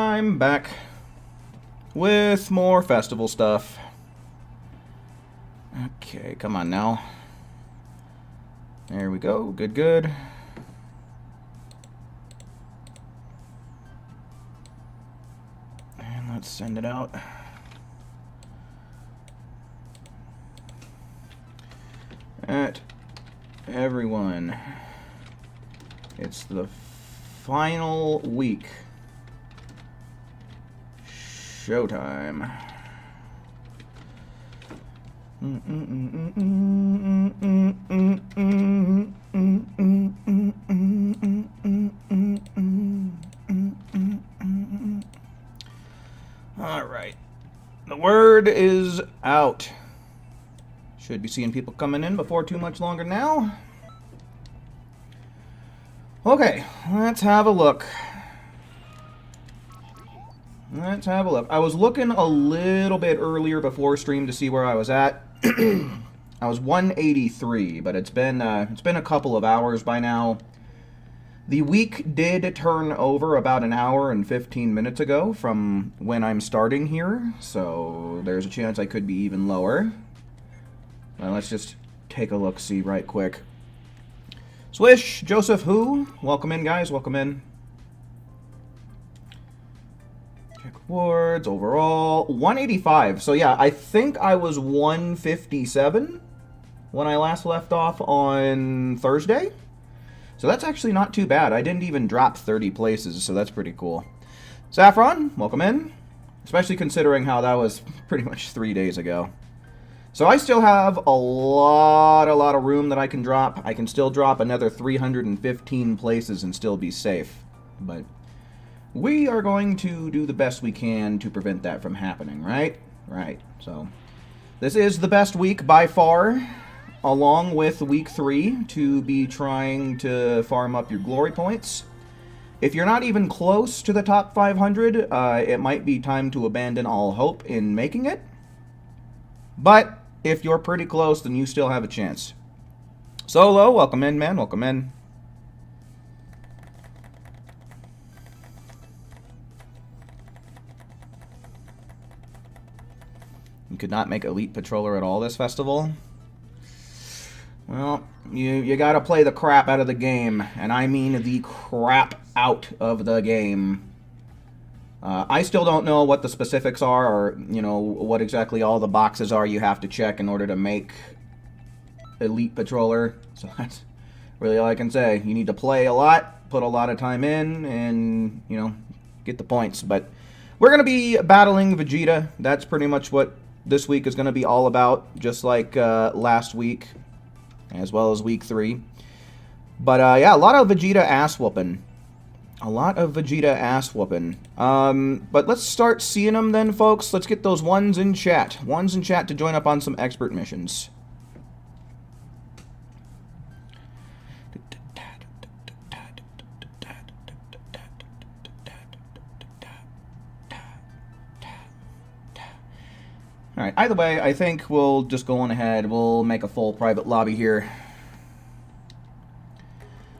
I'm back with more festival stuff. Okay, come on now. There we go. Good, good. And let's send it out. At everyone. It's the final week. Showtime. All right. The word is out. Should be seeing people coming in before too much longer now. Okay, let's have a look. Let's have a look. I was looking a little bit earlier before stream to see where I was at. I was 183, but it's been a couple of hours by now. The week did turn over about an hour and 15 minutes ago from when I'm starting here, so there's a chance I could be even lower. Well, let's just take a look-see right quick. Swish, Joseph Who, welcome in, guys, welcome in. Check awards, overall, 185. So yeah, I think I was 157 when I last left off on Thursday. So that's actually not too bad. I didn't even drop 30 places, so that's pretty cool. Saffron, welcome in. Especially considering how that was pretty much 3 days ago. So I still have a lot of room that I can drop. I can still drop another 315 places and still be safe. But we are going to do the best we can to prevent that from happening, right? Right. So this is the best week by far, along with week 3, to be trying to farm up your glory points. If you're not even close to the top 500, it might be time to abandon all hope in making it. But if you're pretty close, then you still have a chance. Solo, welcome in, man. Welcome in. You could not make Elite Patroller at all this festival? Well, you gotta play the crap out of the game. And I mean the crap out of the game. I still don't know what the specifics are, or, you know, what exactly all the boxes are you have to check in order to make Elite Patroller. So that's really all I can say. You need to play a lot, put a lot of time in, and, you know, get the points. But we're going to be battling Vegeta. That's pretty much what this week is going to be all about, just like last week, as well as week 3. But, yeah, a lot of Vegeta ass-whooping. A lot of Vegeta ass-whooping. But let's start seeing them then, folks. Let's get those ones in chat. Ones in chat to join up on some expert missions. Alright, either way, I think we'll just go on ahead. We'll make a full private lobby here.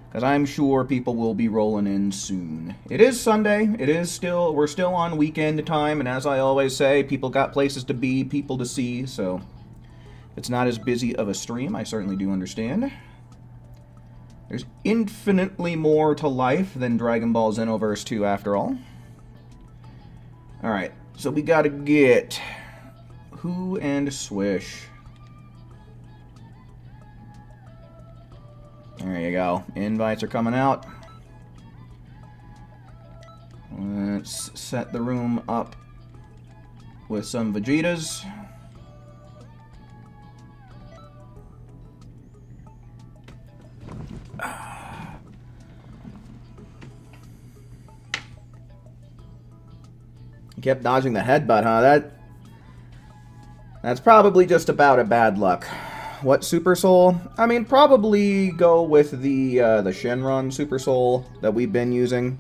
Because I'm sure people will be rolling in soon. It is Sunday. We're still on weekend time, and as I always say, people got places to be, people to see, so it's not as busy of a stream. I certainly do understand. There's infinitely more to life than Dragon Ball Xenoverse 2, after all. Alright, so we gotta get Who and Swish. There you go. Invites are coming out. Let's set the room up with some Vegetas. Kept dodging the headbutt, huh? That's probably just about a bad luck. What Super Soul? I mean, probably go with the Shenron Super Soul that we've been using.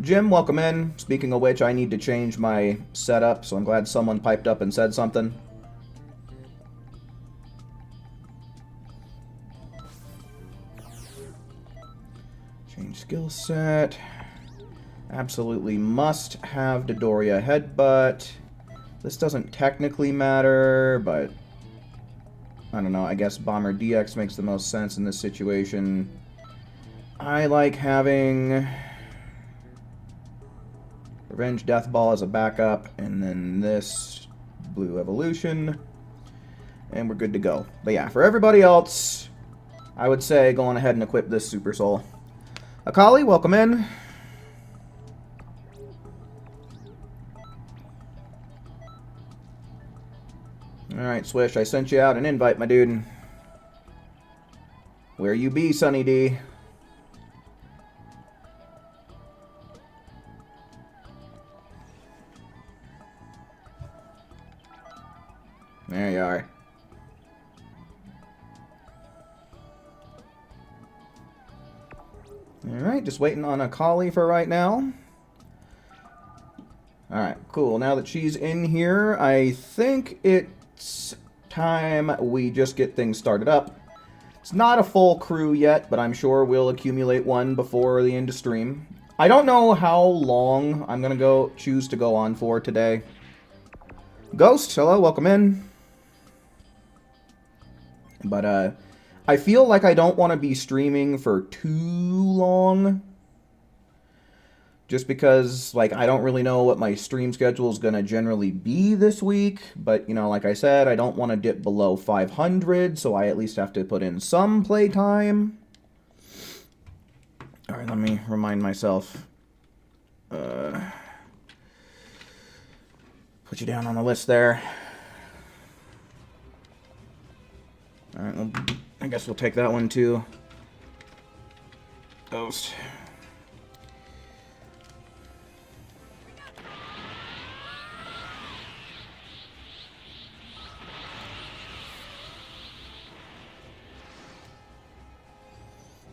Jim, welcome in. Speaking of which, I need to change my setup, so I'm glad someone piped up and said something. Change skill set. Absolutely must have Dodoria Headbutt. This doesn't technically matter, but I don't know. I guess Bomber DX makes the most sense in this situation. I like having Revenge Death Ball as a backup, and then this Blue Evolution, and we're good to go. But yeah, for everybody else, I would say go on ahead and equip this Super Soul. Akali, welcome in. Alright, Swish, I sent you out an invite, my dude. Where you be, Sunny D? There you are. Alright, just waiting on Akali for right now. Alright, cool. Now that she's in here, I think it's time we just get things started up. It's not a full crew yet, but I'm sure we'll accumulate one before the end of stream. I don't know how long I'm going to choose to go on for today. Ghost, hello, welcome in. But, I feel like I don't want to be streaming for too long. Just because, like, I don't really know what my stream schedule is going to generally be this week. But, you know, like I said, I don't want to dip below 500, so I at least have to put in some playtime. Alright, let me remind myself. Put you down on the list there. Alright, well, I guess we'll take that one too. Ghost.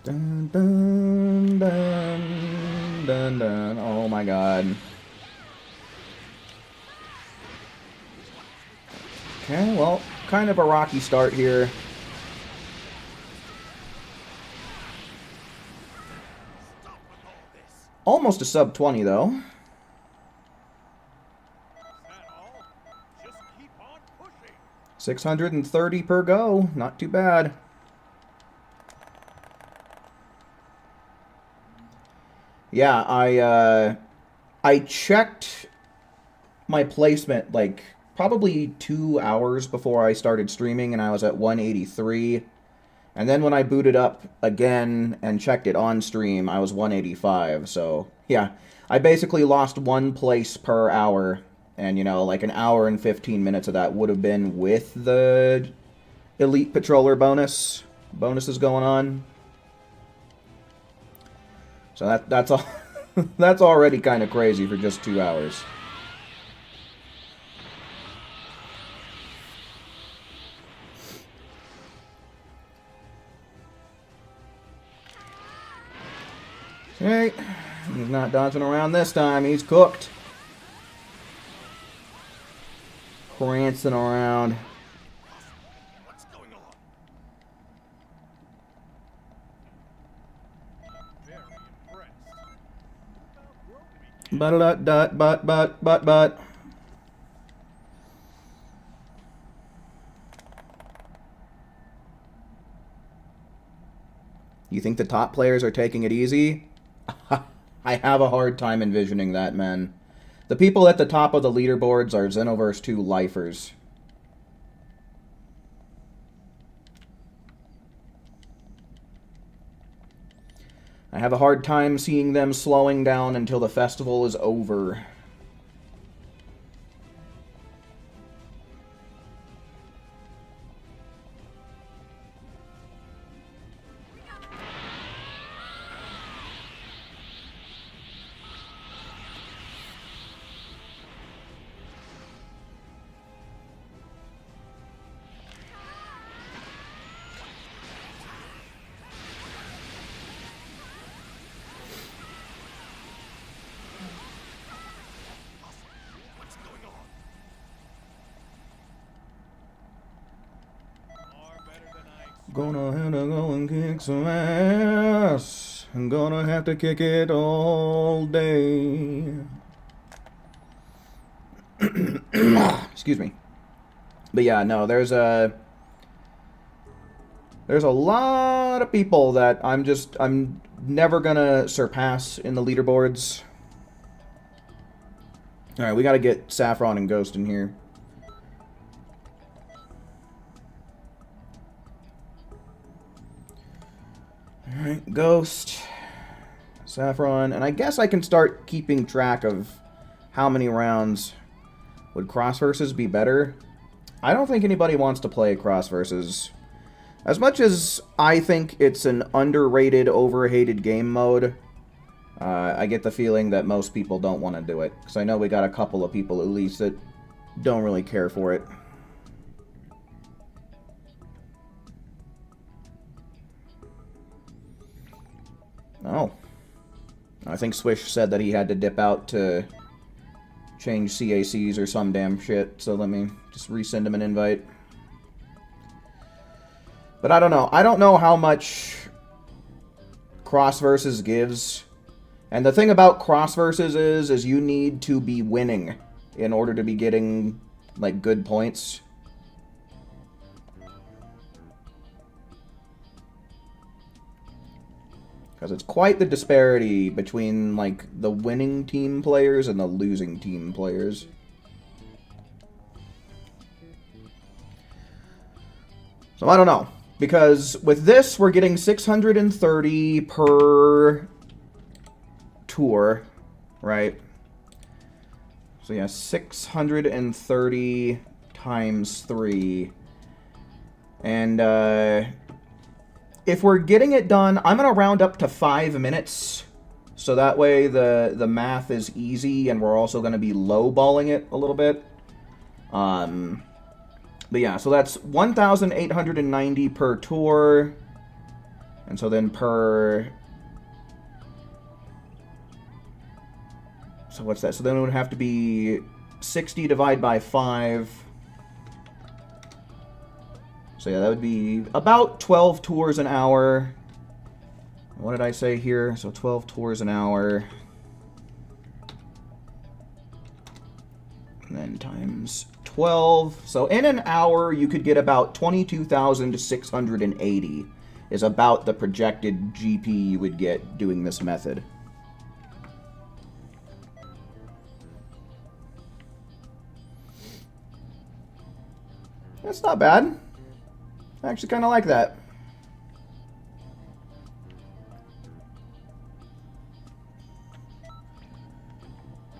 Dun, dun, dun, dun, dun. Oh my god. Okay, well, kind of a rocky start here. Almost a sub 20 though. 630 per go, not too bad. Yeah, I checked my placement like probably 2 hours before I started streaming, and I was at 183. And then when I booted up again and checked it on stream, I was 185. So, yeah, I basically lost 1 place per hour. And, you know, like an hour and 15 minutes of that would have been with the Elite Patroller bonuses going on. So that's all. That's already kind of crazy for just 2 hours. Okay, he's not dodging around this time. He's cooked. Prancing around. What's going on? Very impressed. But. You think the top players are taking it easy? I have a hard time envisioning that, man. The people at the top of the leaderboards are Xenoverse 2 lifers. I have a hard time seeing them slowing down until the festival is over. Gonna have to go and kick some ass. I'm gonna have to kick it all day. Excuse me. But yeah, no, there's a lot of people that I'm never gonna surpass in the leaderboards. Alright, we gotta get Saffron and Ghost in here. Alright, Ghost, Saffron, and I guess I can start keeping track of how many rounds. Would cross versus be better? I don't think anybody wants to play cross versus. As much as I think it's an underrated, overhated game mode, I get the feeling that most people don't want to do it. Because I know we got a couple of people at least that don't really care for it. Oh. I think Swish said that he had to dip out to change CACs or some damn shit, so let me just resend him an invite. But I don't know. I don't know how much cross versus gives. And the thing about cross versus is you need to be winning in order to be getting, like, good points. Because it's quite the disparity between, like, the winning team players and the losing team players. So I don't know. Because with this, we're getting 630 per tour, right? So yeah, 630 times 3. And, if we're getting it done, I'm going to round up to 5 minutes. So that way the math is easy, and we're also going to be lowballing it a little bit. But yeah, so that's 1,890 per tour. And so then per... So what's that? So then it would have to be 60 divided by 5. So yeah, that would be about 12 tours an hour. What did I say here? So 12 tours an hour. And then times 12. So in an hour, you could get about 22,680 is about the projected GP you would get doing this method. That's not bad. I actually kind of like that.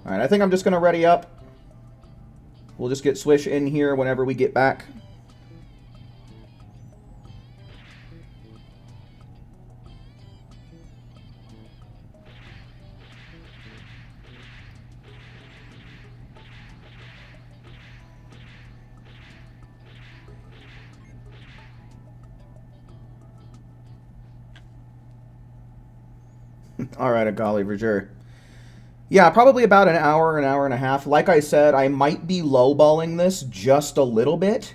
Alright, I think I'm just going to ready up. We'll just get Swish in here whenever we get back. Alright, a golly for sure. Yeah, probably about an hour and a half. Like I said, I might be lowballing this just a little bit.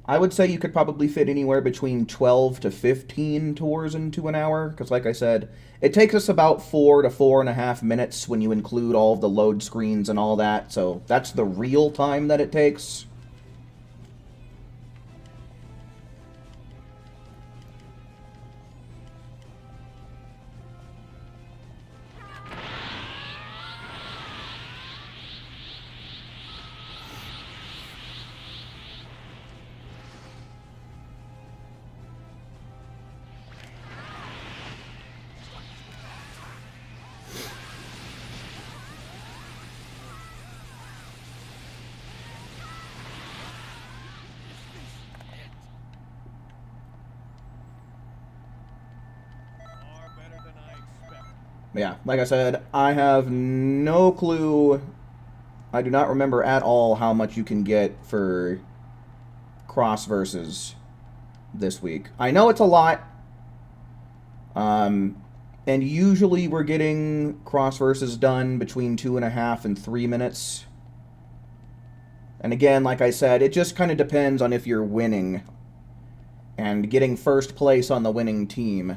I would say you could probably fit anywhere between 12 to 15 tours into an hour. Because like I said, it takes us about 4 to 4.5 minutes when you include all of the load screens and all that. So that's the real time that it takes. Yeah, like I said, I have no clue. I do not remember at all how much you can get for cross versus this week. I know it's a lot. And usually we're getting cross versus done between 2.5 and 3 minutes. And again, like I said, it just kind of depends on if you're winning and getting first place on the winning team.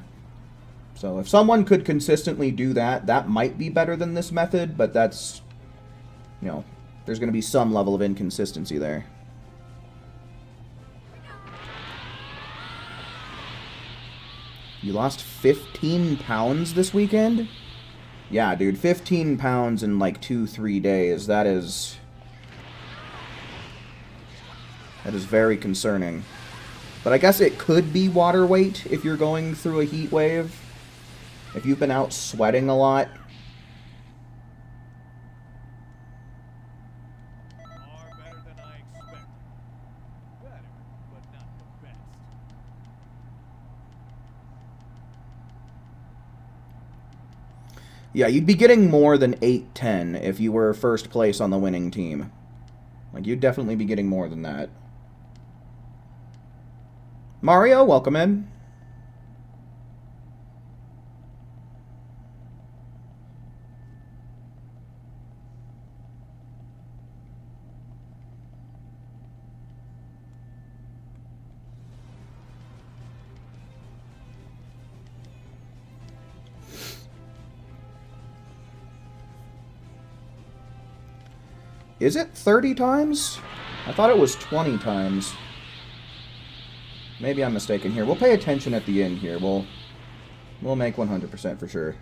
So if someone could consistently do that, that might be better than this method, but that's, you know, there's going to be some level of inconsistency there. You lost 15 pounds this weekend? Yeah, dude, 15 pounds in like 2-3 days. That is very concerning. But I guess it could be water weight if you're going through a heat wave. If you've been out sweating a lot. Far better than I expected. Better, but not the best. Yeah, you'd be getting more than 8-10 if you were first place on the winning team. Like, you'd definitely be getting more than that. Mario, welcome in. Is it 30 times? I thought it was 20 times. Maybe I'm mistaken here. We'll pay attention at the end here. We'll make 100% for sure.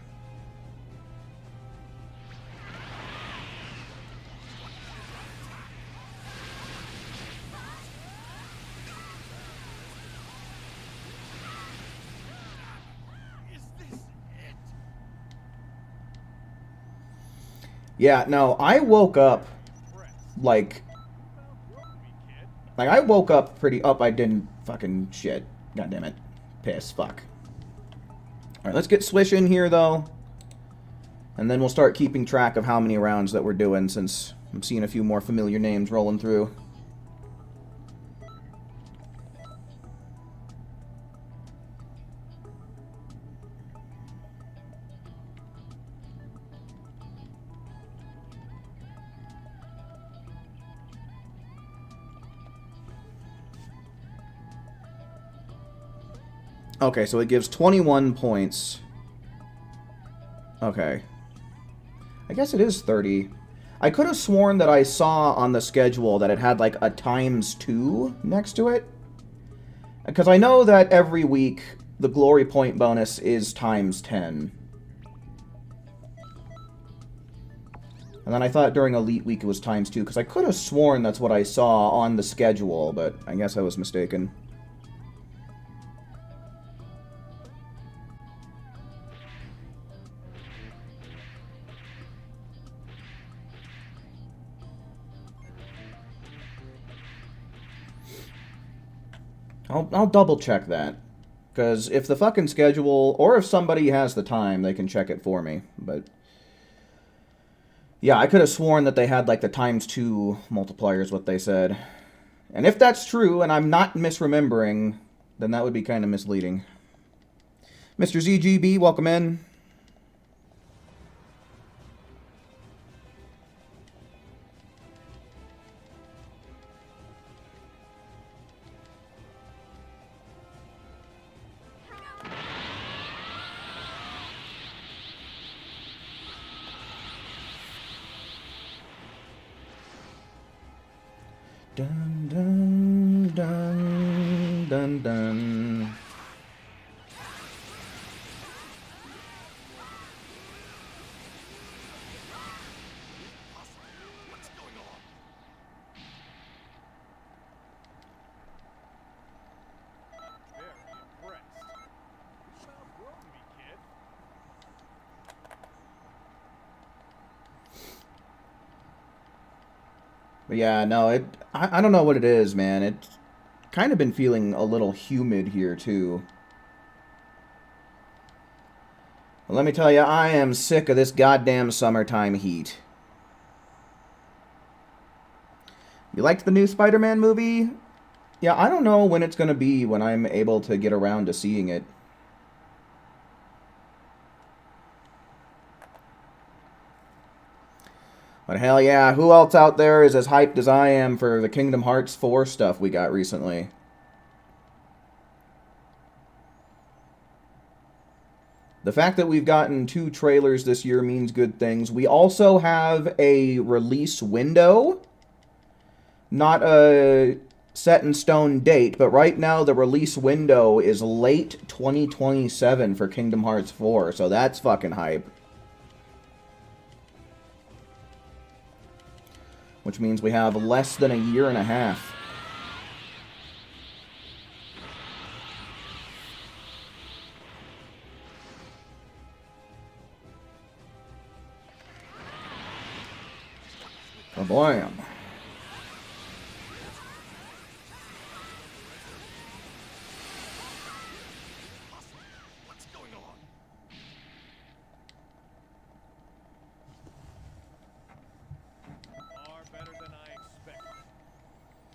Is this it? Yeah, no, I woke up like I woke up pretty up. I didn't fucking shit. God damn it. Piss. Fuck. Alright, let's get Swish in here, though. And then we'll start keeping track of how many rounds that we're doing, since I'm seeing a few more familiar names rolling through. Okay, so it gives 21 points. Okay. I guess it is 30. I could have sworn that I saw on the schedule that it had like a ×2 next to it. Because I know that every week the glory point bonus is ×10. And then I thought during Elite Week it was ×2, because I could have sworn that's what I saw on the schedule, but I guess I was mistaken. I'll double check that. Because if the fucking schedule, or if somebody has the time, they can check it for me. But yeah, I could have sworn that they had like the ×2 multiplier is what they said. And if that's true, and I'm not misremembering, then that would be kind of misleading. Mr. ZGB, welcome in. Dun dun dun dun dun. What's going on? Very impressed. You outgrown me, kid. But yeah, no, I don't know what it is, man. It's kind of been feeling a little humid here, too. Well, let me tell you, I am sick of this goddamn summertime heat. You liked the new Spider-Man movie? Yeah, I don't know when it's going to be when I'm able to get around to seeing it. But hell yeah, who else out there is as hyped as I am for the Kingdom Hearts 4 stuff we got recently? The fact that we've gotten 2 trailers this year means good things. We also have a release window. Not a set in stone date, but right now the release window is late 2027 for Kingdom Hearts 4, so that's fucking hype. Which means we have less than a year and a half. Kablam. What's going on? Far better than I expected.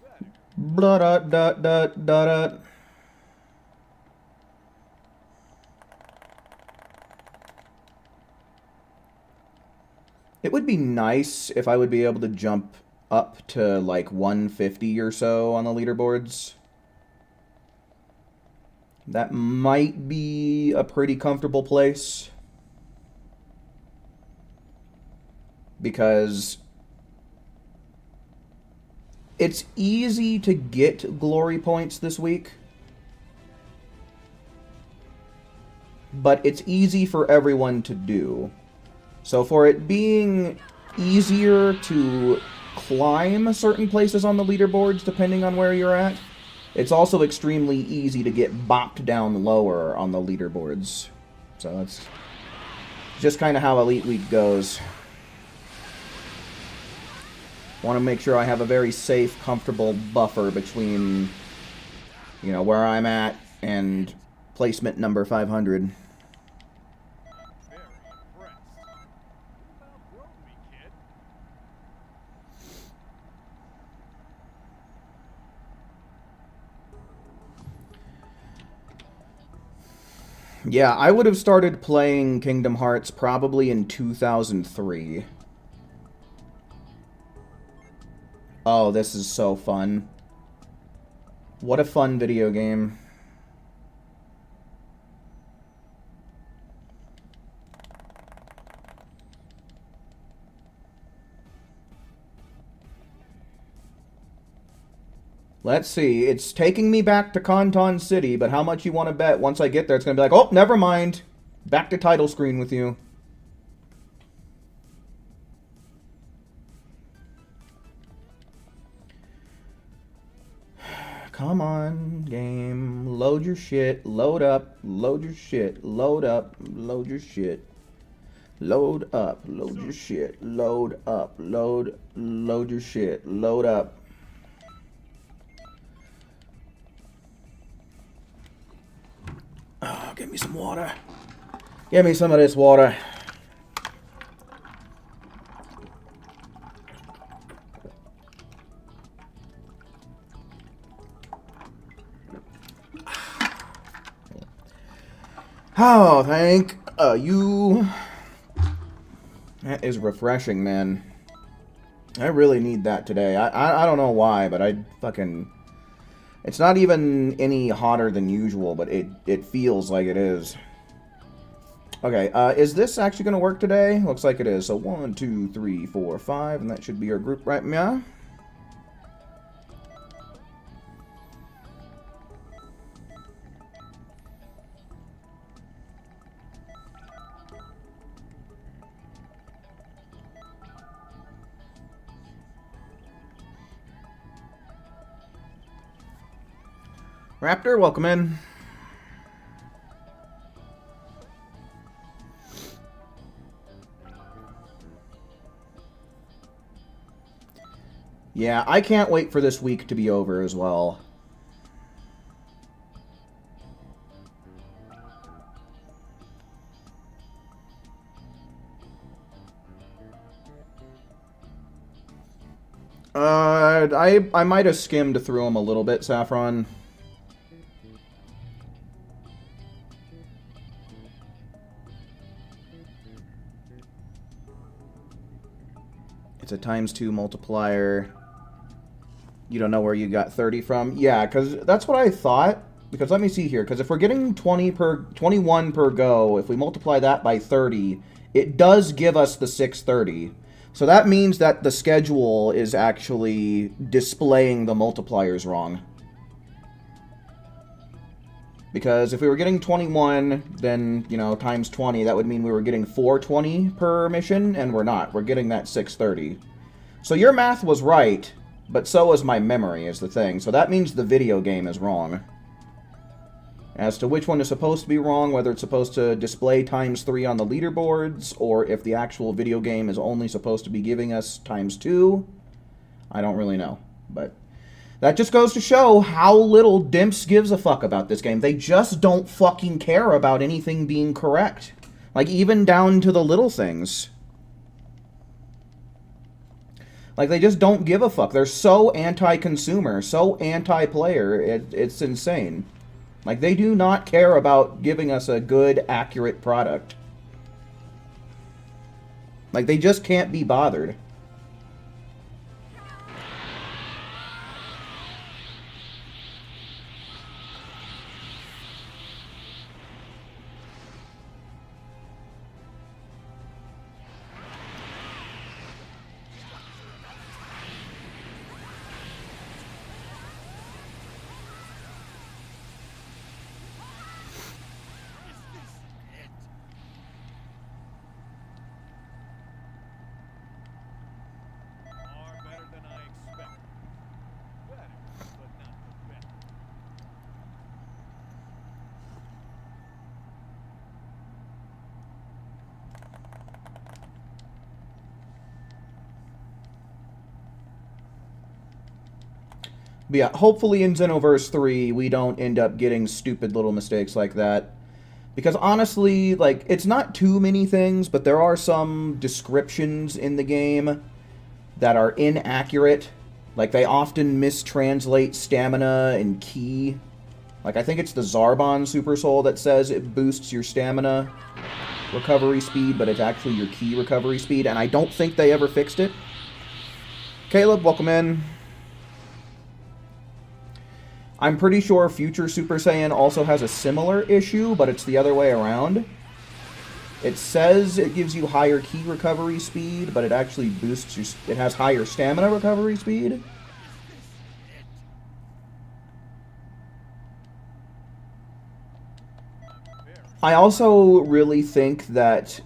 Better. Blah da da da da da. It would be nice if I would be able to jump up to like 150 or so on the leaderboards. That might be a pretty comfortable place. Because it's easy to get glory points this week. But it's easy for everyone to do. So for it being easier to climb certain places on the leaderboards, depending on where you're at, it's also extremely easy to get bopped down lower on the leaderboards. So that's just kind of how Elite Week goes. Want to make sure I have a very safe, comfortable buffer between, you know, where I'm at and placement number 500. Very impressed. You've outgrown me, kid. Yeah, I would have started playing Kingdom Hearts probably in 2003. Oh, this is so fun. What a fun video game. Let's see. It's taking me back to Canton City, but how much you want to bet once I get there? It's going to be like, oh, never mind. Back to title screen with you. Come on, game. Load your shit. Load up. Load your shit. Load up. Load your shit. Load up. Load your shit. Load up. Load your shit. Load up. Oh, give me some water. Give me some of this water. Oh, thank you. That is refreshing, man. I really need that today. I don't know why, but I fucking... It's not even any hotter than usual, but it feels like it is. Okay, is this actually going to work today? Looks like it is. So 1, 2, 3, 4, 5, and that should be our group right now. Raptor, welcome in. Yeah, I can't wait for this week to be over as well. I might have skimmed through them a little bit, Saffron. It's a ×2 multiplier. You don't know where you got 30 from? Yeah, because that's what I thought. Because let me see here, because if we're getting 21 per go, if we multiply that by 30, it does give us the 630. So that means that the schedule is actually displaying the multipliers wrong. Because if we were getting 21, then, you know, times 20, that would mean we were getting 420 per mission, and we're not. We're getting that 630. So your math was right, but so was my memory, is the thing. So that means the video game is wrong. As to which one is supposed to be wrong, whether it's supposed to display times 3 on the leaderboards, or if the actual video game is only supposed to be giving us times 2, I don't really know. But that just goes to show how little Dimps gives a fuck about this game. They just don't fucking care about anything being correct. Like, even down to the little things. Like, they just don't give a fuck. They're so anti-consumer, so anti-player, it's insane. Like, they do not care about giving us a good, accurate product. Like, they just can't be bothered. Far better than I expected. Better, but not the best. But yeah, hopefully in Xenoverse 3, we don't end up getting stupid little mistakes like that. Because honestly, like, it's not too many things, but there are some descriptions in the game that are inaccurate. Like, they often mistranslate stamina and ki. Like, I think it's the Zarbon Super Soul that says it boosts your stamina recovery speed, but it's actually your ki recovery speed, and I don't think they ever fixed it. Caleb, welcome in. I'm pretty sure Future Super Saiyan also has a similar issue, but it's the other way around. It says it gives you higher ki recovery speed, but it actually boosts your... It has higher stamina recovery speed. I also really think that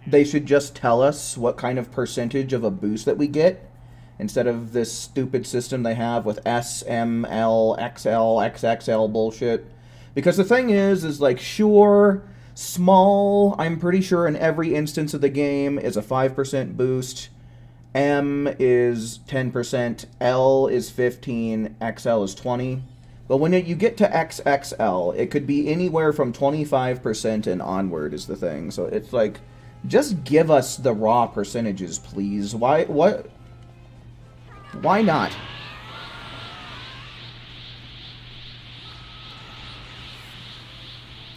they should just tell us what kind of percentage of a boost that we get, instead of this stupid system they have with S, M, L, XL, XXL bullshit. Because the thing is like, sure, small, I'm pretty sure in every instance of the game, is a 5% boost. M is 10%, L is 15, XL is 20. But when you get to XXL, it could be anywhere from 25% and onward is the thing. So it's like, just give us the raw percentages, please. Why not?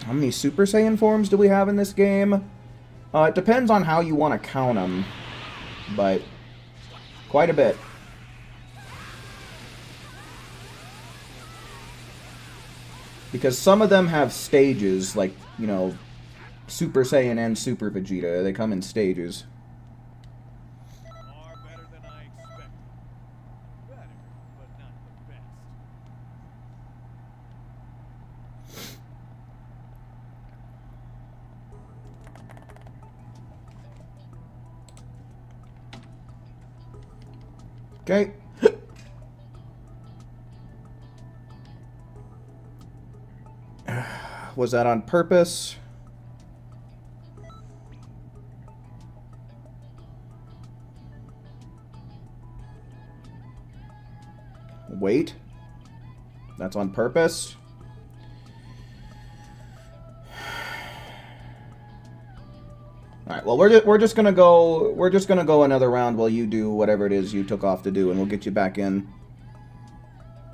How many Super Saiyan forms do we have in this game? It depends on how you want to count them, but quite a bit. Because some of them have stages, like, you know, Super Saiyan and Super Vegeta. They come in stages. Far better than I expected. Better, but not the best. Okay. Was that on purpose? Wait. That's on purpose? Alright, well we're just gonna go another round while you do whatever it is you took off to do, and we'll get you back in.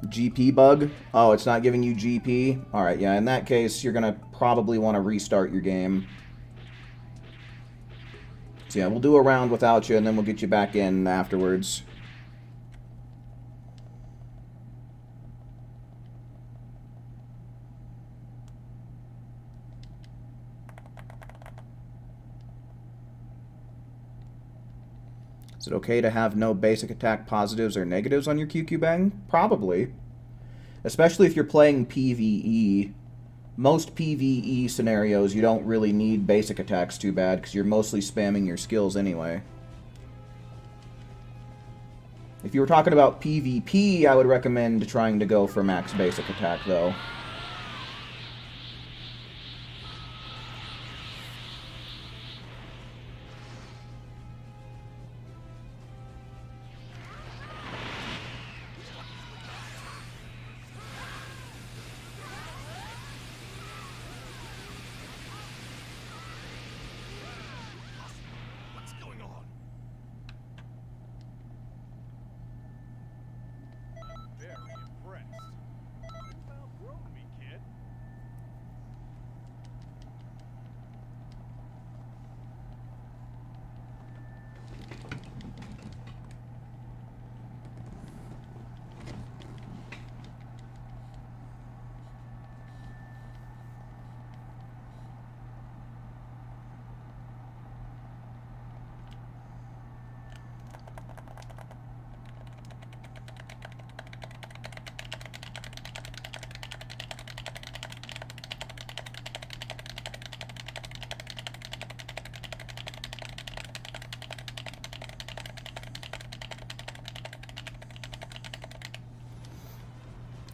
GP bug? Oh, it's not giving you GP? Alright, yeah, in that case, you're gonna probably want to restart your game. So yeah, we'll do a round without you, and then we'll get you back in afterwards. Is it okay to have no basic attack positives or negatives on your QQ Bang? Probably. Especially if you're playing PvE. Most PvE scenarios, you don't really need basic attacks too bad, because you're mostly spamming your skills anyway. If you were talking about PvP, I would recommend trying to go for max basic attack, though.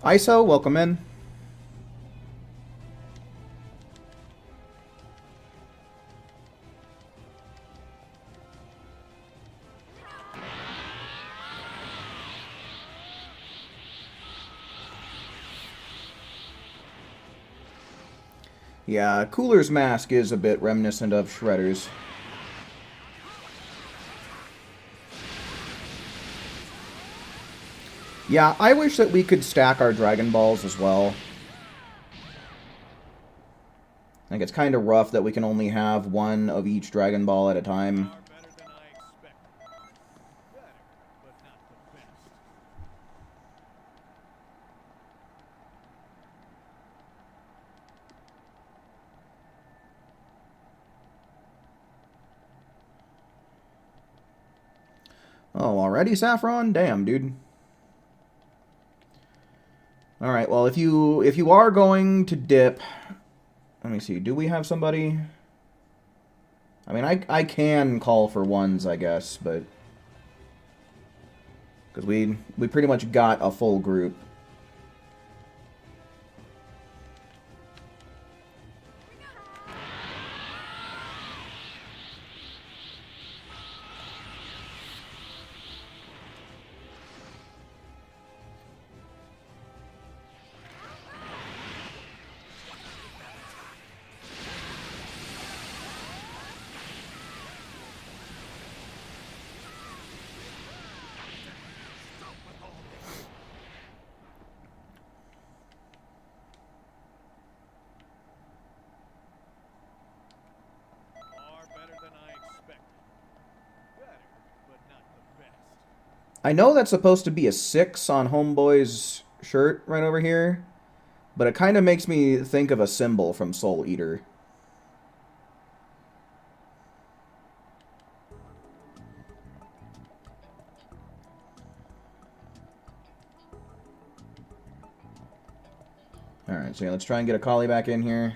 ISO, welcome in. Yeah, Cooler's mask is a bit reminiscent of Shredder's. Yeah, I wish that we could stack our Dragon Balls as well. I think it's kind of rough that we can only have one of each Dragon Ball at a time. Oh, already, Saffron? Damn, dude. Alright, well, if you are going to dip... Let me see, do we have somebody? I mean, I can call for ones, I guess, but... Because we pretty much got a full group. I know that's supposed to be a 6 on Homeboy's shirt right over here, but it kind of makes me think of a symbol from Soul Eater. Alright, so yeah, let's try and get a collie back in here.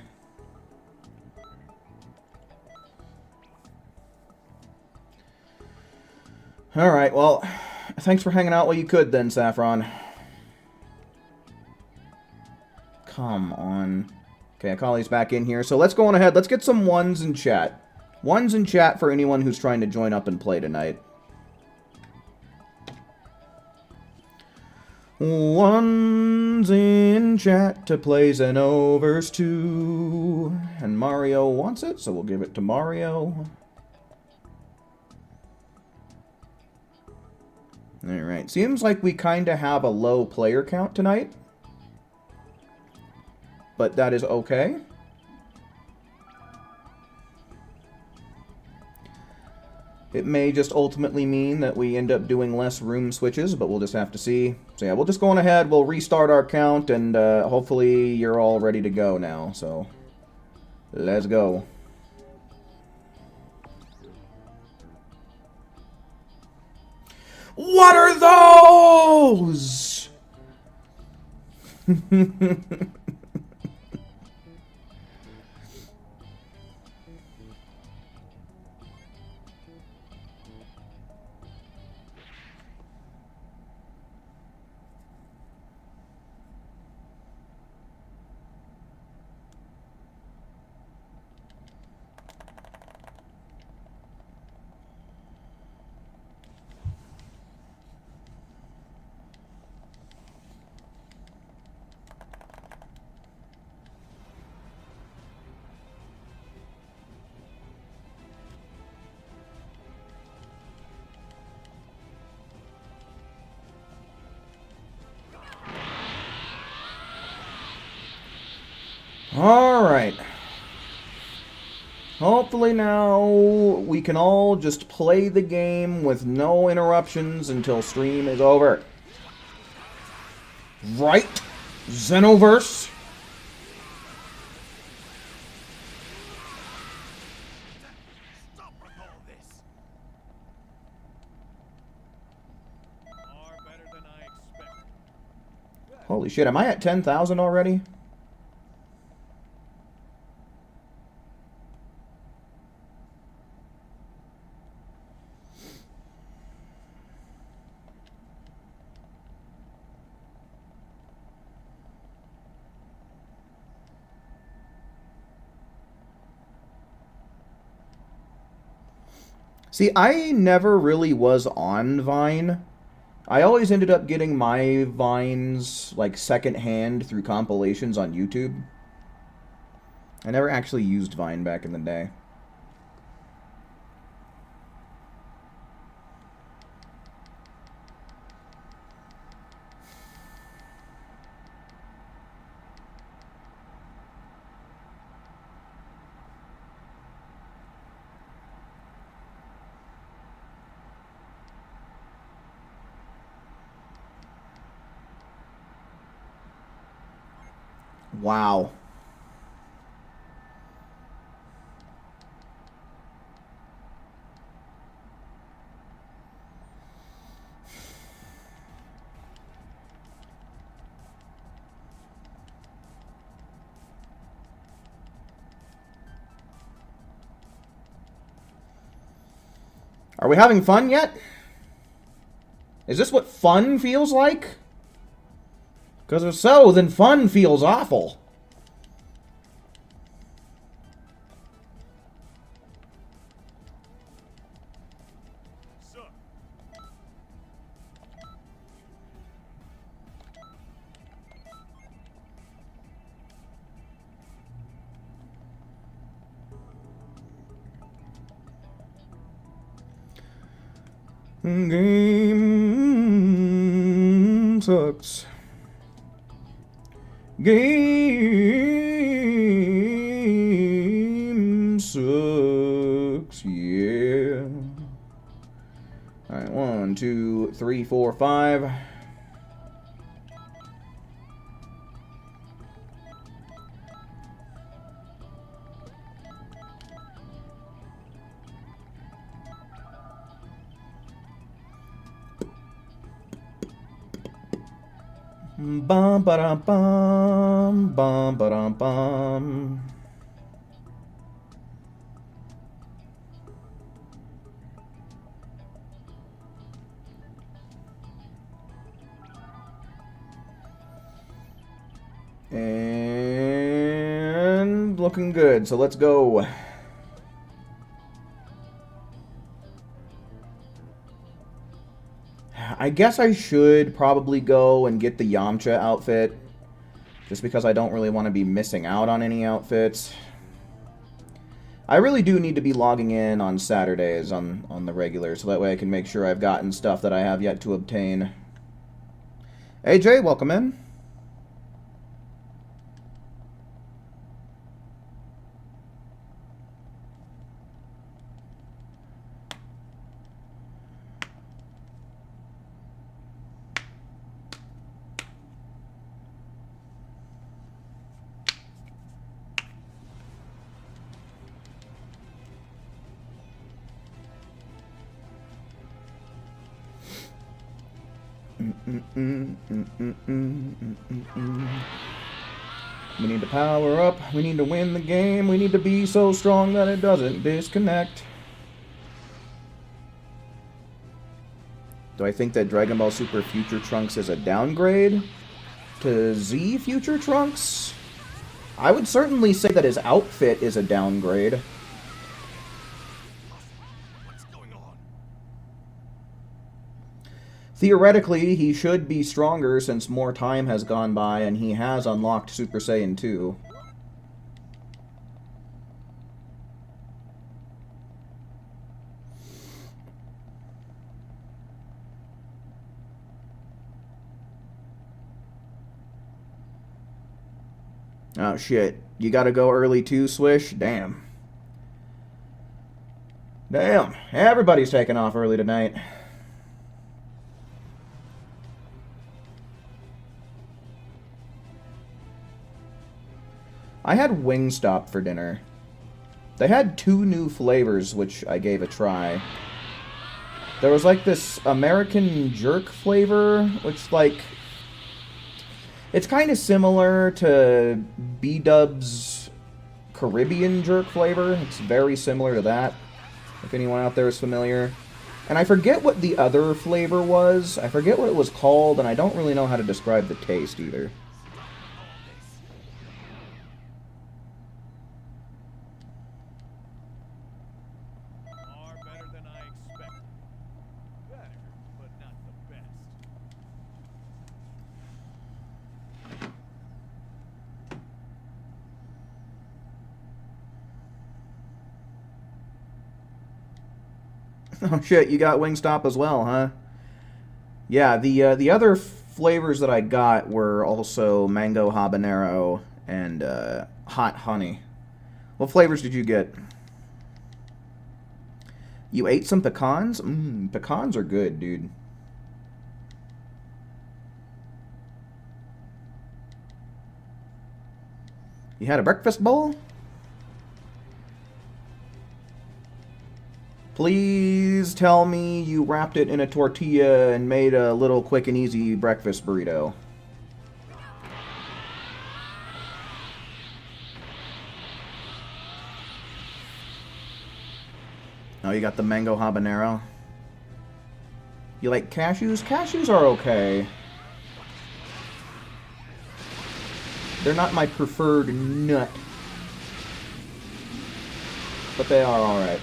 Alright, well... Thanks for hanging out while you could then, Saffron. Come on. Okay, Akali's back in here. So let's go on ahead. Let's get some ones in chat. Ones in chat for anyone who's trying to join up and play tonight. Ones in chat to play Xenoverse 2. And Mario wants it, so we'll give it to Mario. Alright, seems like we kind of have a low player count tonight. But that is okay. It may just ultimately mean that we end up doing less room switches, but we'll just have to see. So yeah, we'll just go on ahead, we'll restart our count, and hopefully you're all ready to go now. So, let's go. What are those? Alright. Hopefully now we can all just play the game with no interruptions until stream is over. Right? Xenoverse? Stop with all this. Far better than I expected. Holy shit, am I at 10,000 already? See, I never really was on Vine. I always ended up getting my Vines, like, secondhand through compilations on YouTube. I never actually used Vine back in the day. Wow. Are we having fun yet? Is this what fun feels like? Because if so, then fun feels awful. Sir. Game sucks. Game sucks, yeah. Alright, 1, 2, 3, 4, 5. Bum ba dum bum ba dum bum. And looking good, so let's go. I guess I should probably go and get the Yamcha outfit, just because I don't really want to be missing out on any outfits. I really do need to be logging in on Saturdays on the regular, so that way I can make sure I've gotten stuff that I have yet to obtain. AJ, welcome in. We need to power up. We need to win the game. We need to be so strong that it doesn't disconnect. Do I think that Dragon Ball Super Future Trunks is a downgrade to Z Future Trunks? I would certainly say that his outfit is a downgrade. Theoretically, he should be stronger since more time has gone by and he has unlocked Super Saiyan 2. Oh shit, you gotta go early too, Swish? Damn. Damn, everybody's taking off early tonight. I had Wingstop for dinner. They had 2 new flavors, which I gave a try. There was like this American jerk flavor, which like... It's kind of similar to B-Dub's Caribbean jerk flavor. It's very similar to that, if anyone out there is familiar. And I forget what the other flavor was. I forget what it was called, and I don't really know how to describe the taste either. Oh shit, you got Wingstop as well, huh? Yeah, the other flavors that I got were also mango habanero and hot honey. What flavors did you get? You ate some pecans? Pecans are good, dude. You had a breakfast bowl? Please tell me you wrapped it in a tortilla and made a little quick and easy breakfast burrito. Oh, you got the mango habanero. You like cashews? Cashews are okay. They're not my preferred nut. But they are alright.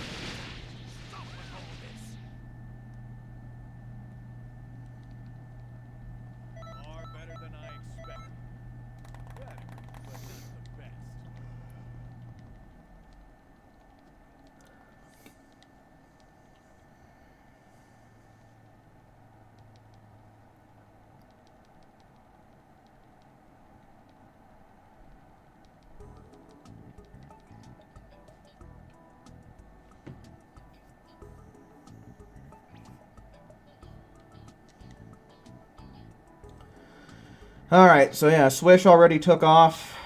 Alright, so yeah, Swish already took off.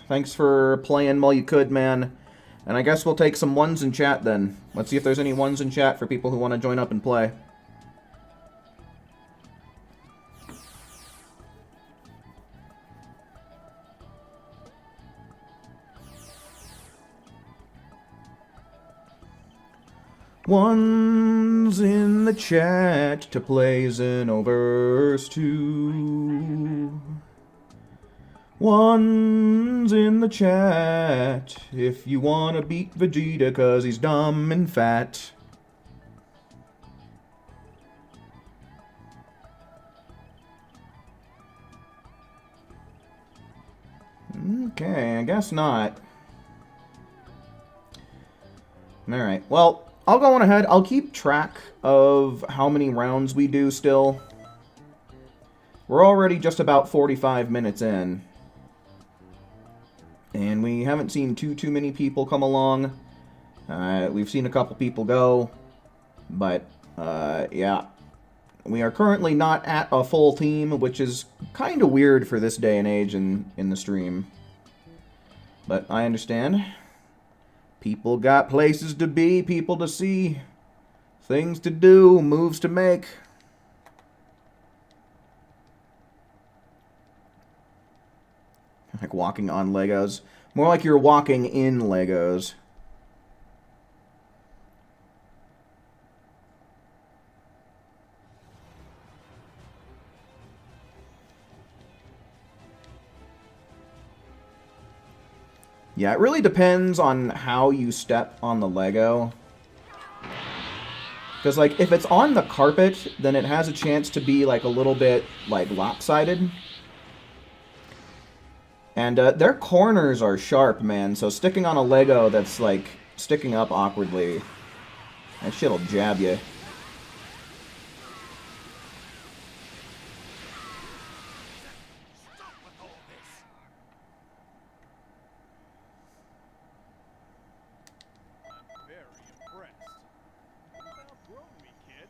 Thanks for playing while you could, man. And I guess we'll take some ones in chat then. Let's see if there's any ones in chat for people who want to join up and play. One's in the chat to play Xenoverse 2. One's in the chat if you wanna beat Vegeta 'cause he's dumb and fat. Okay, I guess not. Alright, well... I'll go on ahead. I'll keep track of how many rounds we do still. We're already just about 45 minutes in. And we haven't seen too many people come along. We've seen a couple people go. But, yeah. We are currently not at a full team, which is kind of weird for this day and age in the stream. But I understand. People got places to be, people to see, things to do, moves to make. Like walking on Legos. More like you're walking in Legos. Yeah, it really depends on how you step on the Lego. Because, like, if it's on the carpet, then it has a chance to be, like, a little bit, like, lopsided. And their corners are sharp, man, so sticking on a Lego that's, like, sticking up awkwardly, that shit'll jab you. I'm very impressed. You've outgrown me, kid.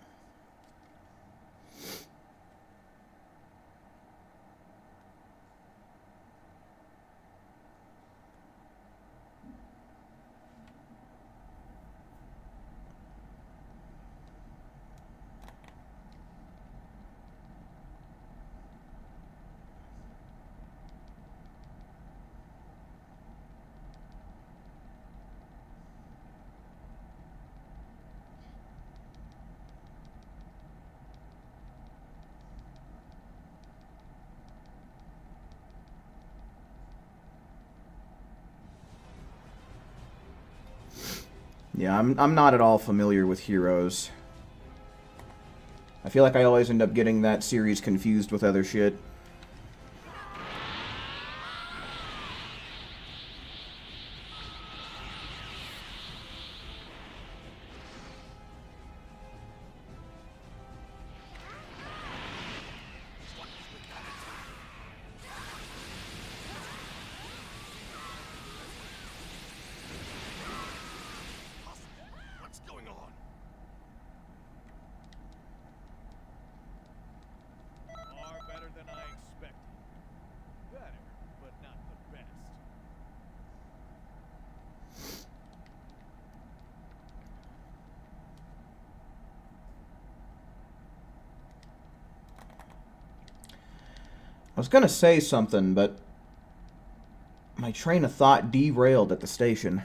Yeah, I'm not at all familiar with Heroes. I feel like I always end up getting that series confused with other shit. What's going on? Far better than I expected. Better, but not the best. I was gonna say something, but my train of thought derailed at the station.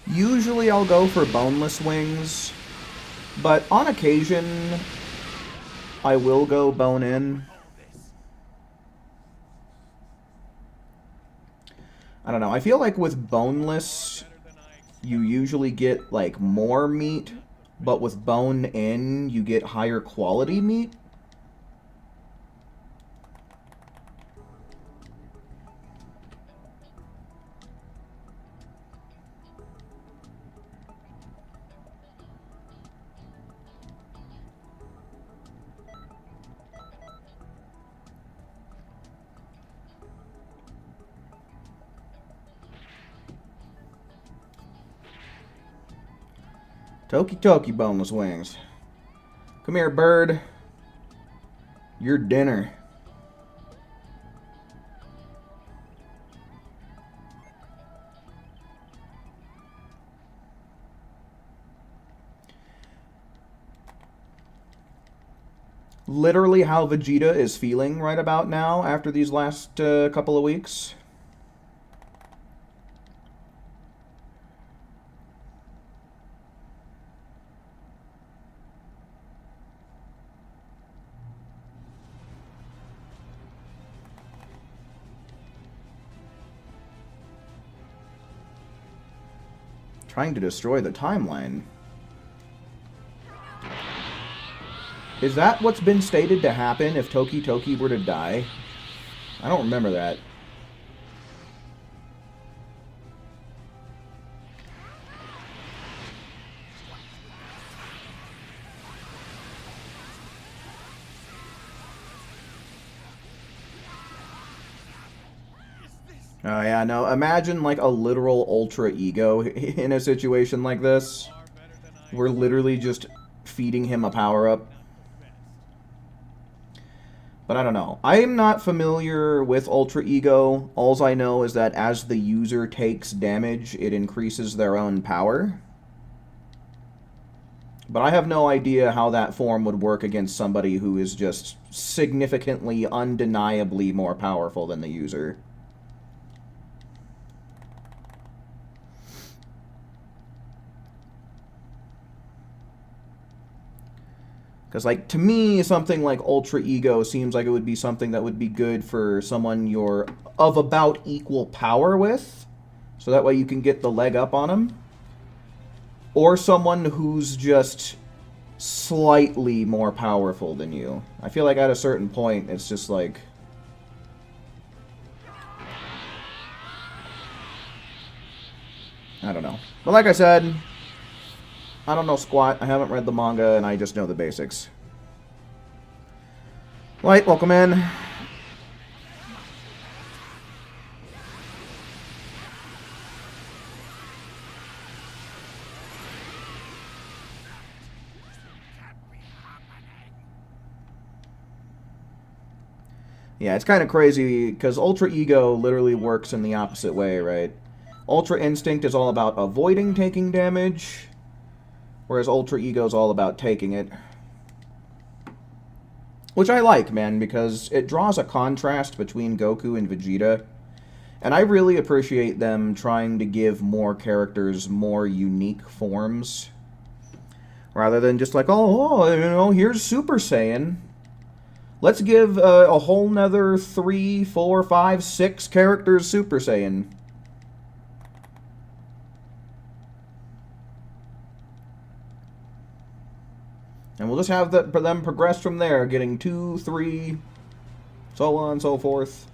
Usually I'll go for boneless wings, but on occasion I will go bone in. I don't know, I feel like with boneless you usually get like more meat, but with bone in you get higher quality meat. Toki Toki boneless wings. Come here, bird. Your dinner. Literally how Vegeta is feeling right about now after these last couple of weeks. Trying to destroy the timeline. Is that what's been stated to happen if Toki Toki were to die? I don't remember that. Oh yeah, no, imagine like a literal ultra ego in a situation like this. Far better than I We're expected. literally just feeding him a power-up. Not the best. But I don't know. I am not familiar with Ultra Ego. Alls I know is that as the user takes damage, it increases their own power. But I have no idea how that form would work against somebody who is just significantly, undeniably more powerful than the user. Because, like, to me, something like Ultra Ego seems like it would be something that would be good for someone you're of about equal power with. So that way you can get the leg up on them. Or someone who's just slightly more powerful than you. I feel like at a certain point, it's just like... I don't know. But like I said, I don't know squat. I haven't read the manga, and I just know the basics. Light, welcome in. Yeah, it's kind of crazy, because Ultra Ego literally works in the opposite way, right? Ultra Instinct is all about avoiding taking damage, whereas Ultra Ego is all about taking it. Which I like, man, because it draws a contrast between Goku and Vegeta. And I really appreciate them trying to give more characters more unique forms. Rather than just like, oh, you know, here's Super Saiyan. Let's give a whole nother 3, 4, 5, 6 characters Super Saiyan. And we'll just have them progress from there, getting 2, 3, so on and so forth.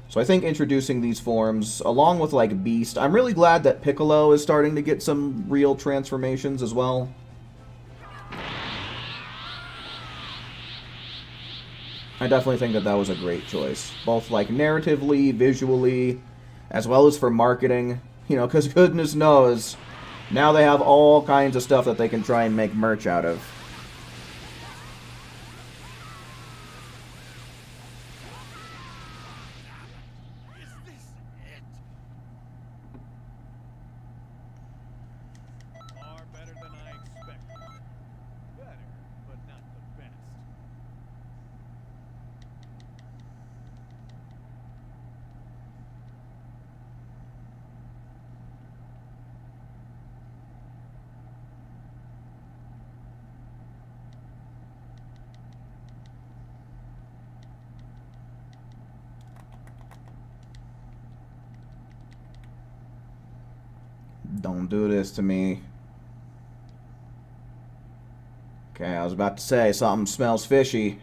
So I think introducing these forms, along with like Beast, I'm really glad that Piccolo is starting to get some real transformations as well. I definitely think that that was a great choice. Both, like, narratively, visually, as well as for marketing. You know, because goodness knows, now they have all kinds of stuff that they can try and make merch out of. Is this it? Far better than I expected. Better, but not the best. Don't do this to me. Okay, I was about to say, something smells fishy.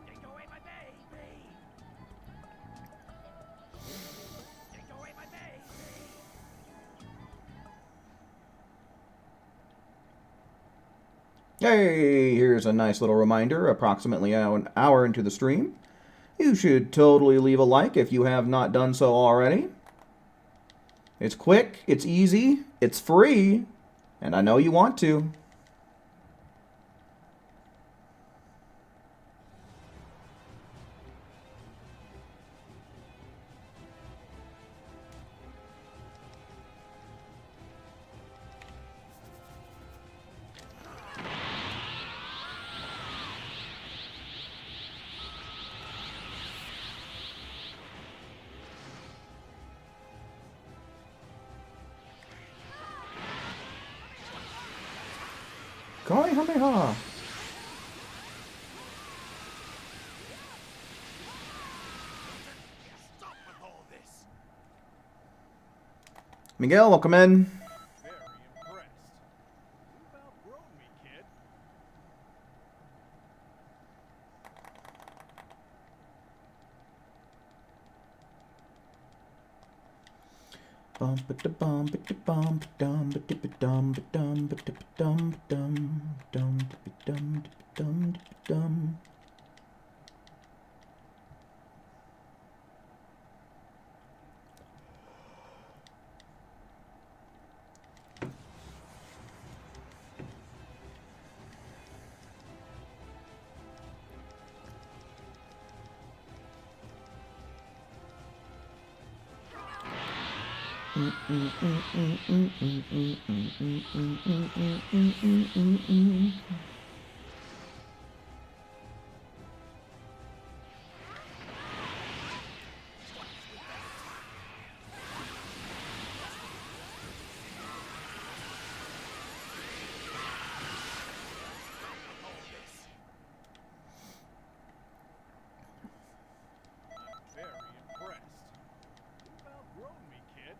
Take away my baby! Take away my baby! Hey, here's a nice little reminder, approximately an hour into the stream. You should totally leave a like if you have not done so already. It's quick, it's easy, it's free, and I know you want to. Kamehameha! Stop with all this! Miguel, welcome in. Very impressed. Very impressed. You've outgrown me, kid.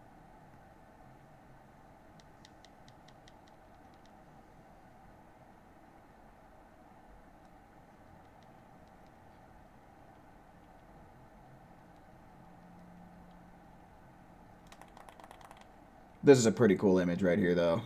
This is a pretty cool image right here, though.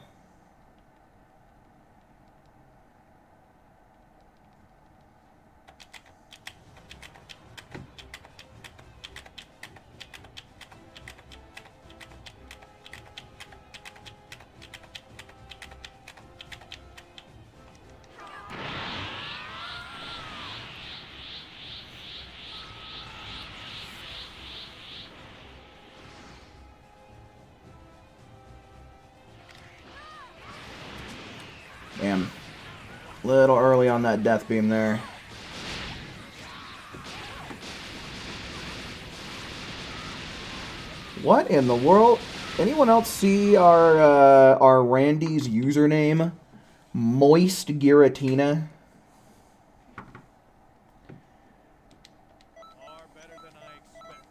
Damn. Little early on that death beam there. What in the world? Anyone else see our Randy's username? Moist Giratina. Far better than I expected.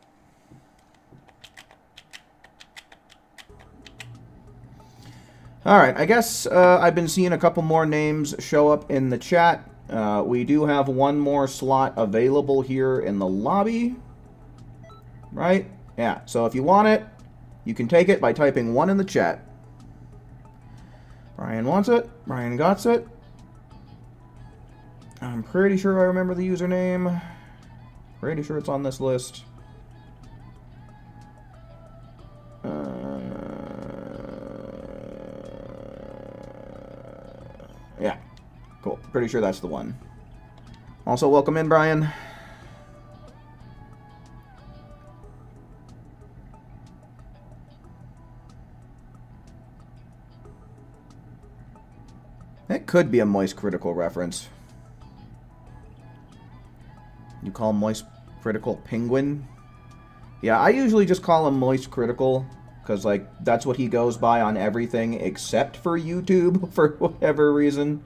Alright, I guess I've been seeing a couple more names show up in the chat. We do have one more slot available here in the lobby. Right? Yeah, so if you want it, you can take it by typing 1 in the chat. Brian wants it. Brian got it. I'm pretty sure I remember the username. Pretty sure it's on this list. Yeah. Cool. Pretty sure that's the one. Also, welcome in, Brian. It could be a Moist Critical reference. You call Moist Critical Penguin? Yeah, I usually just call him Moist Critical, because, like, that's what he goes by on everything except for YouTube, for whatever reason.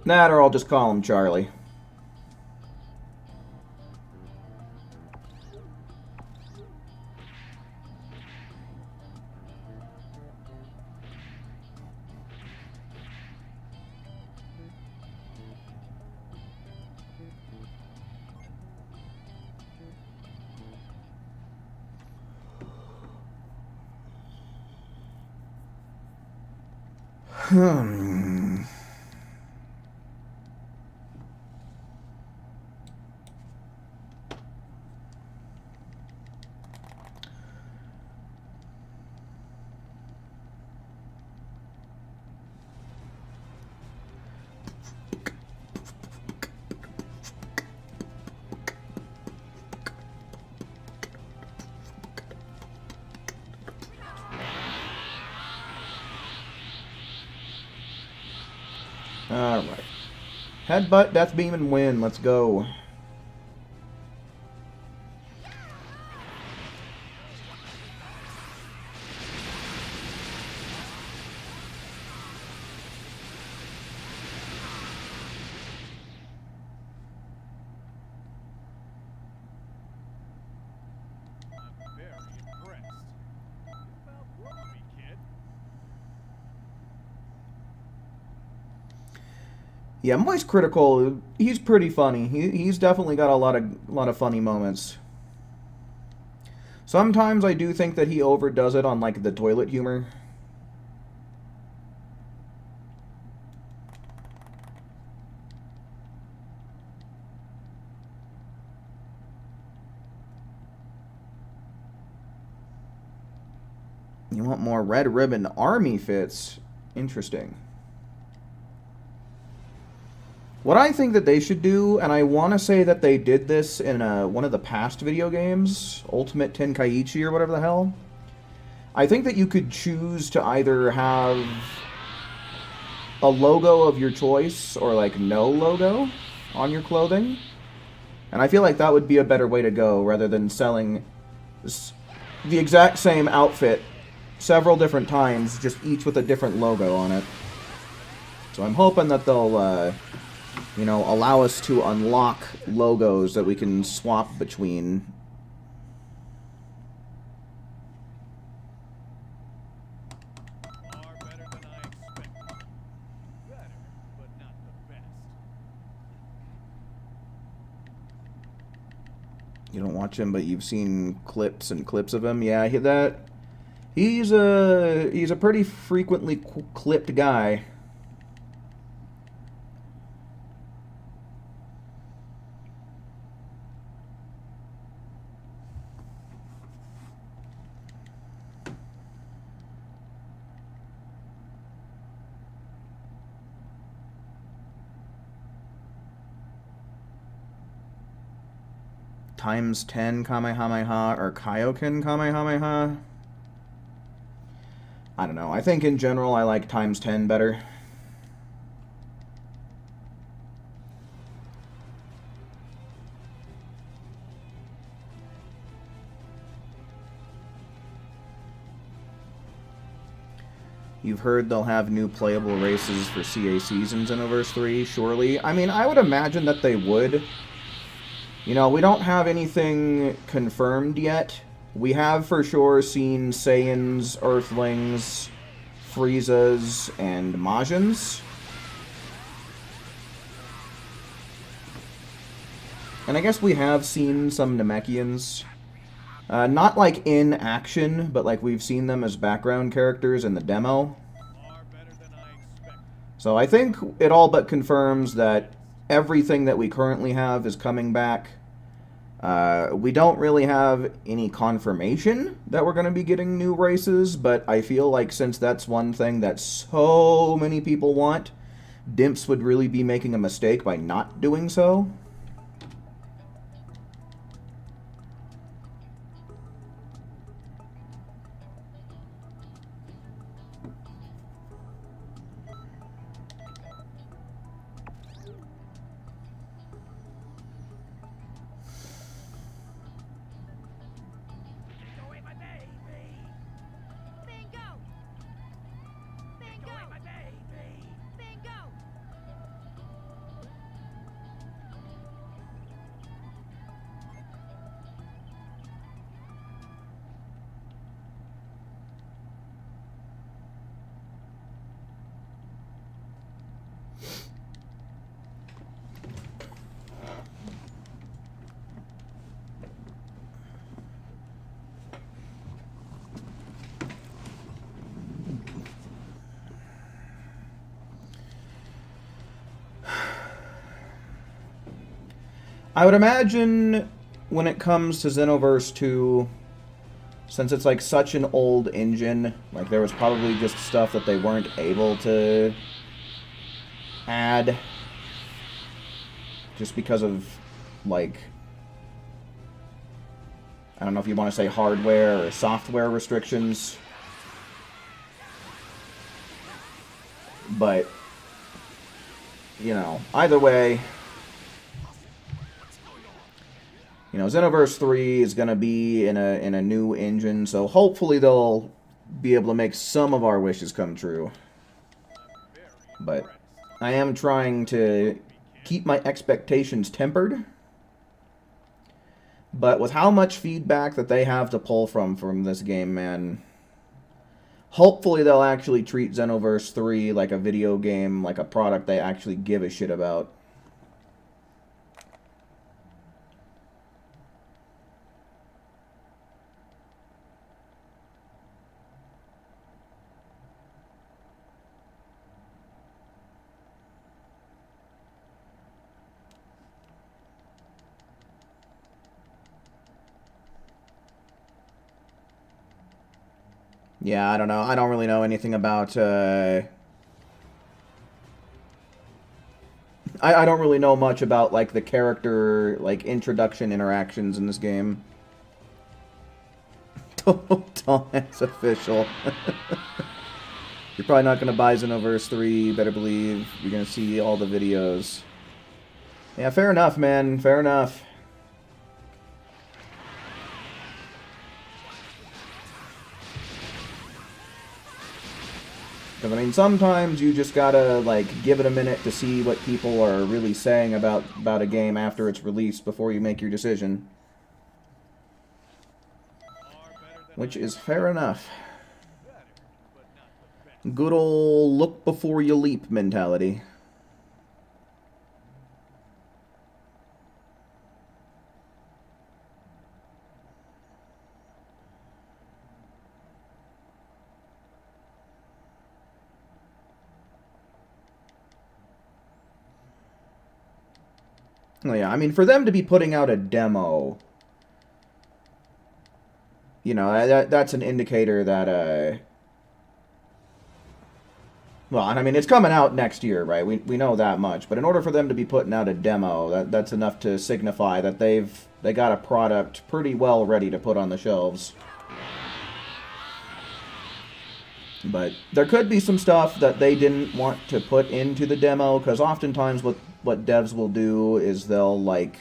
That, or I'll just call him Charlie. Alright. Headbutt, Death Beam, and win. Let's go. I'm very impressed. You've outgrown me, kid. Yeah, Moist Critical, he's pretty funny. He's definitely got a lot of funny moments. Sometimes I do think that he overdoes it on like the toilet humor. You want more Red Ribbon Army fits? Interesting. What I think that they should do, and I want to say that they did this in one of the past video games, Ultimate Tenkaichi or whatever the hell. I think that you could choose to either have a logo of your choice or like no logo on your clothing. And I feel like that would be a better way to go rather than selling the exact same outfit several different times, just each with a different logo on it. So I'm hoping that they'll, you know, allow us to unlock logos that we can swap between. Far better than I expected. Better, but not the best. You don't watch him, but you've seen clips and clips of him. Yeah, he's a pretty frequently clipped guy. Times 10 Kamehameha or Kaioken Kamehameha. I don't know. I think in general I like times 10 better. You've heard they'll have new playable races for CACs in Xenoverse 3, surely. I mean, I would imagine that they would. You know, we don't have anything confirmed yet. We have for sure seen Saiyans, Earthlings, Friezas, and Majins. And I guess we have seen some Namekians. Not like in action, but like we've seen them as background characters in the demo. Far better than I expected. So I think it all but confirms that everything that we currently have is coming back. We don't really have any confirmation that we're going to be getting new races, but I feel like since that's one thing that so many people want, Dimps would really be making a mistake by not doing so. I would imagine when it comes to Xenoverse 2, since it's like such an old engine, like there was probably just stuff that they weren't able to add just because of, like, I don't know if you want to say hardware or software restrictions, but, you know, either way, you know, Xenoverse 3 is going to be in a new engine, so hopefully they'll be able to make some of our wishes come true. But I am trying to keep my expectations tempered. But with how much feedback that they have to pull from this game, man, Hopefully they'll actually treat Xenoverse 3 like a video game, like a product they actually give a shit about. Yeah, I don't know. I don't really know anything about, I don't really know much about, like, the character, like, introduction interactions in this game. Total dumbass official. You're probably not going to buy Xenoverse 3, you better believe. You're going to see all the videos. Yeah, fair enough, man. Fair enough. Because, I mean, sometimes you just gotta, like, give it a minute to see what people are really saying about a game after it's released before you make your decision. Which is fair enough. Good ol' look before you leap mentality. Oh yeah, I mean, for them to be putting out a demo, you know, that's an indicator that, well, and I mean, it's coming out next year, right? We know that much. But in order for them to be putting out a demo, that's enough to signify that they got a product pretty well ready to put on the shelves. But there could be some stuff that they didn't want to put into the demo, because oftentimes what devs will do is they'll, like,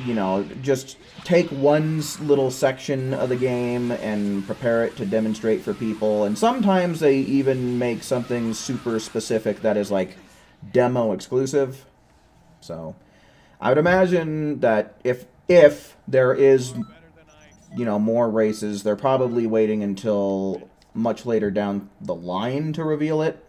you know, just take one little section of the game and prepare it to demonstrate for people. And sometimes they even make something super specific that is, like, demo exclusive. So I would imagine that if there is, you know, more races, they're probably waiting until much later down the line to reveal it.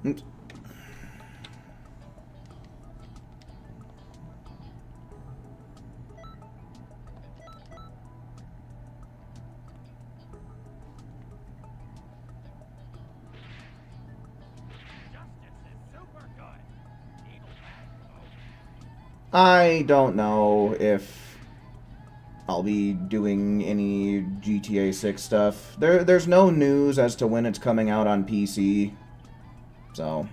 Oops. I don't know if I'll be doing any GTA 6 stuff. There's no news as to when it's coming out on PC. So,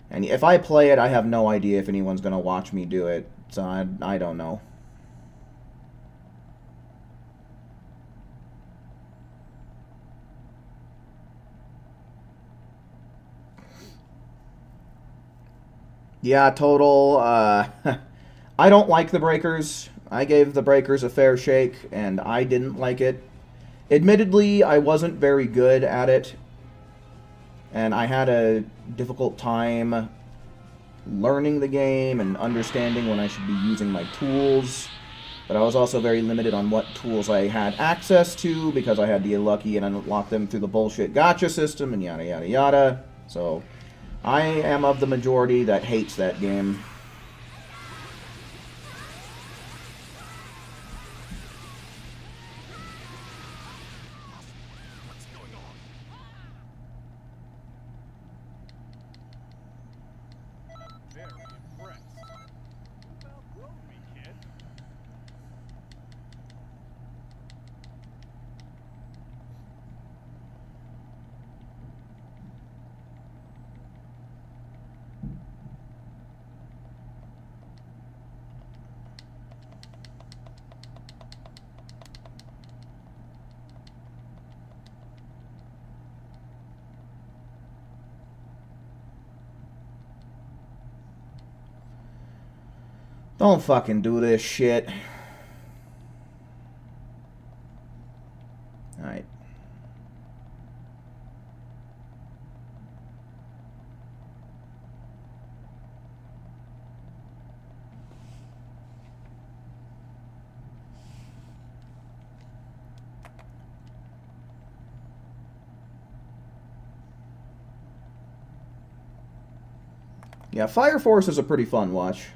and if I play it, I have no idea if anyone's going to watch me do it. So I don't know. Yeah, total. I don't like the breakers. I gave the breakers a fair shake, and I didn't like it. Admittedly, I wasn't very good at it, and I had a difficult time learning the game and understanding when I should be using my tools. But I was also very limited on what tools I had access to, because I had to get lucky and unlock them through the bullshit gacha system and yada yada yada. So I am of the majority that hates that game. Very impressed. You've outgrown me, kid. Don't fucking do this shit. Alright. Yeah, Fire Force is a pretty fun watch.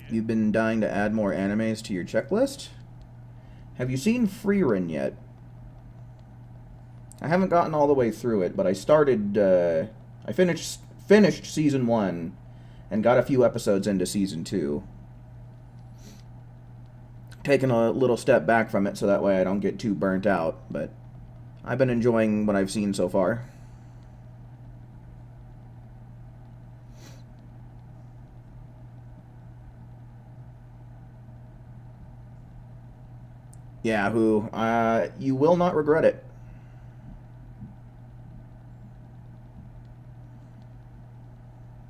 You've been dying to add more animes to your checklist? Have you seen Freerin yet? I haven't gotten all the way through it, but I started, I finished Season 1 and got a few episodes into Season 2. Taking a little step back from it so that way I don't get too burnt out, but I've been enjoying what I've seen so far. Yeah, who? You will not regret it.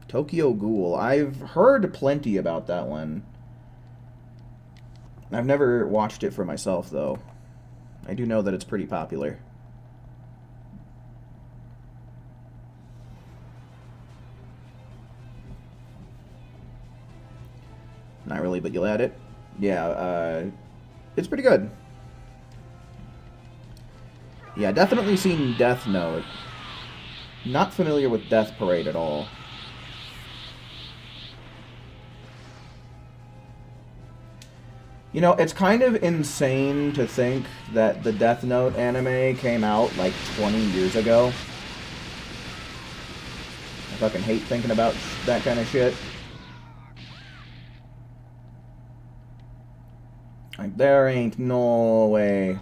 Tokyo Ghoul. I've heard plenty about that one. I've never watched it for myself, though. I do know that it's pretty popular. Not really, but you'll add it? Yeah, it's pretty good. Yeah, definitely seen Death Note. Not familiar with Death Parade at all. You know, it's kind of insane to think that the Death Note anime came out like 20 years ago. I fucking hate thinking about that kind of shit. Like, there ain't no way.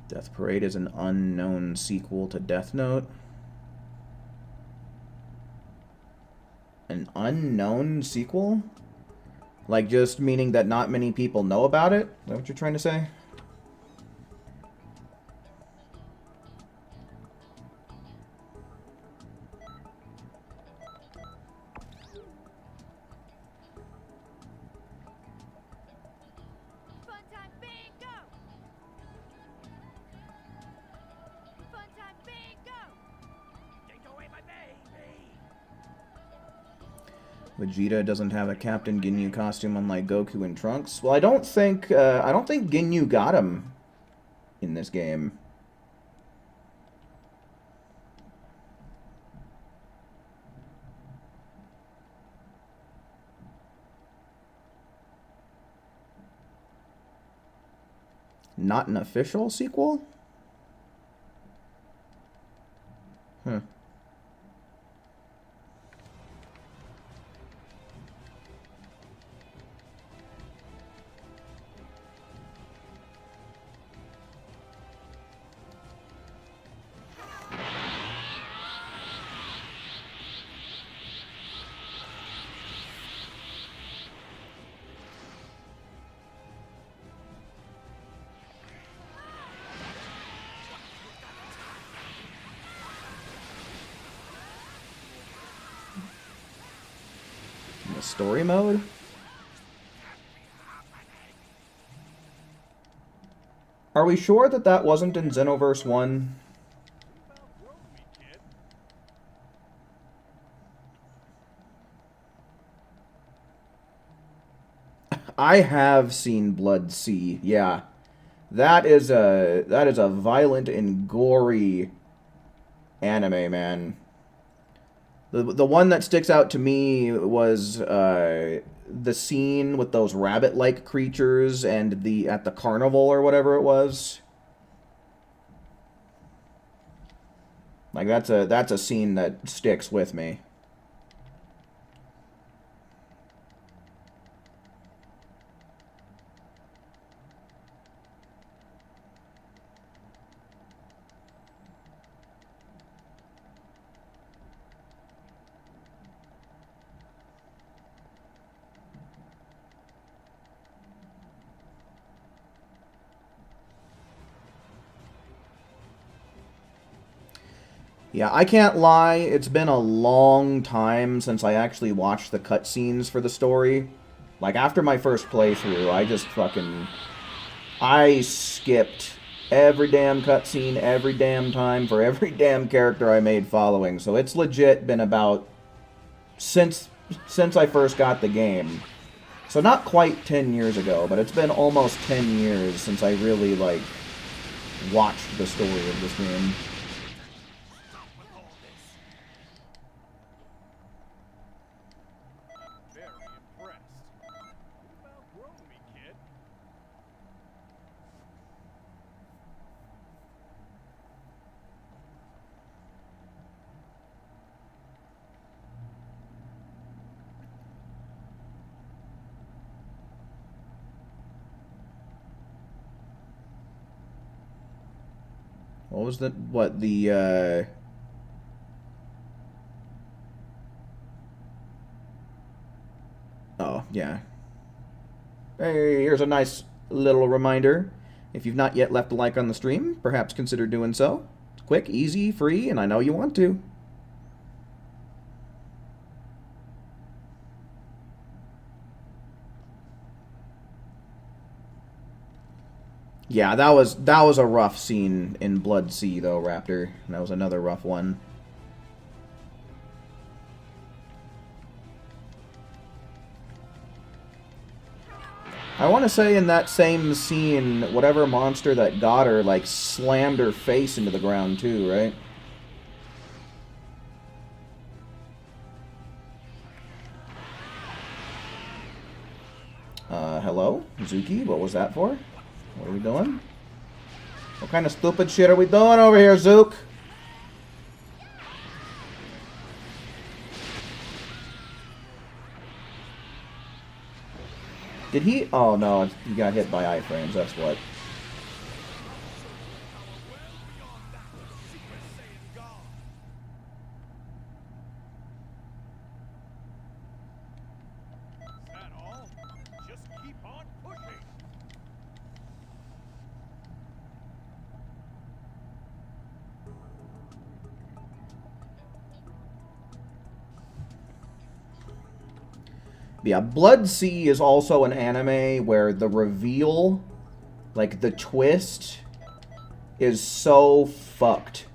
Death Parade is an unknown sequel to Death Note. An unknown sequel? Like, just meaning that not many people know about it? Is that what you're trying to say? Vegeta doesn't have a Captain Ginyu costume unlike Goku and Trunks. Well, I don't think Ginyu got him in this game. Not an official sequel? Huh. Story mode? Are we sure that that wasn't in Xenoverse 1? You've outgrown me, kid. I have seen Blood Sea. Yeah. That is a violent and gory anime, man. The one that sticks out to me was the scene with those rabbit-like creatures and at the carnival or whatever it was. Like that's a scene that sticks with me. Yeah, I can't lie, it's been a long time since I actually watched the cutscenes for the story. Like, after my first playthrough, I just fucking... I skipped every damn cutscene, every damn time, for every damn character I made following. So it's legit been about... Since I first got the game. So not quite 10 years ago, but it's been almost 10 years since I really, like, watched the story of this game. Very impressed. You've outgrown me, kid. What was the... What, the, Oh, yeah. Hey, here's a nice little reminder. If you've not yet left a like on the stream, perhaps consider doing so. It's quick, easy, free, and I know you want to. Yeah, that was a rough scene in Blood Sea, though, Raptor. That was another rough one. I want to say in that same scene, whatever monster that got her, like, slammed her face into the ground, too, right? Hello? Zuki, what was that for? What are we doing? What kind of stupid shit are we doing over here, Zook? Did he? Oh no, he got hit by iframes, that's what. Is that all? Just keep on pushing. Yeah, Blood Sea is also an anime where the reveal, like the twist, is so fucked.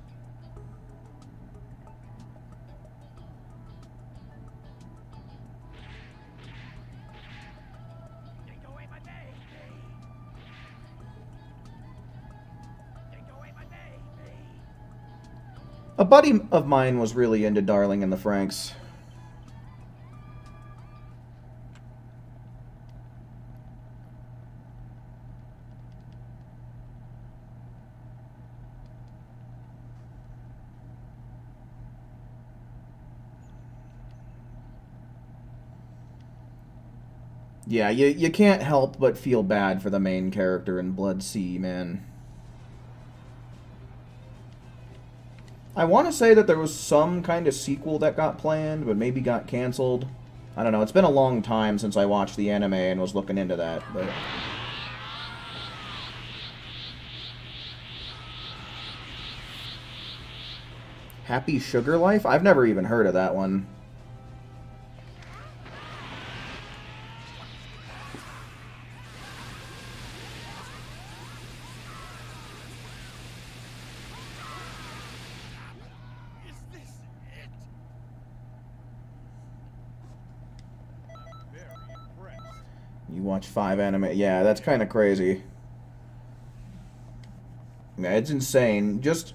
A buddy of mine was really into Darling in the Franxx. Yeah, you can't help but feel bad for the main character in Blood Sea, man. I want to say that there was some kind of sequel that got planned, but maybe got canceled. I don't know, it's been a long time since I watched the anime and was looking into that, but... Happy Sugar Life? I've never even heard of that one. You watch 5 anime. Yeah, that's kind of crazy. Yeah, it's insane. Just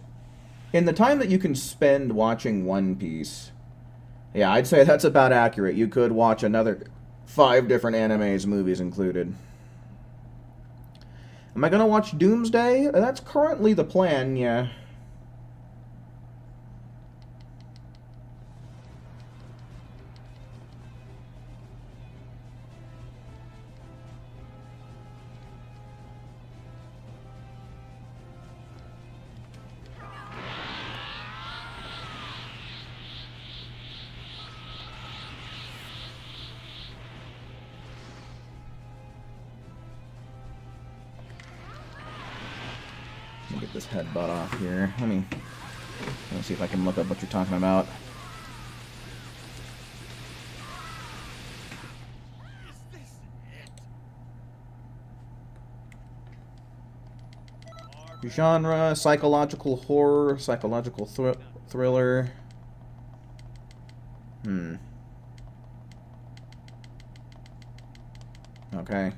in the time that you can spend watching One Piece, yeah, I'd say that's about accurate. You could watch another 5 different animes, movies included. Am I going to watch Doomsday? That's currently the plan, yeah. Let me get this headbutt off here. Let me see if I can look up what you're talking about. Genre, psychological horror, psychological thriller. Okay.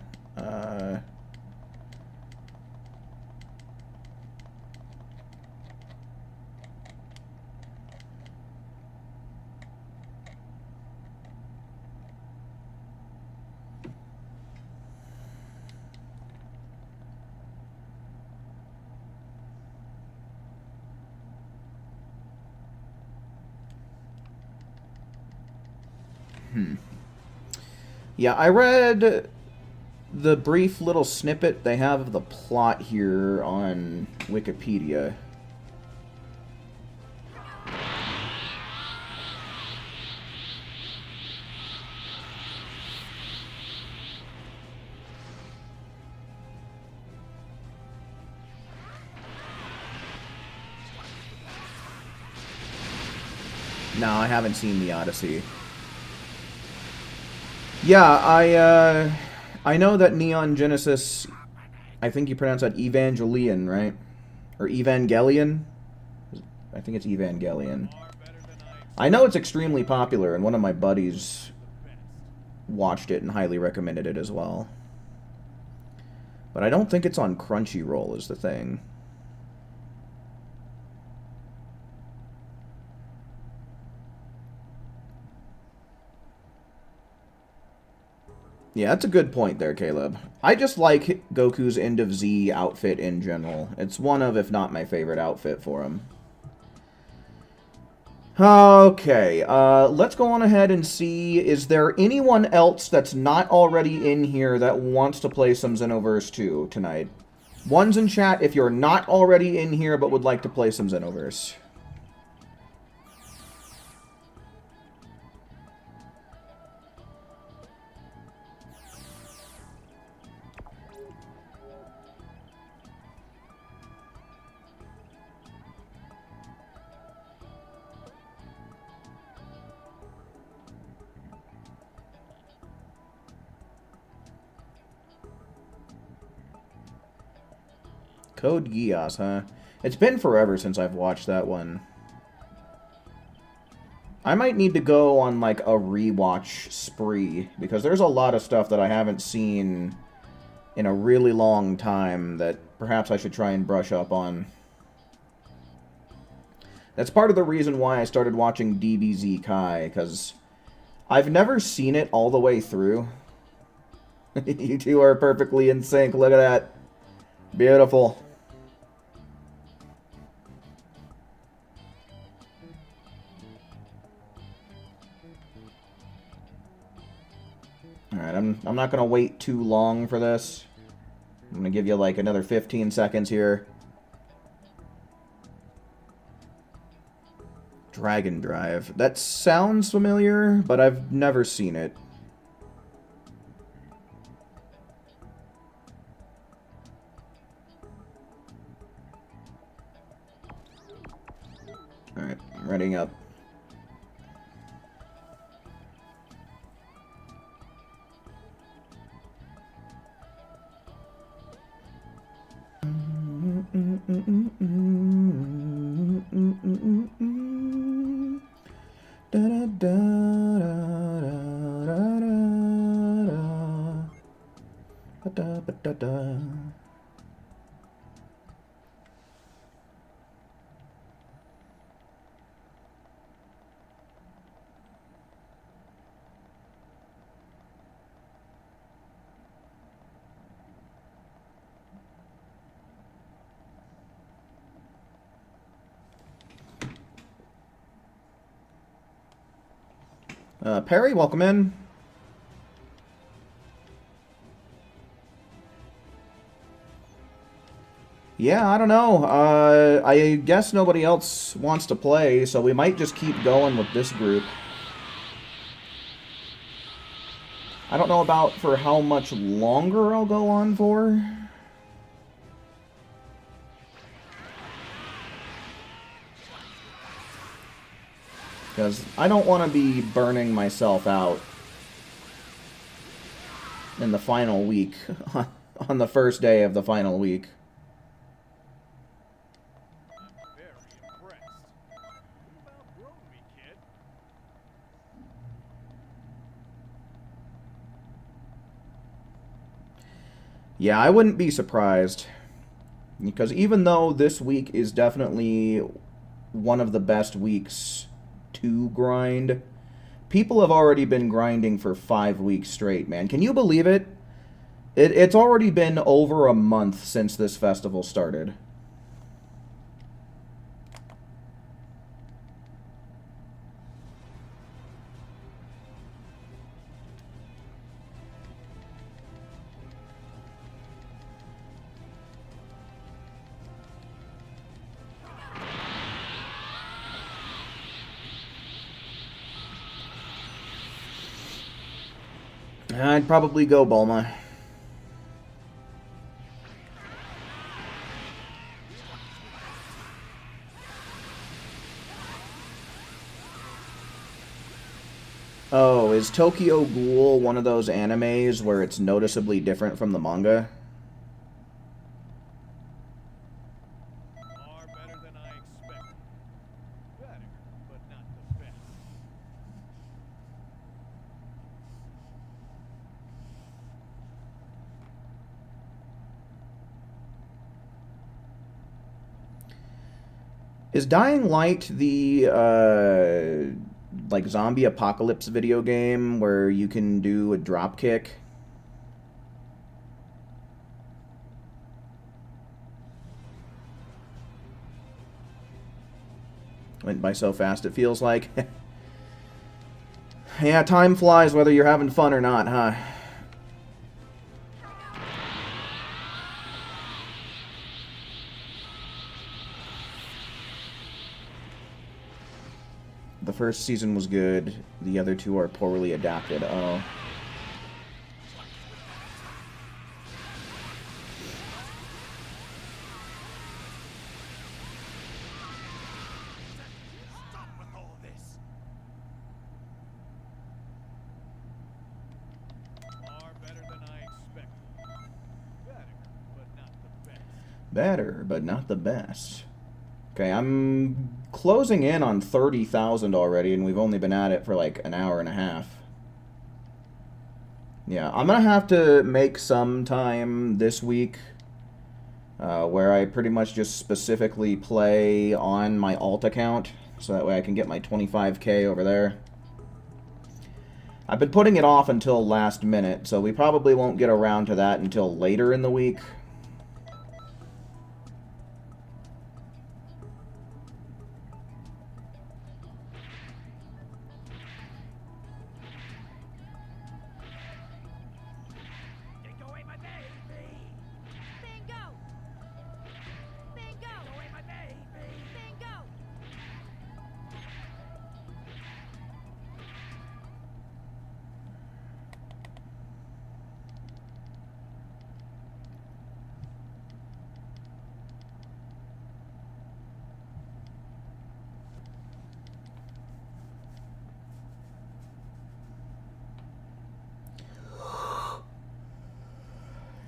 Yeah, I read the brief little snippet they have of the plot here on Wikipedia. No, I haven't seen the Odyssey. Yeah, I know that Neon Genesis, I think you pronounce that Evangelion, right? Or Evangelion? I think it's Evangelion. I know it's extremely popular, and one of my buddies watched it and highly recommended it as well. But I don't think it's on Crunchyroll is the thing. Yeah, that's a good point there, Caleb. I just like Goku's End of Z outfit in general. It's one of, if not my favorite outfit for him. Okay, let's go on ahead and see, is there anyone else that's not already in here that wants to play some Xenoverse 2 tonight? One's in chat if you're not already in here but would like to play some Xenoverse. Code Geass, huh? It's been forever since I've watched that one. I might need to go on, like, a rewatch spree, because there's a lot of stuff that I haven't seen in a really long time that perhaps I should try and brush up on. That's part of the reason why I started watching DBZ Kai, because I've never seen it all the way through. You two are perfectly in sync, look at that. Beautiful. Alright, I'm not gonna wait too long for this. I'm gonna give you like another 15 seconds here. Dragon Drive. That sounds familiar, but I've never seen it. Alright, I'm readying up. Perry, welcome in. Yeah, I don't know. I guess nobody else wants to play, so we might just keep going with this group. I don't know about for how much longer I'll go on for. Because I don't want to be burning myself out in the final week, on the first day of the final week. I'm very impressed. You've outgrown me, kid. Yeah, I wouldn't be surprised. Because even though this week is definitely one of the best weeks to grind, people have already been grinding for 5 weeks straight, man. Can you believe it? It's already been over a month since this festival started. I'd probably go Bulma. Oh, is Tokyo Ghoul one of those animes where it's noticeably different from the manga? Far better than I expected. Better, but not the best. Is Dying Light the, like, zombie apocalypse video game where you can do a drop kick? Went by so fast it feels like. Yeah, time flies whether you're having fun or not, huh? The first season was good. The other two are poorly adapted. Oh. Stop with all this. Far better than I expected. Better, but not the best. Better, but not the best. Okay, I'm closing in on 30,000 already, and we've only been at it for like an hour and a half. Yeah, I'm gonna have to make some time this week where I pretty much just specifically play on my alt account, so that way I can get my 25k over there. I've been putting it off until last minute, so we probably won't get around to that until later in the week. Take away my baby. Bingo! Bingo! Take away my baby. Bingo!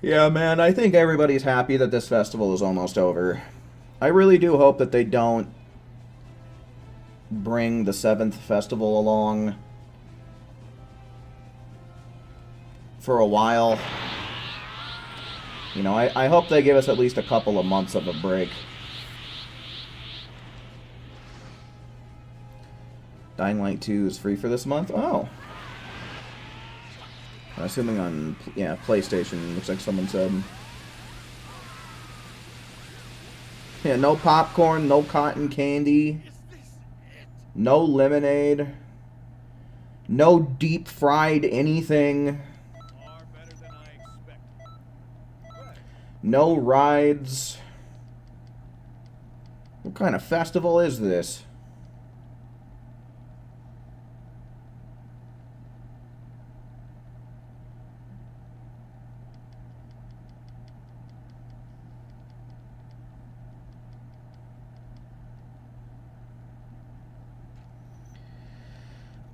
Yeah, man, I think everybody's happy that this festival is almost over. I really do hope that they don't bring the 7th festival along for a while. You know, I hope they give us at least a couple of months of a break. Dying Light 2 is free for this month? Oh. I'm assuming on, yeah, PlayStation, looks like someone said. Yeah, no popcorn, no cotton candy, no lemonade, no deep fried anything, Far better than I expected. Better. no rides. What kind of festival is this?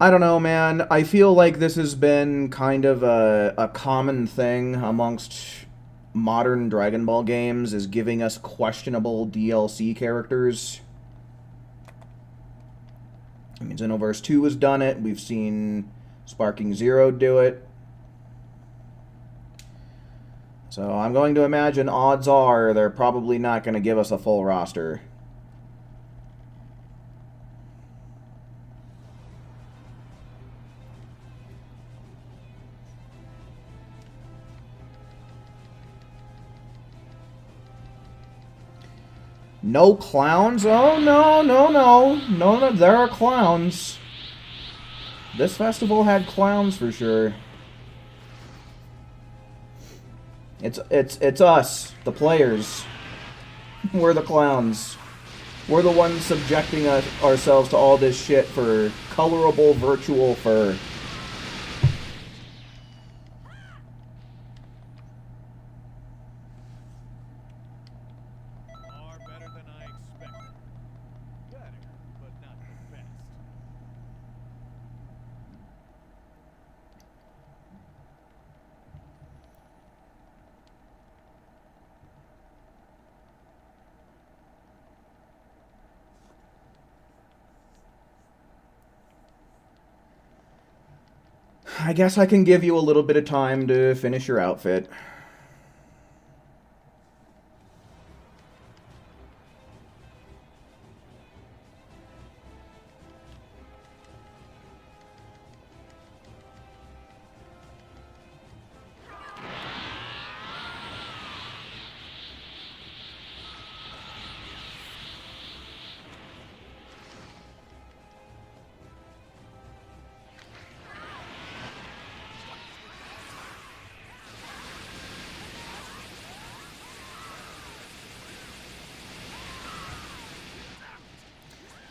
I don't know, man. I feel like this has been kind of a common thing amongst modern Dragon Ball games, is giving us questionable DLC characters. I mean, Xenoverse 2 has done it. We've seen Sparking Zero do it. So I'm going to imagine odds are they're probably not going to give us a full roster. No clowns? Oh, no, no, no. No, there are clowns. This festival had clowns for sure. It's us, the players. We're the clowns. We're the ones subjecting ourselves to all this shit for colorable virtual fur. Far better than I expected. Better, but not the best. I guess I can give you a little bit of time to finish your outfit.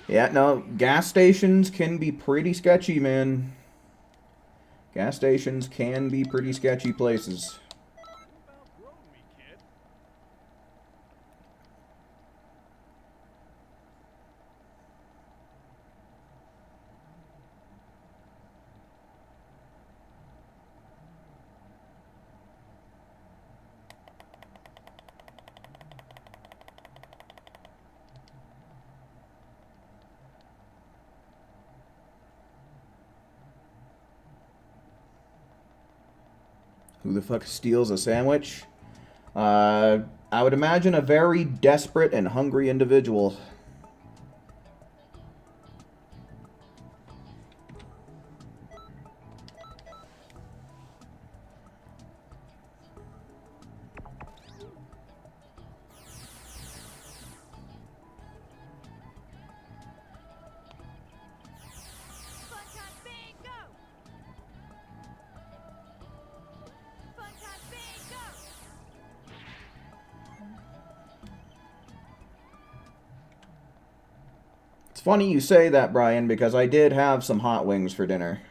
Yeah, no, gas stations can be pretty sketchy, man. Gas stations can be pretty sketchy places. You've outgrown me, kid. Who the fuck steals a sandwich? I would imagine a very desperate and hungry individual. Fun time bingo! Fun time bingo! It's funny you say that, Brian, because I did have some hot wings for dinner.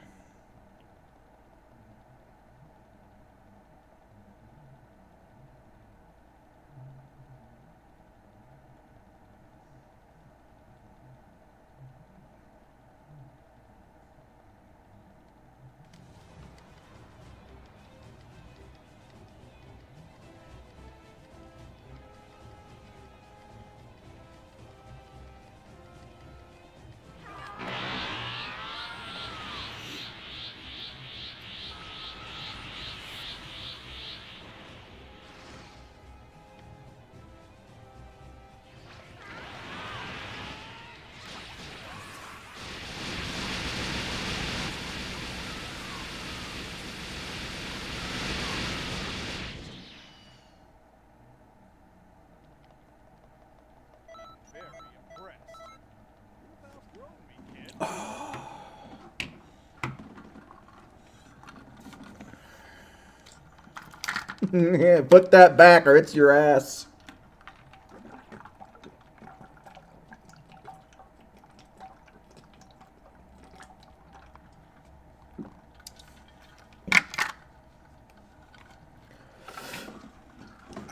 Put that back or it's your ass.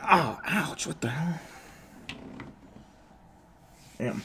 Oh, ouch, what the hell? Damn.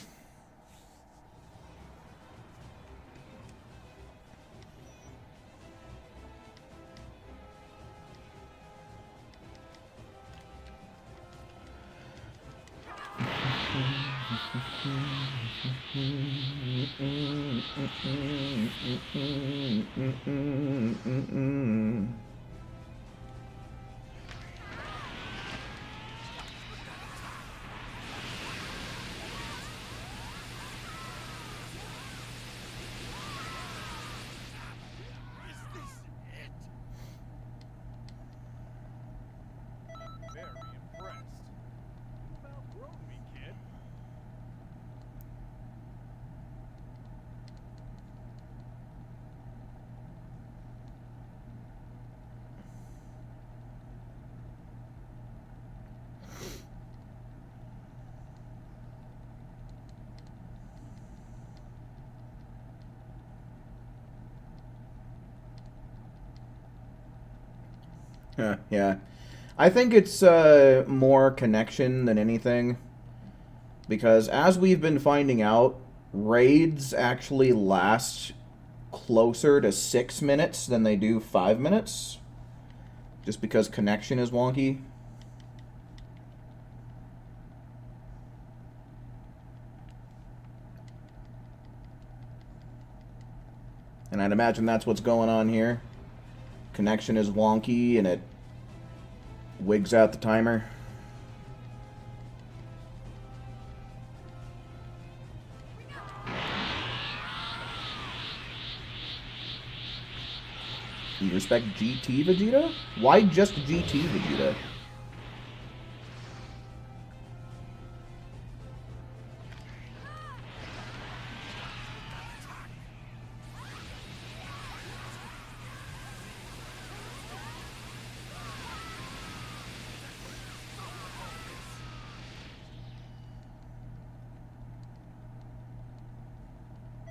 Very impressed. You've outgrown me, kid. Yeah. I think it's more connection than anything. Because as we've been finding out, raids actually last closer to 6 minutes than they do 5 minutes. Just because connection is wonky. And I'd imagine that's what's going on here. Connection is wonky and it wigs out the timer. You respect GT Vegeta? Why just GT Vegeta?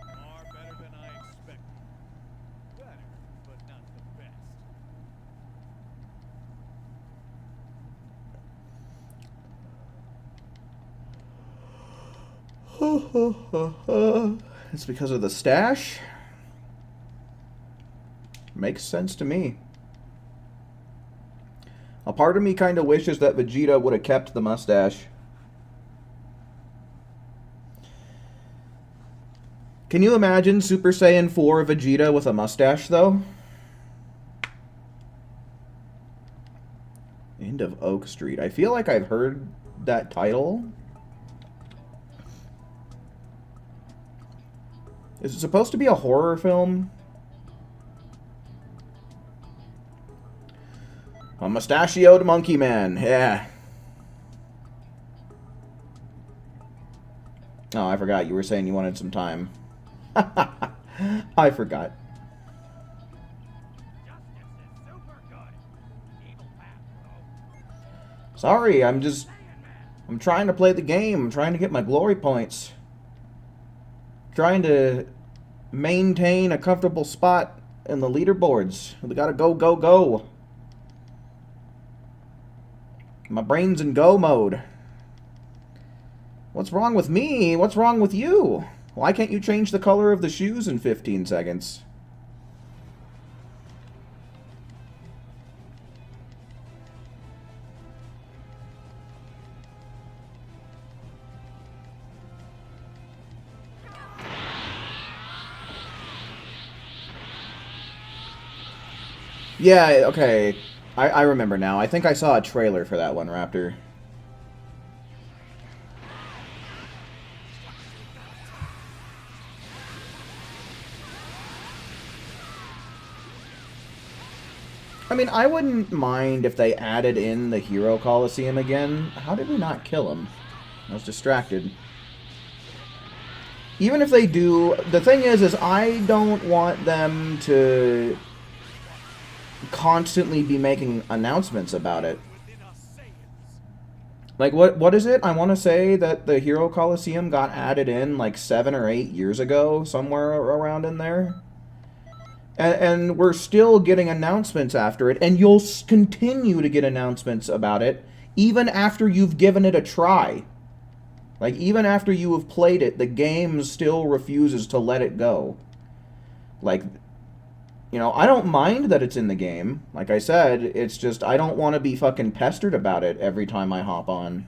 Far better than I expected. Better, but not the best. It's because of the stash? Makes sense to me. A part of me kind of wishes that Vegeta would have kept the mustache. Can you imagine Super Saiyan 4 Vegeta with a mustache, though? End of Oak Street. I feel like I've heard that title. Is it supposed to be a horror film? A mustachioed monkey man, yeah. Oh, I forgot. You were saying you wanted some time. I forgot. Justice is super good. Evil bad, bro. Sorry, I'm trying to play the game. I'm trying to get my glory points. Trying to maintain a comfortable spot in the leaderboards. We gotta go, go, go. My brain's in go mode. What's wrong with me? What's wrong with you? Why can't you change the color of the shoes in 15 seconds? Yeah, okay. I remember now. I think I saw a trailer for that one, Raptor. I mean, I wouldn't mind if they added in the Hero Coliseum again. How did we not kill him? I was distracted. Even if they do, the thing is I don't want them to constantly be making announcements about it. Within our sayings. Like, what is it? I want to say that the Hero Coliseum got added in like 7 or 8 years ago, somewhere around in there. And we're still getting announcements after it, and you'll continue to get announcements about it even after you've given it a try. Like, even after you have played it, the game still refuses to let it go. Like, you know, I don't mind that it's in the game. Like I said, it's just I don't want to be fucking pestered about it every time I hop on.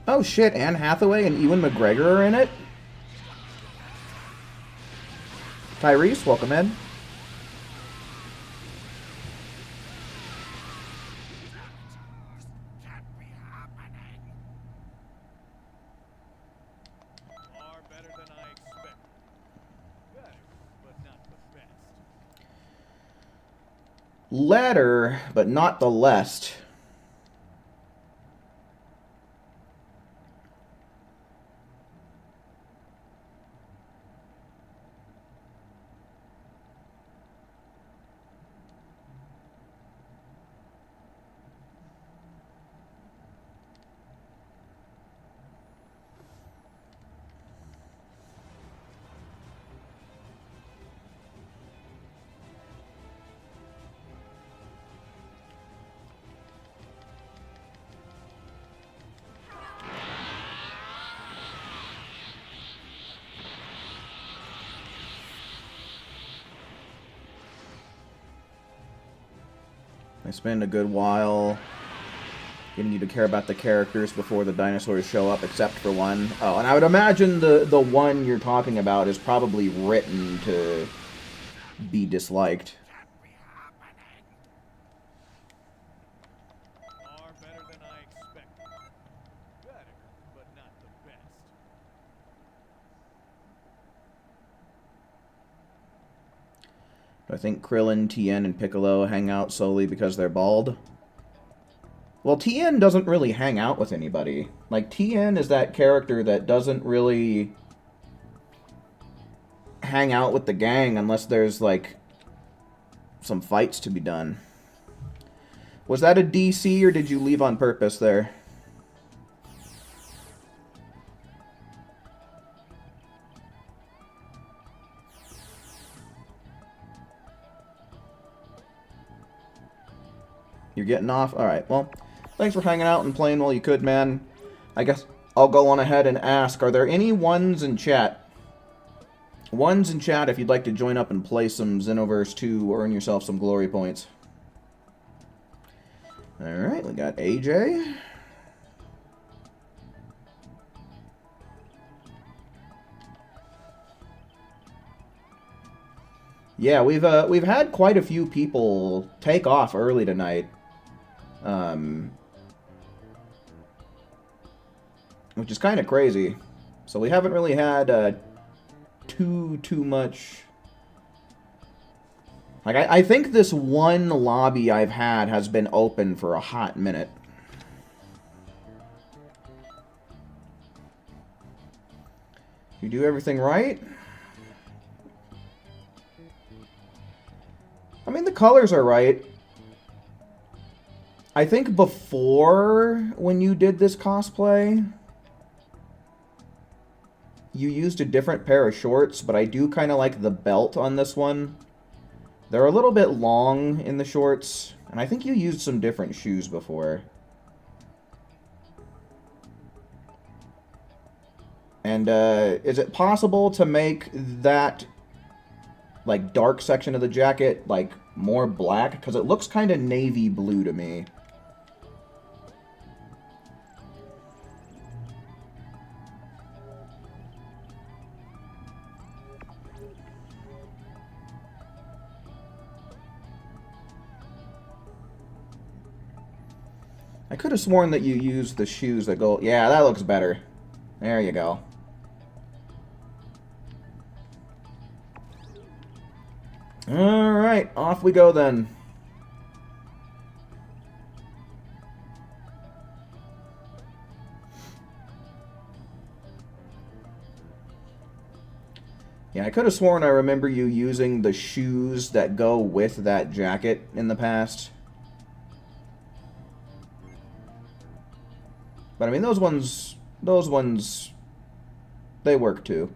Oh shit, Anne Hathaway and Ewan McGregor are in it? Tyrese, welcome in. Far better than I expected. Better, but not the best. Letter, but not the lest. I spend a good while getting you to care about the characters before the dinosaurs show up, except for one. Oh, and I would imagine the one you're talking about is probably written to be disliked. Far better than I expected. Better, but not the best. I think Krillin, Tien, and Piccolo hang out solely because they're bald. Well, Tien doesn't really hang out with anybody. Like, Tien is that character that doesn't really hang out with the gang unless there's, like, some fights to be done. Was that a DC, or did you leave on purpose there? You're getting off? Alright, well, thanks for hanging out and playing while you could, man. I guess I'll go on ahead and ask, are there any ones in chat? Ones in chat if you'd like to join up and play some Xenoverse 2 or earn yourself some glory points. Alright, we got AJ. Yeah, we've had quite a few people take off early tonight. Which is kind of crazy. So we haven't really had too much. Like, I think this one lobby I've had has been open for a hot minute. You do everything right? I mean, the colors are right. I think before, when you did this cosplay, you used a different pair of shorts, but I do kind of like the belt on this one. They're a little bit long in the shorts, and I think you used some different shoes before. And is it possible to make that, like, dark section of the jacket, like, more black? Because it looks kind of navy blue to me. I could have sworn that you used the shoes that go... Yeah, that looks better. There you go. Alright, off we go then. Yeah, I could have sworn I remember you using the shoes that go with that jacket in the past. But I mean, those ones, they work too.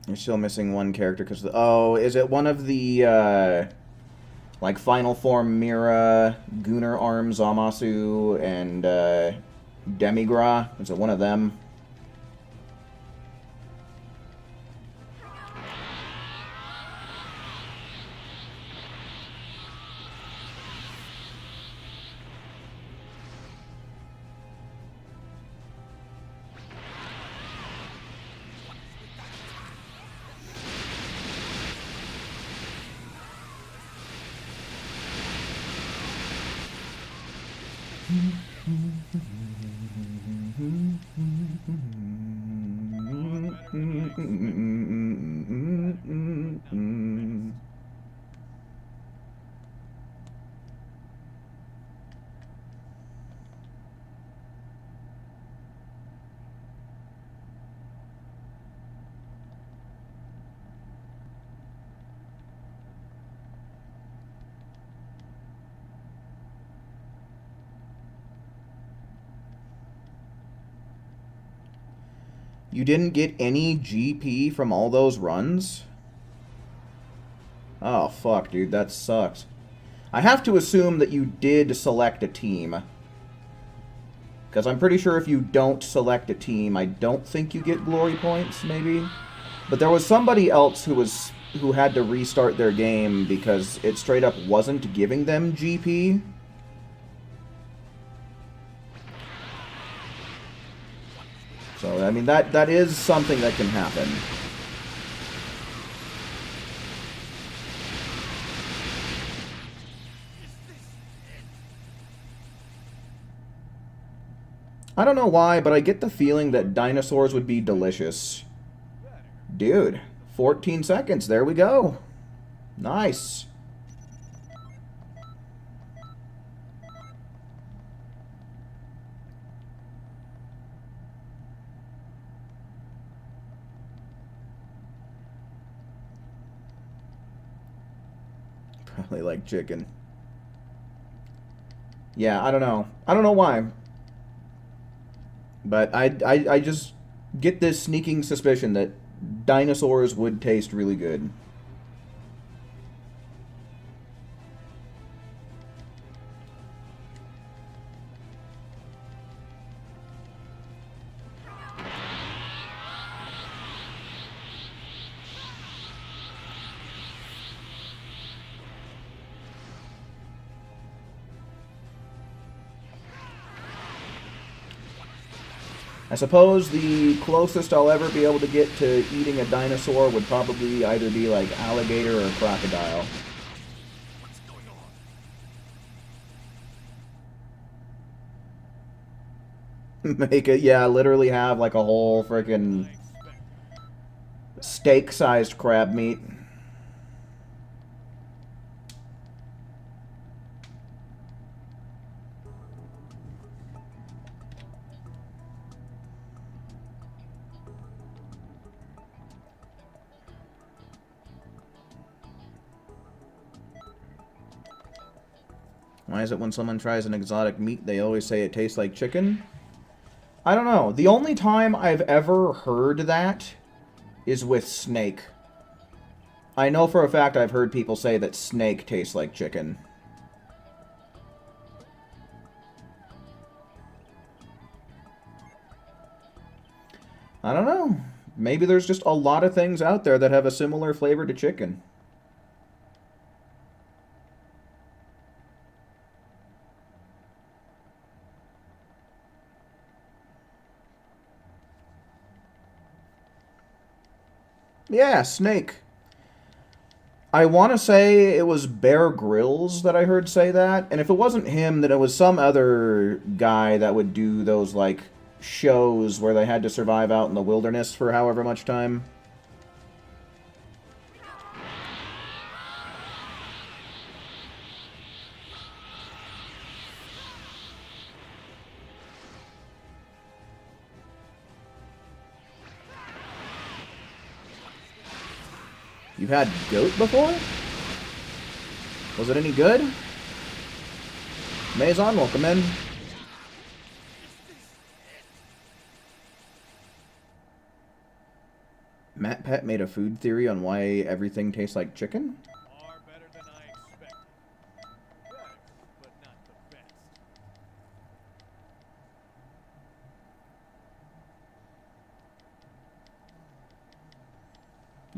You're still missing one character because oh, is it one of the like Final Form Mira, Gunnar Arm Zamasu, and Demigra? Is it one of them? You didn't get any GP from all those runs? Oh, fuck, dude, that sucks. I have to assume that you did select a team. Because I'm pretty sure if you don't select a team, I don't think you get glory points, maybe? But there was somebody else who had to restart their game because it straight up wasn't giving them GP. So, I mean, that is something that can happen. I don't know why, but I get the feeling that dinosaurs would be delicious. Dude, 14 seconds. There we go. Nice. Probably like chicken. Yeah, I don't know. I don't know why. But I just get this sneaking suspicion that dinosaurs would taste really good. I suppose the closest I'll ever be able to get to eating a dinosaur would probably either be like alligator or crocodile. What's going on? Make it, yeah, literally have like a whole freaking steak-sized crab meat. Why is it when someone tries an exotic meat, they always say it tastes like chicken? I don't know. The only time I've ever heard that is with snake. I know for a fact I've heard people say that snake tastes like chicken. I don't know. Maybe there's just a lot of things out there that have a similar flavor to chicken. Yeah, Snake. I want to say it was Bear Grylls that I heard say that, and if it wasn't him, then it was some other guy that would do those, like, shows where they had to survive out in the wilderness for however much time. You've had goat before? Was it any good? Maison, welcome in. Matt Pet made a food theory on why everything tastes like chicken? Far better than I expected. Better, but not the best.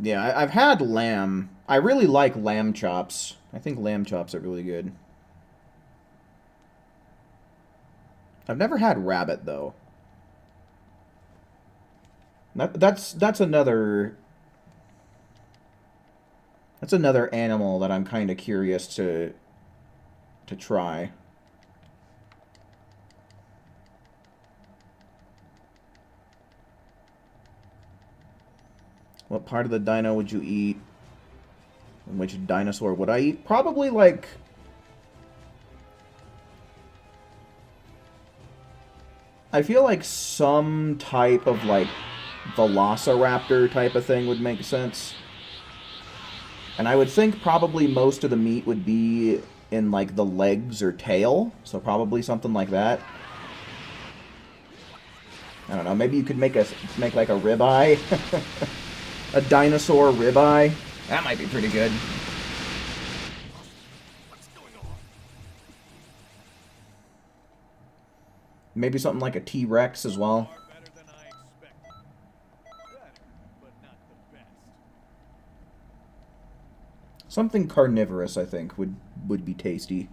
Yeah, I've had lamb. I really like lamb chops. I think lamb chops are really good. I've never had rabbit, though. That's another animal that I'm kind of curious to try. What part of the dino would you eat? And which dinosaur would I eat? Probably like I feel like some type of like velociraptor type of thing would make sense. And I would think probably most of the meat would be in like the legs or tail, so probably something like that. I don't know, maybe you could make like a ribeye. A dinosaur ribeye. That might be pretty good. Maybe something like a T-Rex as well. Far better than I expected. Better, but not the best. Something carnivorous, I think, would be tasty.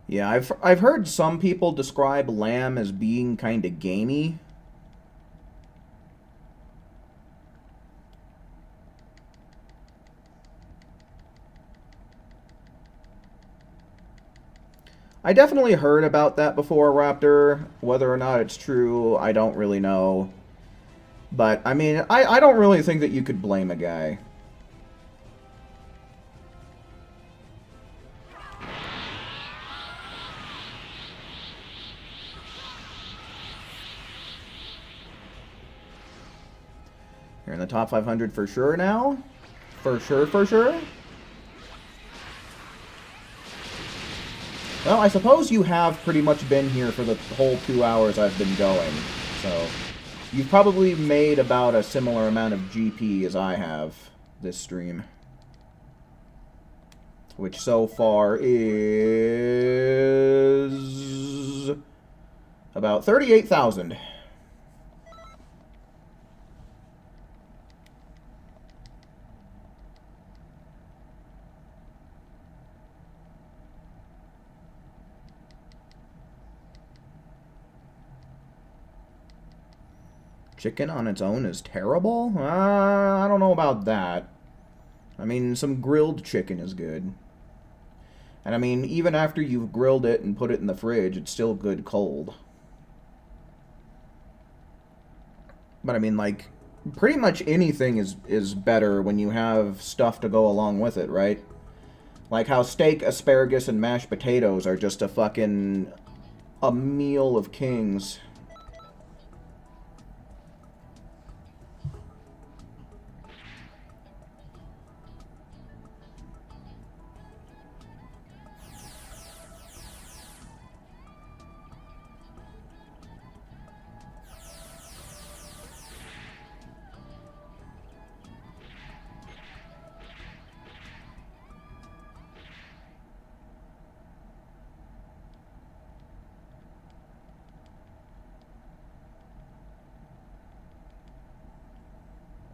Yeah, I've heard some people describe lamb as being kind of gamey. I definitely heard about that before, Raptor. Whether or not it's true, I don't really know. But, I mean, I don't really think that you could blame a guy. You're in the top 500 for sure now? For sure, for sure? Well, I suppose you have pretty much been here for the whole 2 hours I've been going, so you've probably made about a similar amount of GP as I have this stream. Which so far is about 38,000. Chicken on its own is terrible? I don't know about that. I mean, some grilled chicken is good. And I mean, even after you've grilled it and put it in the fridge, it's still good cold. But I mean, like, pretty much anything is better when you have stuff to go along with it, right? Like how steak, asparagus, and mashed potatoes are just a meal of kings.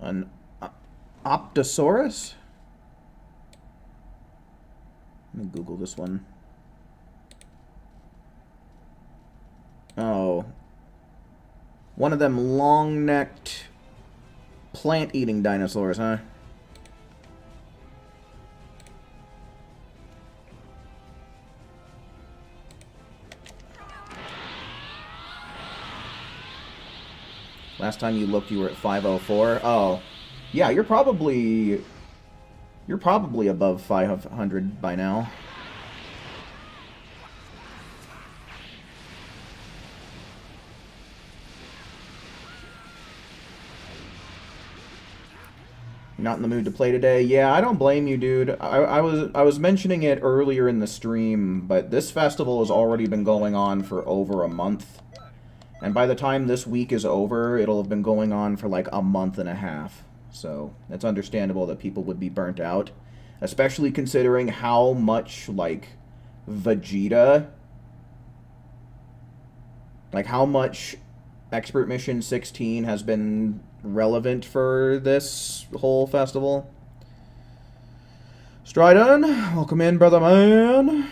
An Optosaurus? Google this one. Oh. One of them long-necked plant-eating dinosaurs, huh? Last time you looked, you were at 504. Oh. Yeah, you're probably above 500 by now. Not in the mood to play today. Yeah, I don't blame you, dude. I was mentioning it earlier in the stream, but this festival has already been going on for over a month. And by the time this week is over, it'll have been going on for like a month and a half. So, it's understandable that people would be burnt out. Especially considering how much, like, Vegeta... Like, how much Expert Mission 16 has been relevant for this whole festival. Stridon, welcome in, brother man.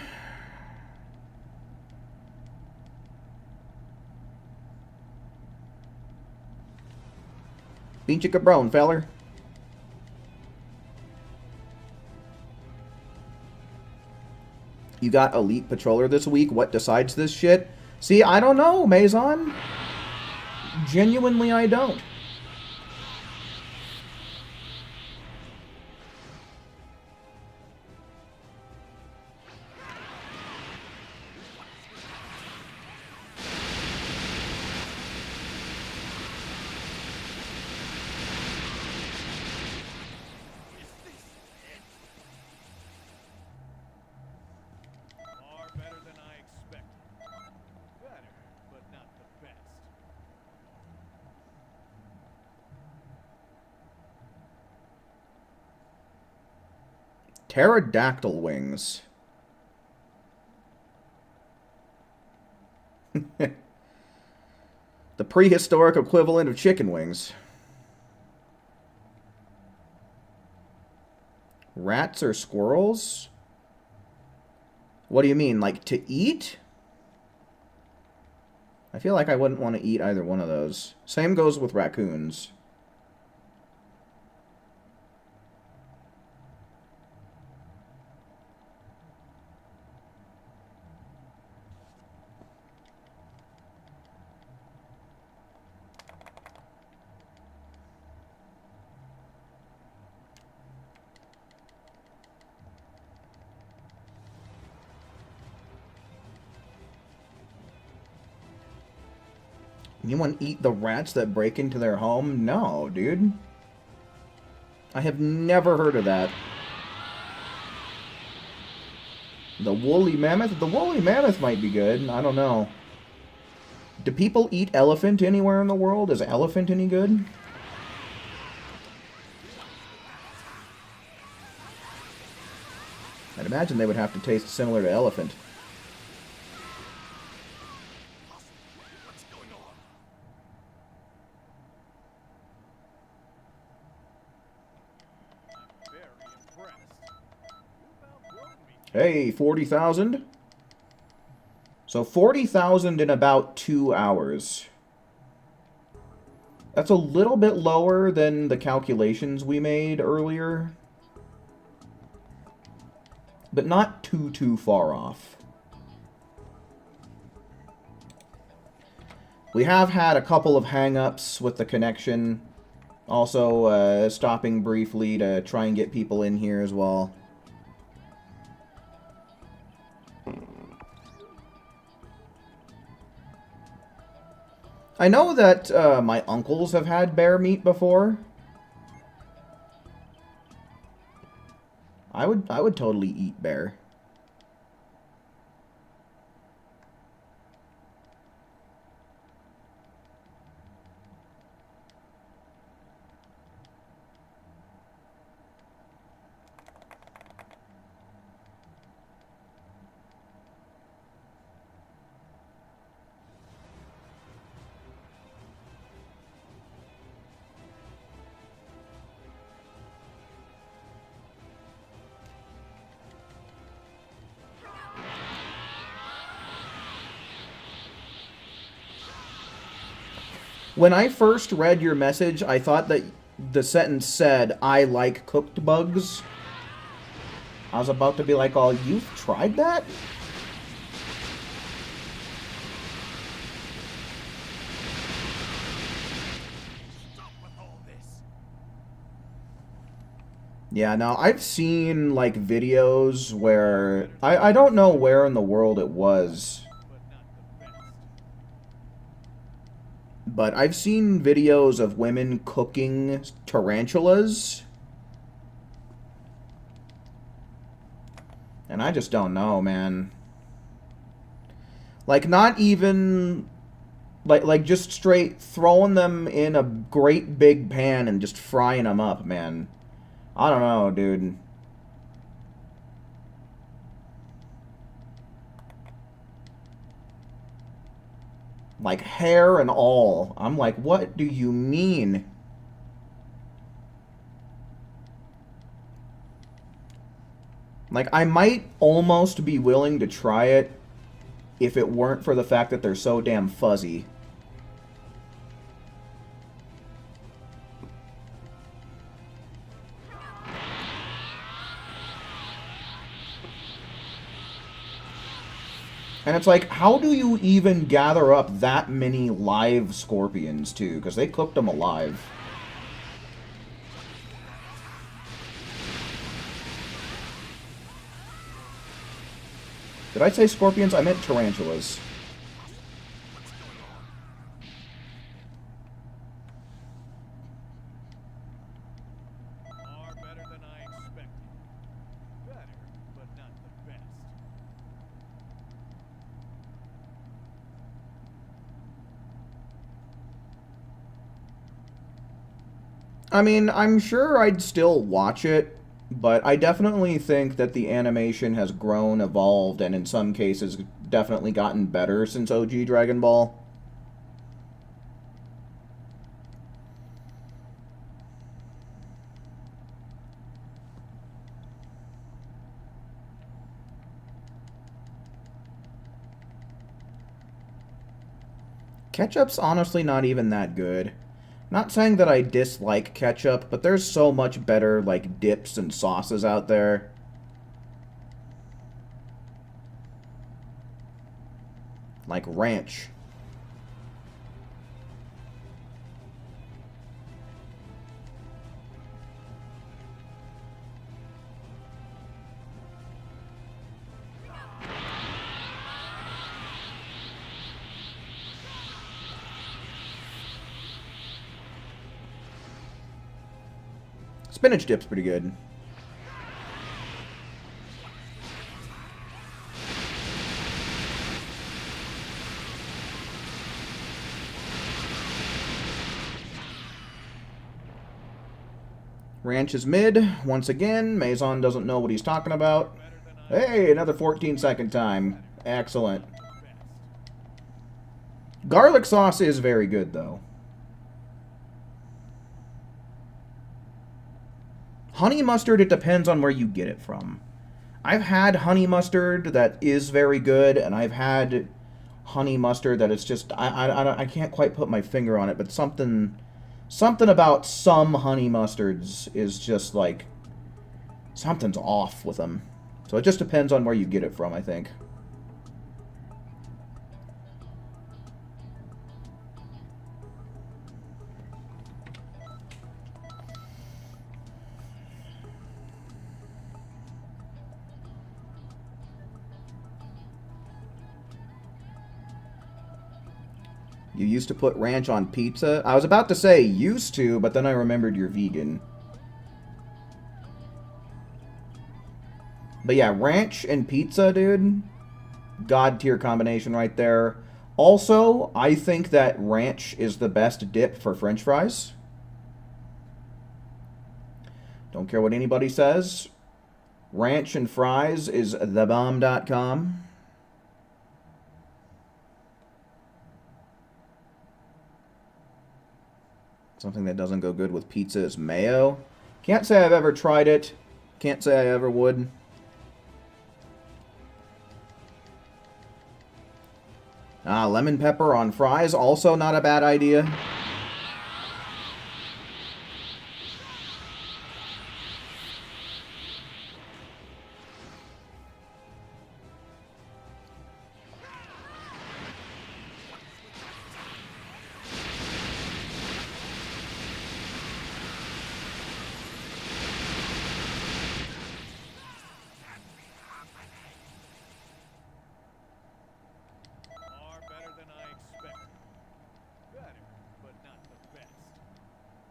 Bean chicka brown, feller. You got Elite Patroller this week? What decides this shit? See, I don't know, Maison. Genuinely, I don't. Far better than I expected. Better, but not the best. Pterodactyl wings. The prehistoric equivalent of chicken wings. Rats or squirrels? What do you mean, like to eat? I feel like I wouldn't want to eat either one of those. Same goes with raccoons. Anyone eat the rats that break into their home? No, dude. I have never heard of that. The woolly mammoth? The woolly mammoth might be good. I don't know. Do people eat elephant anywhere in the world? Is elephant any good? I'd imagine they would have to taste similar to elephant. Hey, 40,000. So 40,000 in about 2 hours. That's a little bit lower than the calculations we made earlier. But not too far off. We have had a couple of hang-ups with the connection. Also, stopping briefly to try and get people in here as well. I know that my uncles have had bear meat before. I would totally eat bear. When I first read your message, I thought that the sentence said, "I like cooked bugs." I was about to be like, "Oh, you've tried that?" Stop with all this. Yeah, no, I've seen, like, videos where... I don't know where in the world it was, But not the best. but I've seen videos of women cooking tarantulas. And I just don't know, man. Like, not even... Like just straight throwing them in a great big pan and just frying them up, man. I don't know, dude. Like, hair and all. I'm like, what do you mean? Like, I might almost be willing to try it if it weren't for the fact that they're so damn fuzzy. And it's like, how do you even gather up that many live scorpions, too? Because they cooked them alive. Did I say scorpions? I meant tarantulas. Far better than I expected. Better, but not the best. I mean, I'm sure I'd still watch it, but I definitely think that the animation has grown, evolved, and in some cases definitely gotten better since OG Dragon Ball. Ketchup's honestly not even that good. Not saying that I dislike ketchup, but there's so much better, like, dips and sauces out there. Like ranch. Spinach dip's pretty good. Ranch is mid. Once again, Maison doesn't know what he's talking about. Hey, another 14-second time. Excellent. Garlic sauce is very good, though. Honey mustard, it depends on where you get it from. I've had honey mustard that is very good, and I've had honey mustard that it's just... I can't quite put my finger on it, but something about some honey mustards is just like... something's off with them. So it just depends on where you get it from, I think. You used to put ranch on pizza? I was about to say used to, but then I remembered you're vegan. But yeah, ranch and pizza, dude. God tier combination right there. Also, I think that ranch is the best dip for French fries. Don't care what anybody says. Ranch and fries is thebomb.com. Something that doesn't go good with pizza is mayo. Can't say I've ever tried it. Can't say I ever would. Lemon pepper on fries, also not a bad idea.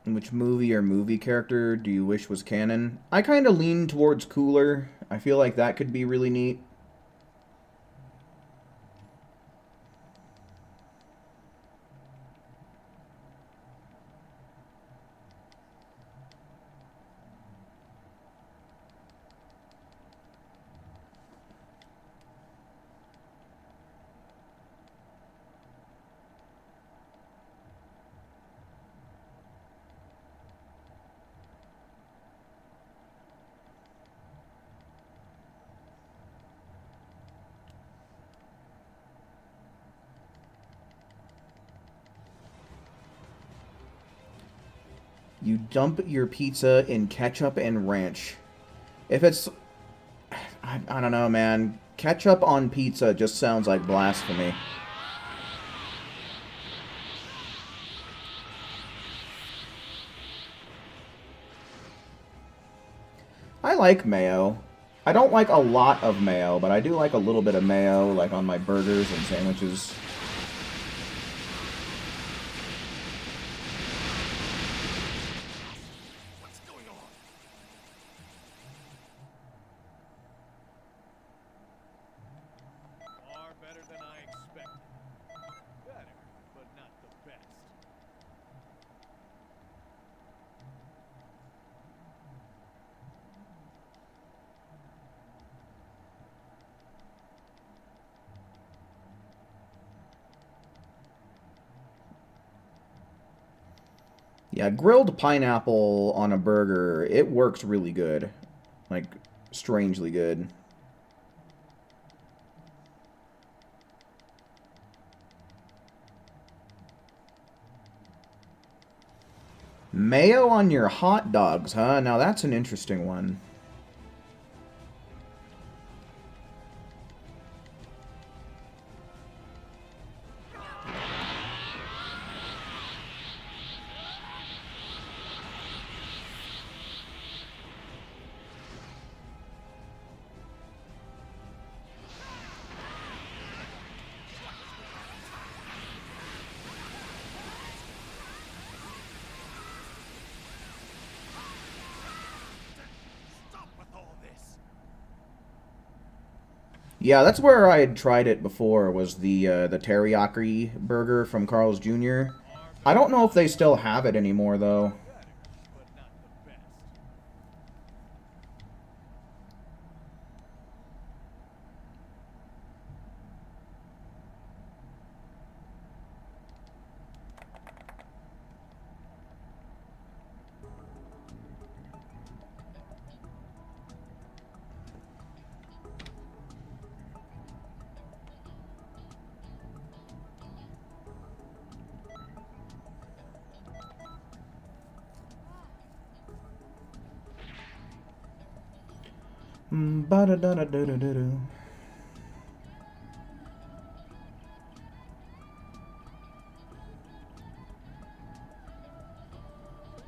Which movie or movie character do you wish was canon? I kind of lean towards Cooler. I feel like that could be really neat. You dump your pizza in ketchup and ranch. If it's... I don't know, man. Ketchup on pizza just sounds like blasphemy. I like mayo. I don't like a lot of mayo, but I do like a little bit of mayo, like on my burgers and sandwiches. Far better than I expected. Better, but not the best. Yeah, grilled pineapple on a burger, it works really good. Like, strangely good. Mayo on your hot dogs, huh? Now that's an interesting one. Yeah, that's where I had tried it before, was the teriyaki burger from Carl's Jr. I don't know if they still have it anymore, though. Better, but not the best. Ba-da-da-da-da-da-da.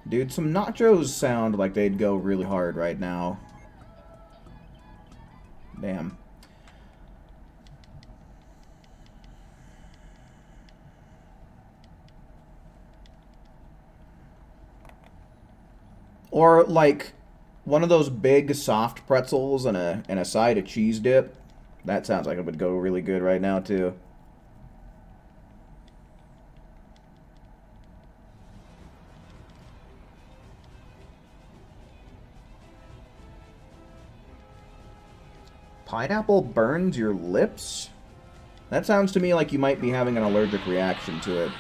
Dude, some nachos sound like they'd go really hard right now. Damn. Or like one of those big soft pretzels and a side of cheese dip. That sounds like it would go really good right now too. Pineapple burns your lips? That sounds to me like you might be having an allergic reaction to it.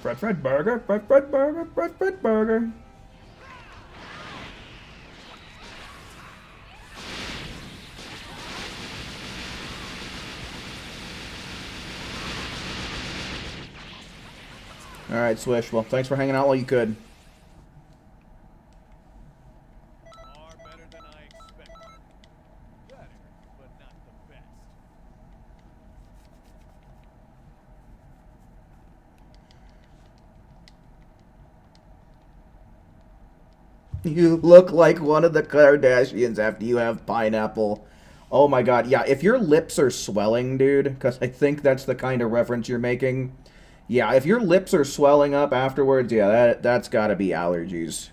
Fred burger, Fred burger, Fred burger. Alright, Swish. Well, thanks for hanging out while you could. Far better than I expected. Better, but not the best. You look like one of the Kardashians after you have pineapple Oh my god, yeah, if your lips are swelling, dude, because I think that's the kind of reference you're making. Yeah, if your lips are swelling up afterwards, yeah, that's gotta be allergies.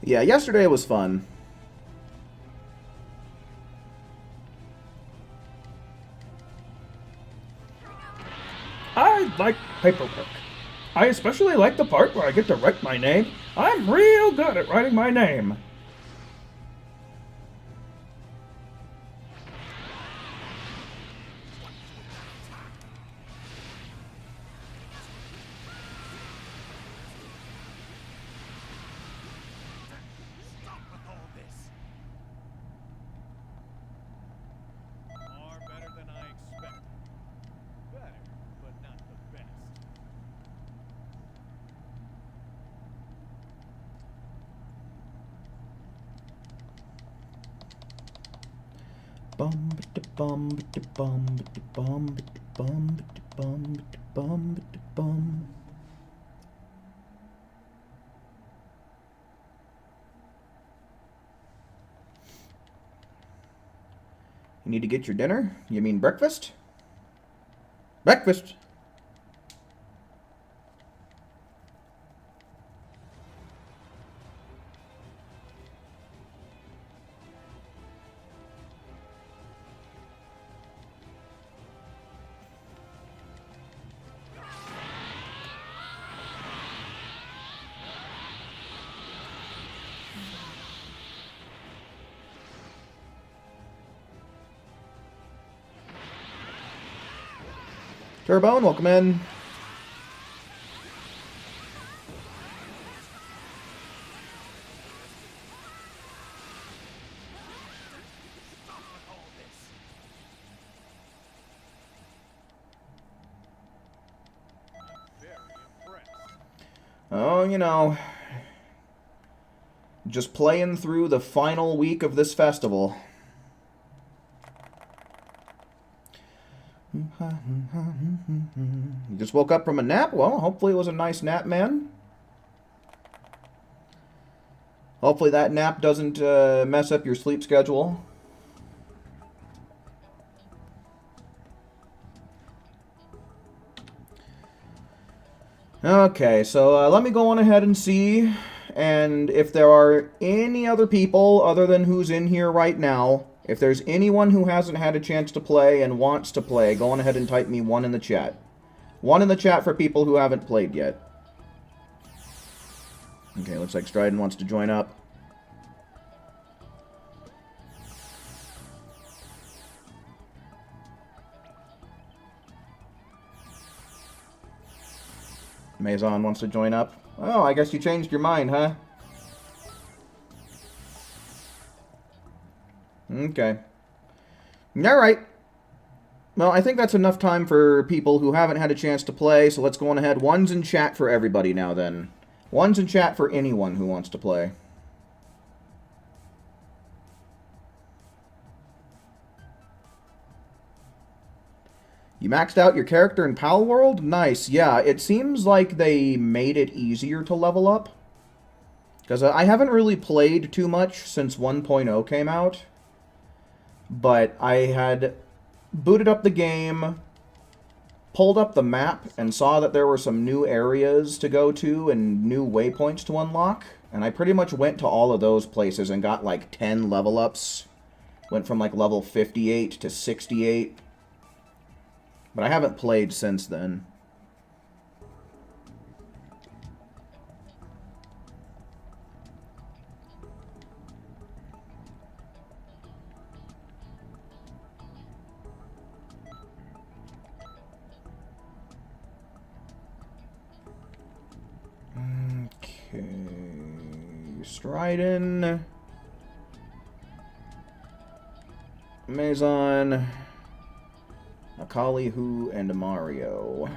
Yeah, yesterday was fun. I like paperwork. I especially like the part where I get to write my name. I'm real good at writing my name. Stop with all this. Far better than I expected. Better, but not the best. Bum bum bum bum bum bum bum bum. You need to get your dinner? You mean breakfast? Breakfast. Turbone, welcome in. Stop with all this. I'm very impressed. Oh, you know, just playing through the final week of this festival. You just woke up from a nap? Well, hopefully it was a nice nap, man. Hopefully that nap doesn't mess up your sleep schedule. Okay, so let me go on ahead and see, and if there are any other people other than who's in here right now, if there's anyone who hasn't had a chance to play and wants to play, go on ahead and type me 1 in the chat. 1 in the chat for people who haven't played yet. Okay, looks like Stryden wants to join up. Maison wants to join up. Oh, I guess you changed your mind, huh? Okay. Alright. Well, I think that's enough time for people who haven't had a chance to play, so let's go on ahead. 1's in chat for everybody now, then. 1's in chat for anyone who wants to play. You maxed out your character in Pal World? Nice. Yeah, it seems like they made it easier to level up. Because I haven't really played too much since 1.0 came out. But I had booted up the game, pulled up the map, and saw that there were some new areas to go to and new waypoints to unlock. And I pretty much went to all of those places and got like 10 level ups. Went from like level 58 to 68. But I haven't played since then. Okay. Stryden. Maison, Akali, Hu, and Mario.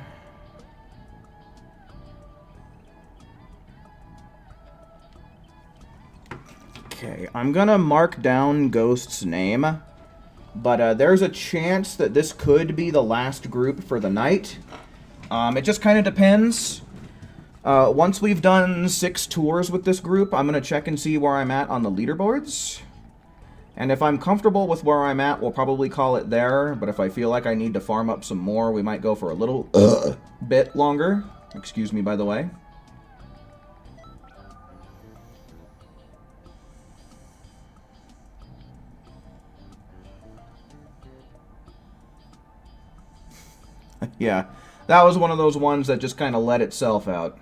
Okay, I'm gonna mark down Ghost's name, but there's a chance that this could be the last group for the night. It just kind of depends. Once we've done 6 tours with this group, I'm gonna check and see where I'm at on the leaderboards. And if I'm comfortable with where I'm at, we'll probably call it there. But if I feel like I need to farm up some more, we might go for a little bit longer. Excuse me, by the way. Yeah, that was one of those ones that just kind of let itself out.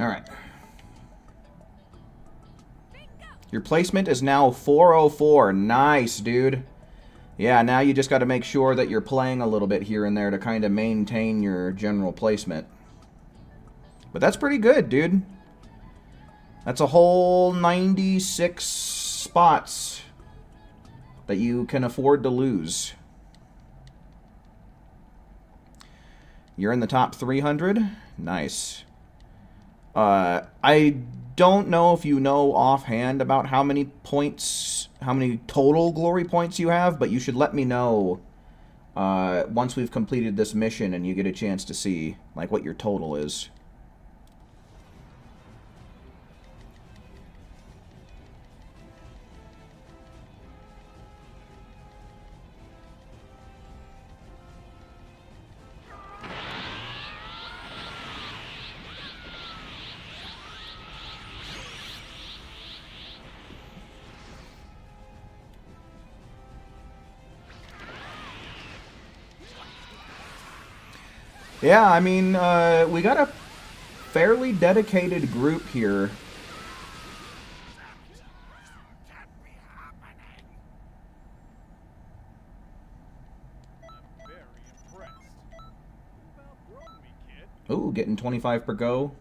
All right. Your placement is now 404. Nice, dude. Yeah, now you just got to make sure that you're playing a little bit here and there to kind of maintain your general placement. But that's pretty good, dude. That's a whole 96 spots that you can afford to lose. You're in the top 300. Nice. I don't know if you know offhand about how many points, how many total glory points you have, but you should let me know once we've completed this mission and you get a chance to see like what your total is. Yeah, I mean, we got a fairly dedicated group here. I'm very impressed. You've outgrown me, kid. Ooh, getting 25 per go.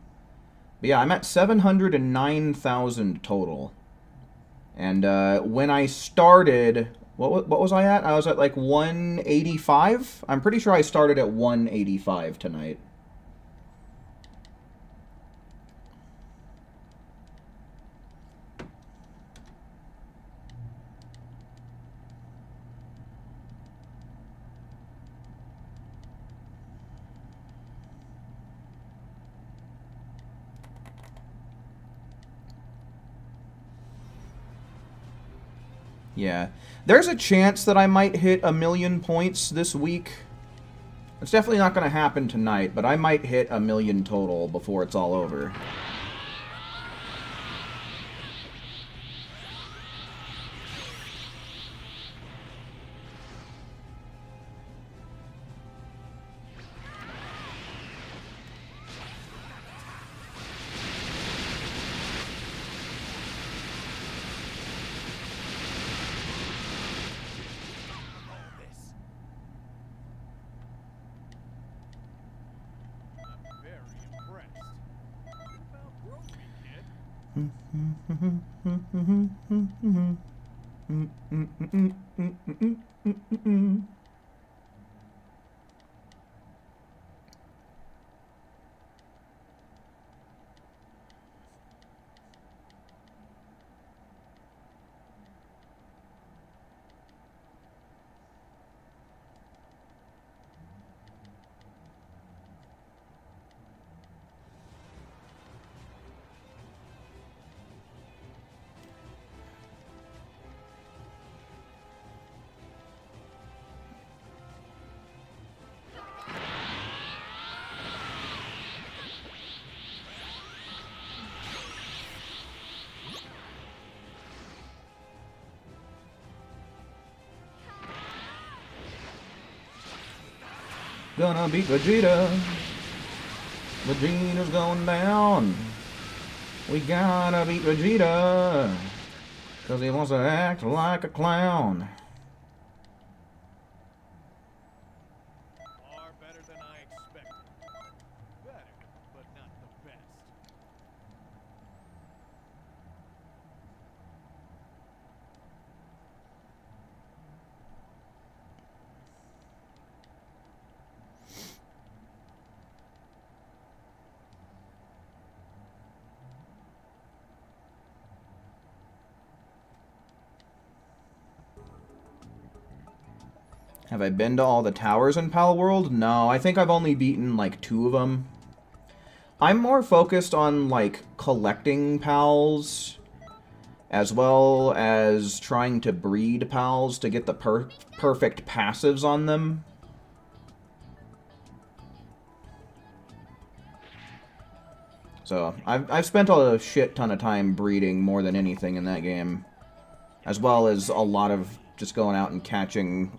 But yeah, I'm at 709,000 total. And when I started, what was I at? I was at like 185. I'm pretty sure I started at 185 tonight. Yeah. There's a chance that I might hit 1,000,000 points this week. It's definitely not going to happen tonight, but I might hit 1,000,000 total before it's all over. I'm very impressed. You've outgrown me, kid. Gonna beat Vegeta. Vegeta's going down. We gotta beat Vegeta. Because he wants to act like a clown. Far better than I expected. Better, but not the best. Have I been to all the towers in Pal World? No, I think I've only beaten like 2 of them. I'm more focused on like collecting pals, as well as trying to breed pals to get the perfect passives on them. So, I've spent a shit ton of time breeding more than anything in that game. As well as a lot of just going out and catching...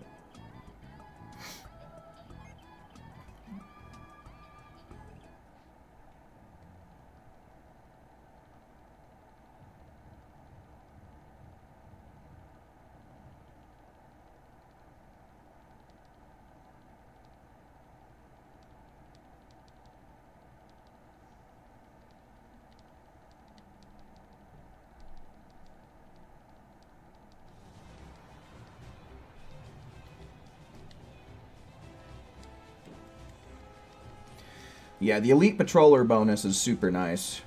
Yeah, the Elite Patroller bonus is super nice.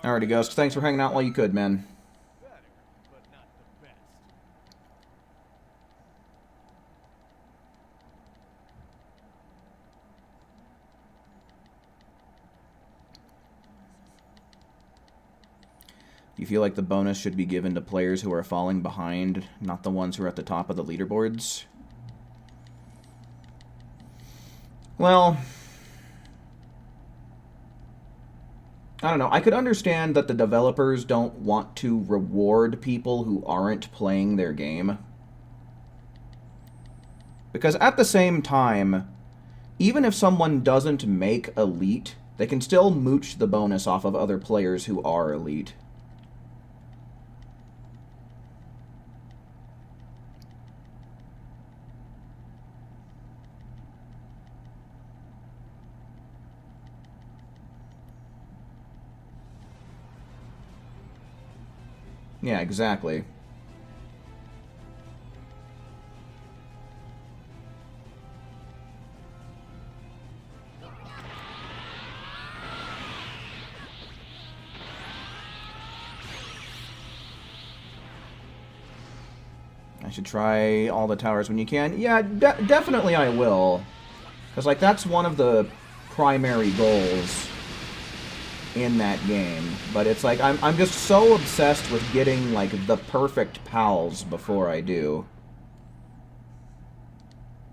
Alrighty, Ghost. Thanks for hanging out while you could, man. Better, but not the best. Do you feel like the bonus should be given to players who are falling behind, not the ones who are at the top of the leaderboards? Well... I don't know. I could understand that the developers don't want to reward people who aren't playing their game. Because at the same time, even if someone doesn't make Elite, they can still mooch the bonus off of other players who are Elite. Yeah, exactly. I should try all the towers when you can. Yeah, definitely I will. Because, like, that's one of the primary goals in that game. But it's like, I'm just so obsessed with getting, like, the perfect pals before I do.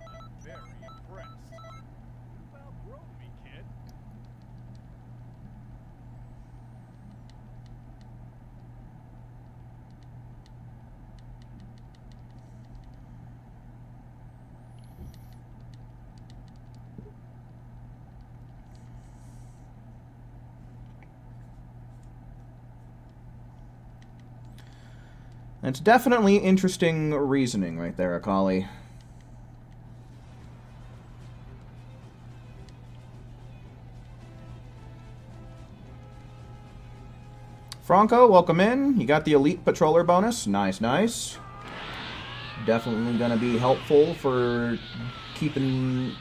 I'm very impressed. You've outgrown me, kid. It's definitely interesting reasoning right there, Akali. Franco, welcome in. You got the Elite Patroller bonus. Nice, nice. Definitely gonna be helpful for keeping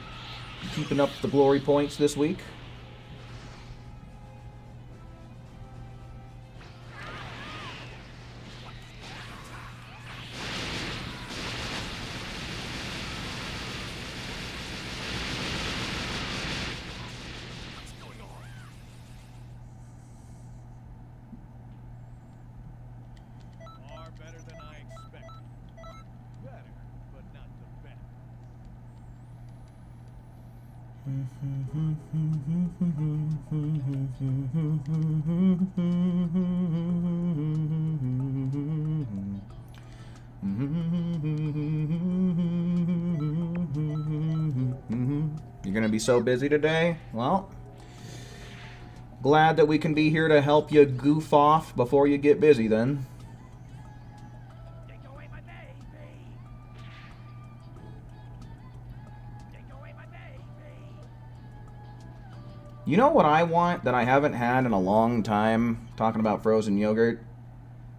up the glory points this week. You're gonna be so busy today? Well, glad that we can be here to help you goof off before you get busy then. Take away my baby. Take away my baby. You know what I want that I haven't had in a long time, talking about frozen yogurt,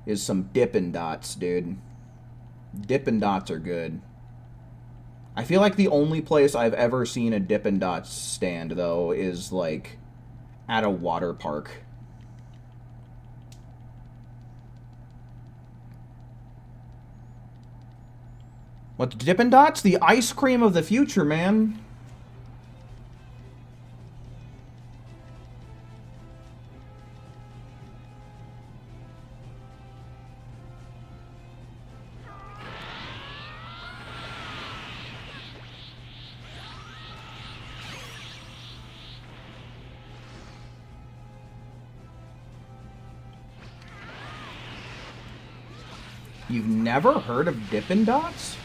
is some Dippin' Dots, dude. Dippin' Dots are good. I feel like the only place I've ever seen a Dippin' Dots stand, though, is, like, at a water park. What's Dippin' Dots? The ice cream of the future, man. You've never heard of Dippin' Dots?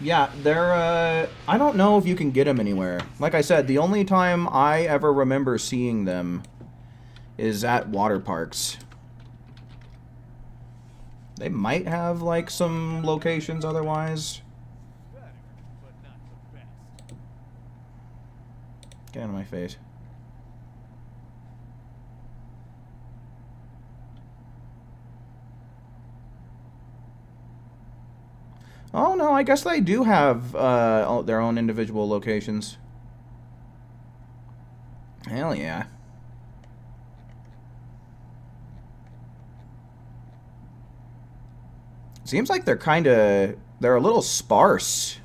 Yeah, they're, I don't know if you can get them anywhere. Like I said, the only time I ever remember seeing them is at water parks. They might have, like, some locations otherwise. Better, but not the best. Get out of my face. Oh, no, I guess they do have their own individual locations. Hell yeah. Seems like they're a little sparse.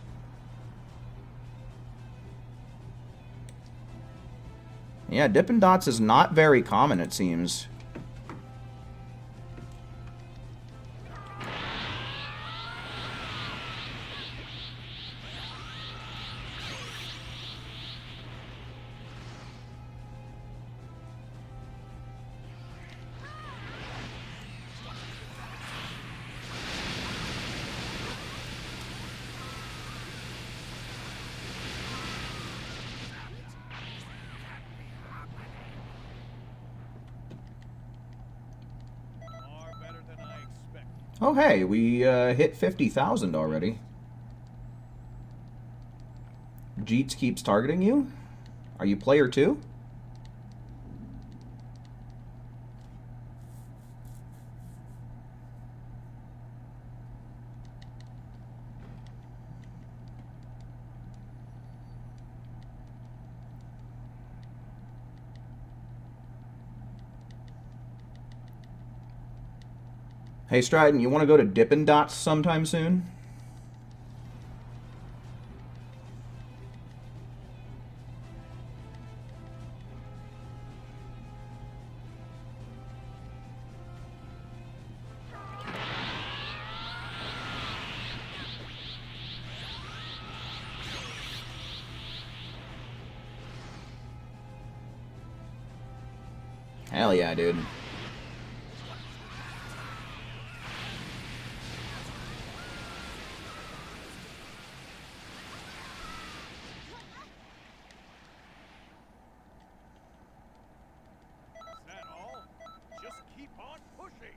Yeah, Dippin' Dots is not very common, it seems. Far better than I expected. Oh, hey, we hit 50,000 already. Jeets keeps targeting you? Are you player 2? Hey, Stratton, you want to go to Dippin' Dots sometime soon? Hell yeah, dude. Is that all? Just keep on pushing.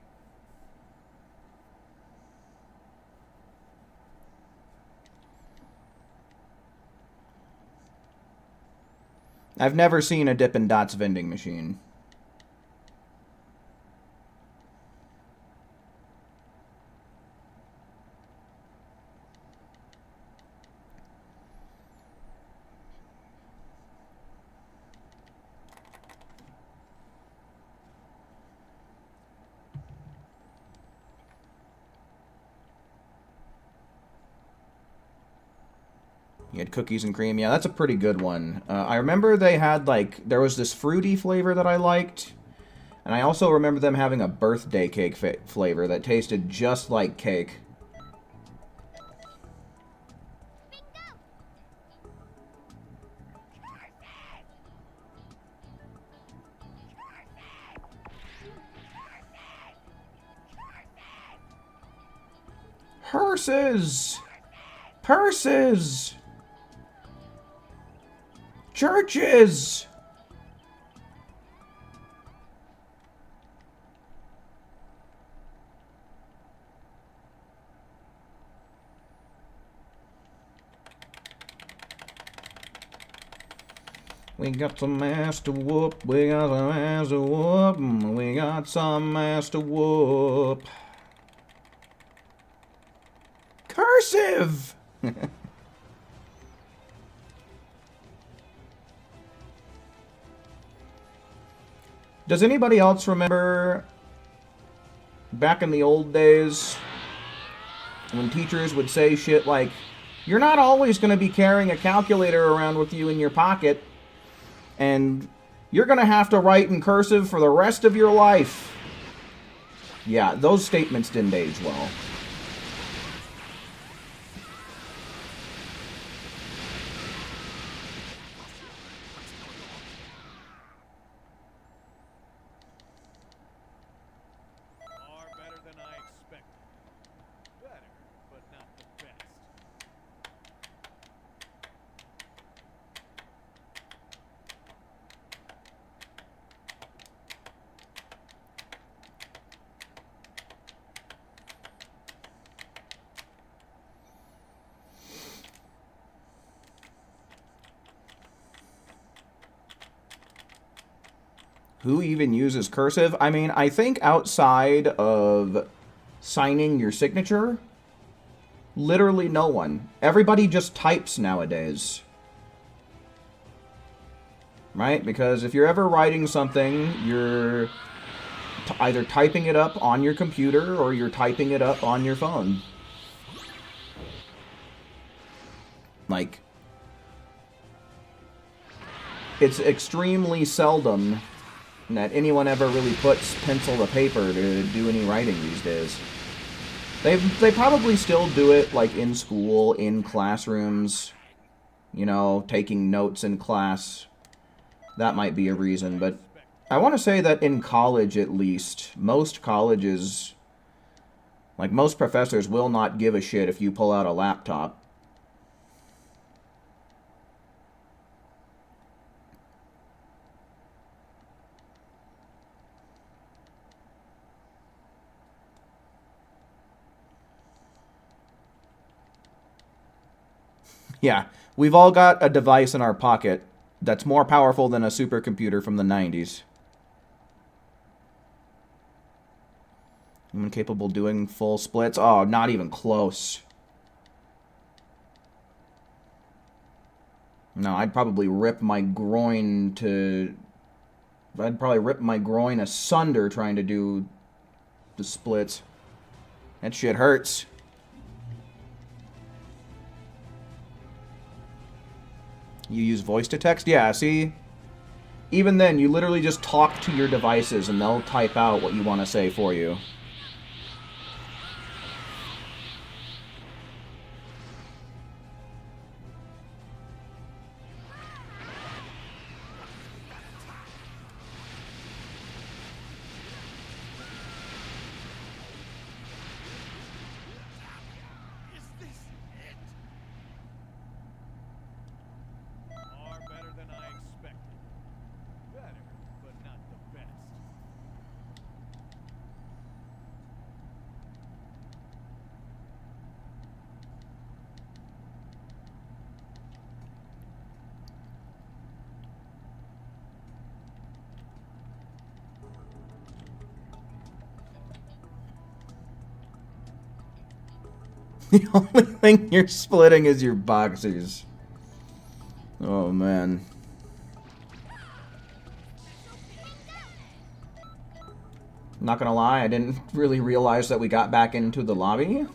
I've never seen a Dippin' Dots vending machine. You had cookies and cream. Yeah, that's a pretty good one. I remember they had, like, there was this fruity flavor that I liked. And I also remember them having a birthday cake flavor that tasted just like cake. Purses! Purses! Churches! We got some ass to whoop, we got some ass to whoop, we got some ass to whoop. Cursive! Does anybody else remember back in the old days when teachers would say shit like, you're not always going to be carrying a calculator around with you in your pocket, and you're going to have to write in cursive for the rest of your life? Yeah, those statements didn't age well. Far better than I expected. Better, but not the best. Who even uses cursive? I mean, I think outside of signing your signature, literally no one. Everybody just types nowadays. Right? Because if you're ever writing something, you're either typing it up on your computer or you're typing it up on your phone. Like, it's extremely seldom that anyone ever really puts pencil to paper to do any writing these days. They probably still do it, like, in school, in classrooms, you know, taking notes in class. That might be a reason, but I want to say that in college, at least, most colleges, like, most professors will not give a shit if you pull out a laptop. Yeah, we've all got a device in our pocket that's more powerful than a supercomputer from the 90s. Anyone capable of doing full splits? Oh, not even close. No, I'd probably rip my groin to... I'd probably rip my groin asunder trying to do the splits. That shit hurts. You use voice to text? Yeah, see? Even then, you literally just talk to your devices and they'll type out what you want to say for you. Is this it? Far better than I expected. Better, but not the best. The only thing you're splitting is your boxers. Oh, man. Not gonna lie, I didn't really realize that we got back into the lobby.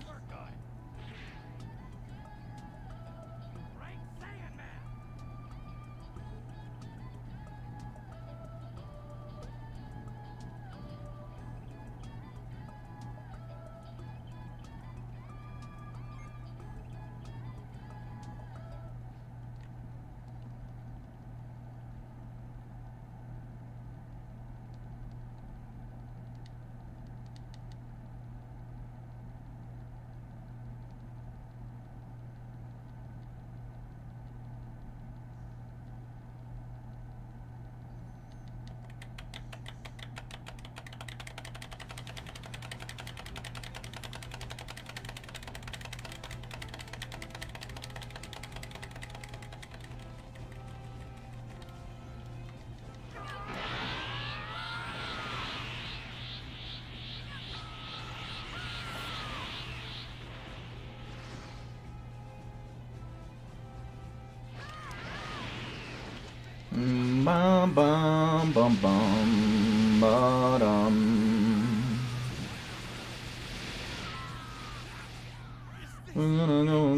Bum bum bum bum ba-dum. We're gonna go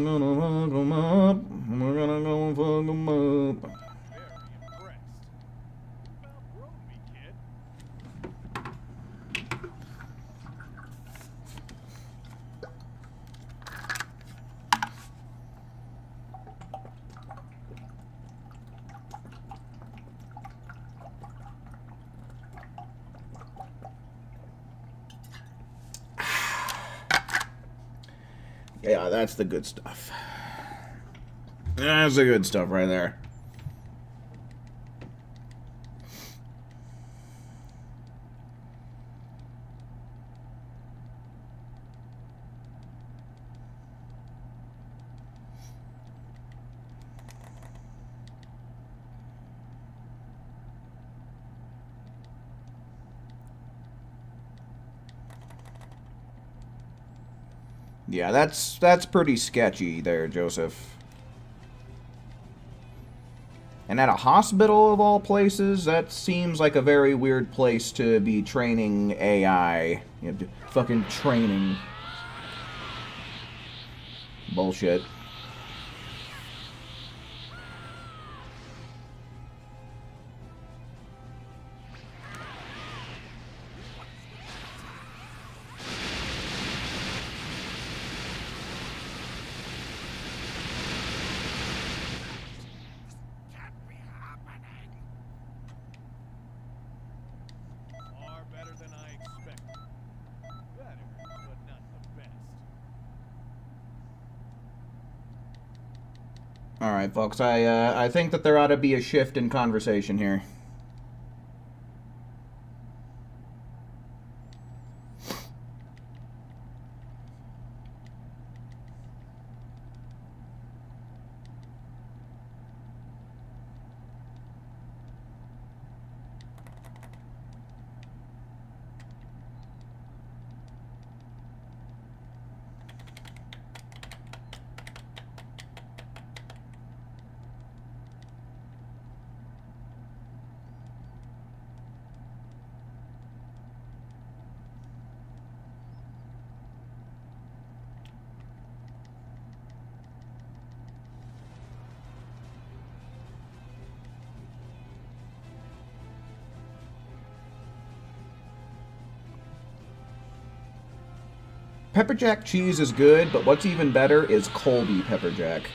fuck 'em up. We're gonna go fuck 'em up. Very impressed. You've outgrown me, kid. Yeah, that's the good stuff. That's the good stuff right there. Yeah, that's pretty sketchy there, Joseph. And at a hospital of all places, that seems like a very weird place to be training AI. You know, fucking training. Bullshit. Far better than I expected. Better, but not the best. All right, folks. I think that there ought to be a shift in conversation here. Pepper jack cheese is good, but what's even better is Colby pepper jack.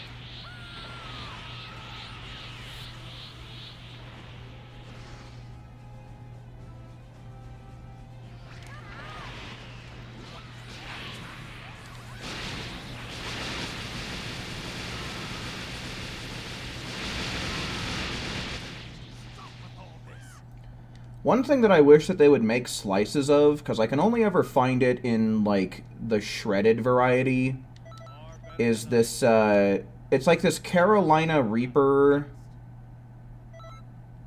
One thing that I wish that they would make slices of, because I can only ever find it in, like, the shredded variety, is this, it's like this Carolina Reaper.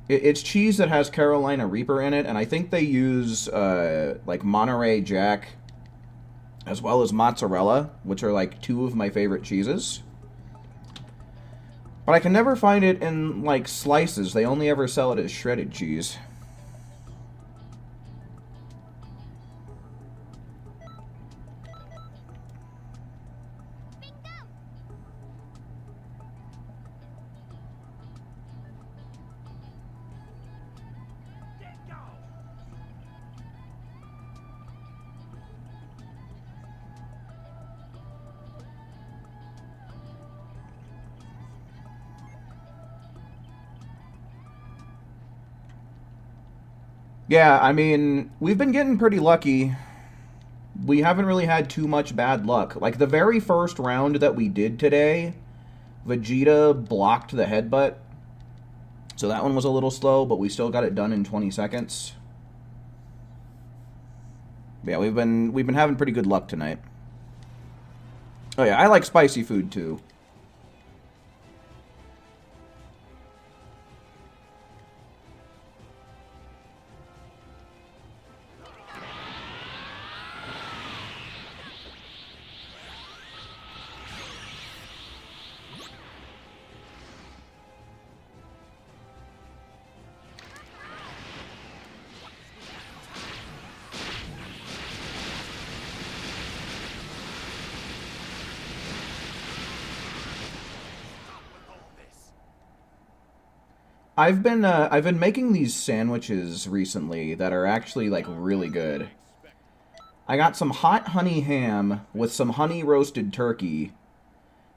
It's cheese that has Carolina Reaper in it, and I think they use, like, Monterey Jack, as well as mozzarella, which are, like, two of my favorite cheeses. But I can never find it in, like, slices. They only ever sell it as shredded cheese. Yeah, I mean, we've been getting pretty lucky. We haven't really had too much bad luck. Like, the very first round that we did today, Vegeta blocked the headbutt. So that one was a little slow, but we still got it done in 20 seconds. Yeah, we've been having pretty good luck tonight. Oh yeah, I like spicy food too. I've been making these sandwiches recently that are actually like really good. I got some hot honey ham with some honey roasted turkey,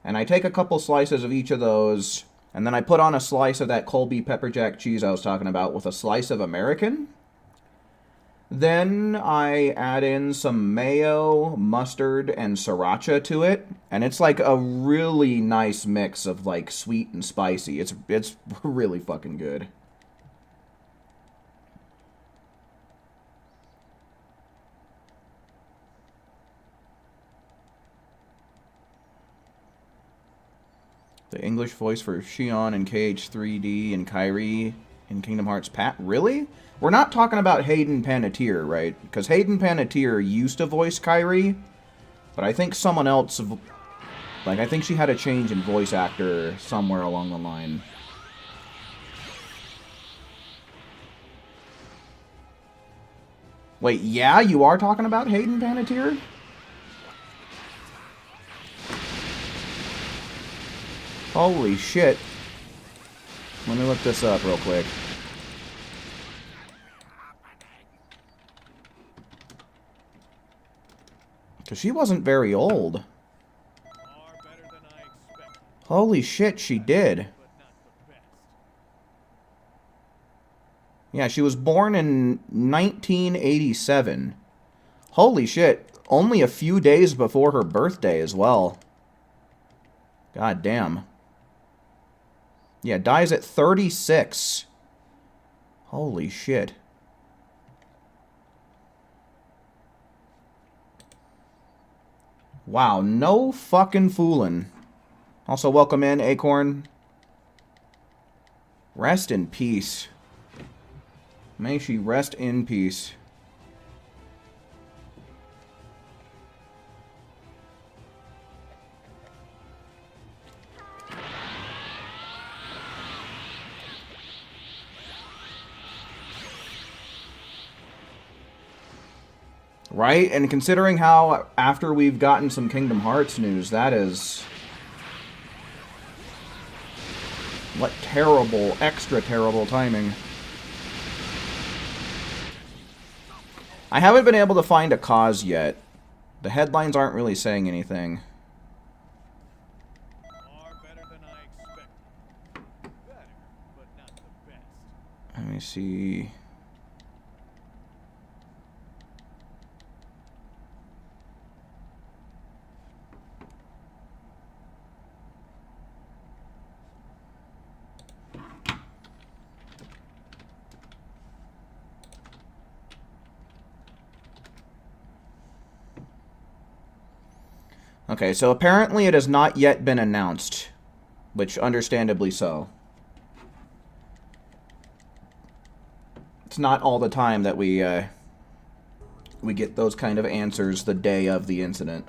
and I take a couple slices of each of those, and then I put on a slice of that Colby pepper jack cheese I was talking about with a slice of American. Then I add in some mayo, mustard, and sriracha to it, and it's like a really nice mix of like sweet and spicy. It's really fucking good. The English voice for Xion and KH3D and Kyrie in Kingdom Hearts Pat? Really? We're not talking about Hayden Panettiere, right? Because Hayden Panettiere used to voice Kyrie, but I think someone else... Like, I think she had a change in voice actor somewhere along the line. Wait, yeah? You are talking about Hayden Panettiere? Holy shit. Let me look this up real quick. Because she wasn't very old. Holy shit, she did. Yeah, she was born in 1987. Holy shit. Only a few days before her birthday as well. God damn. Yeah, dies at 36. Holy shit. Wow, no fucking foolin'. Also, welcome in, Acorn. Rest in peace. May she rest in peace. Right? And considering how, after we've gotten some Kingdom Hearts news, that is... What terrible, extra terrible timing. I haven't been able to find a cause yet. The headlines aren't really saying anything. Let me see... Okay, so apparently it has not yet been announced, which understandably so. It's not all the time that we get those kind of answers the day of the incident.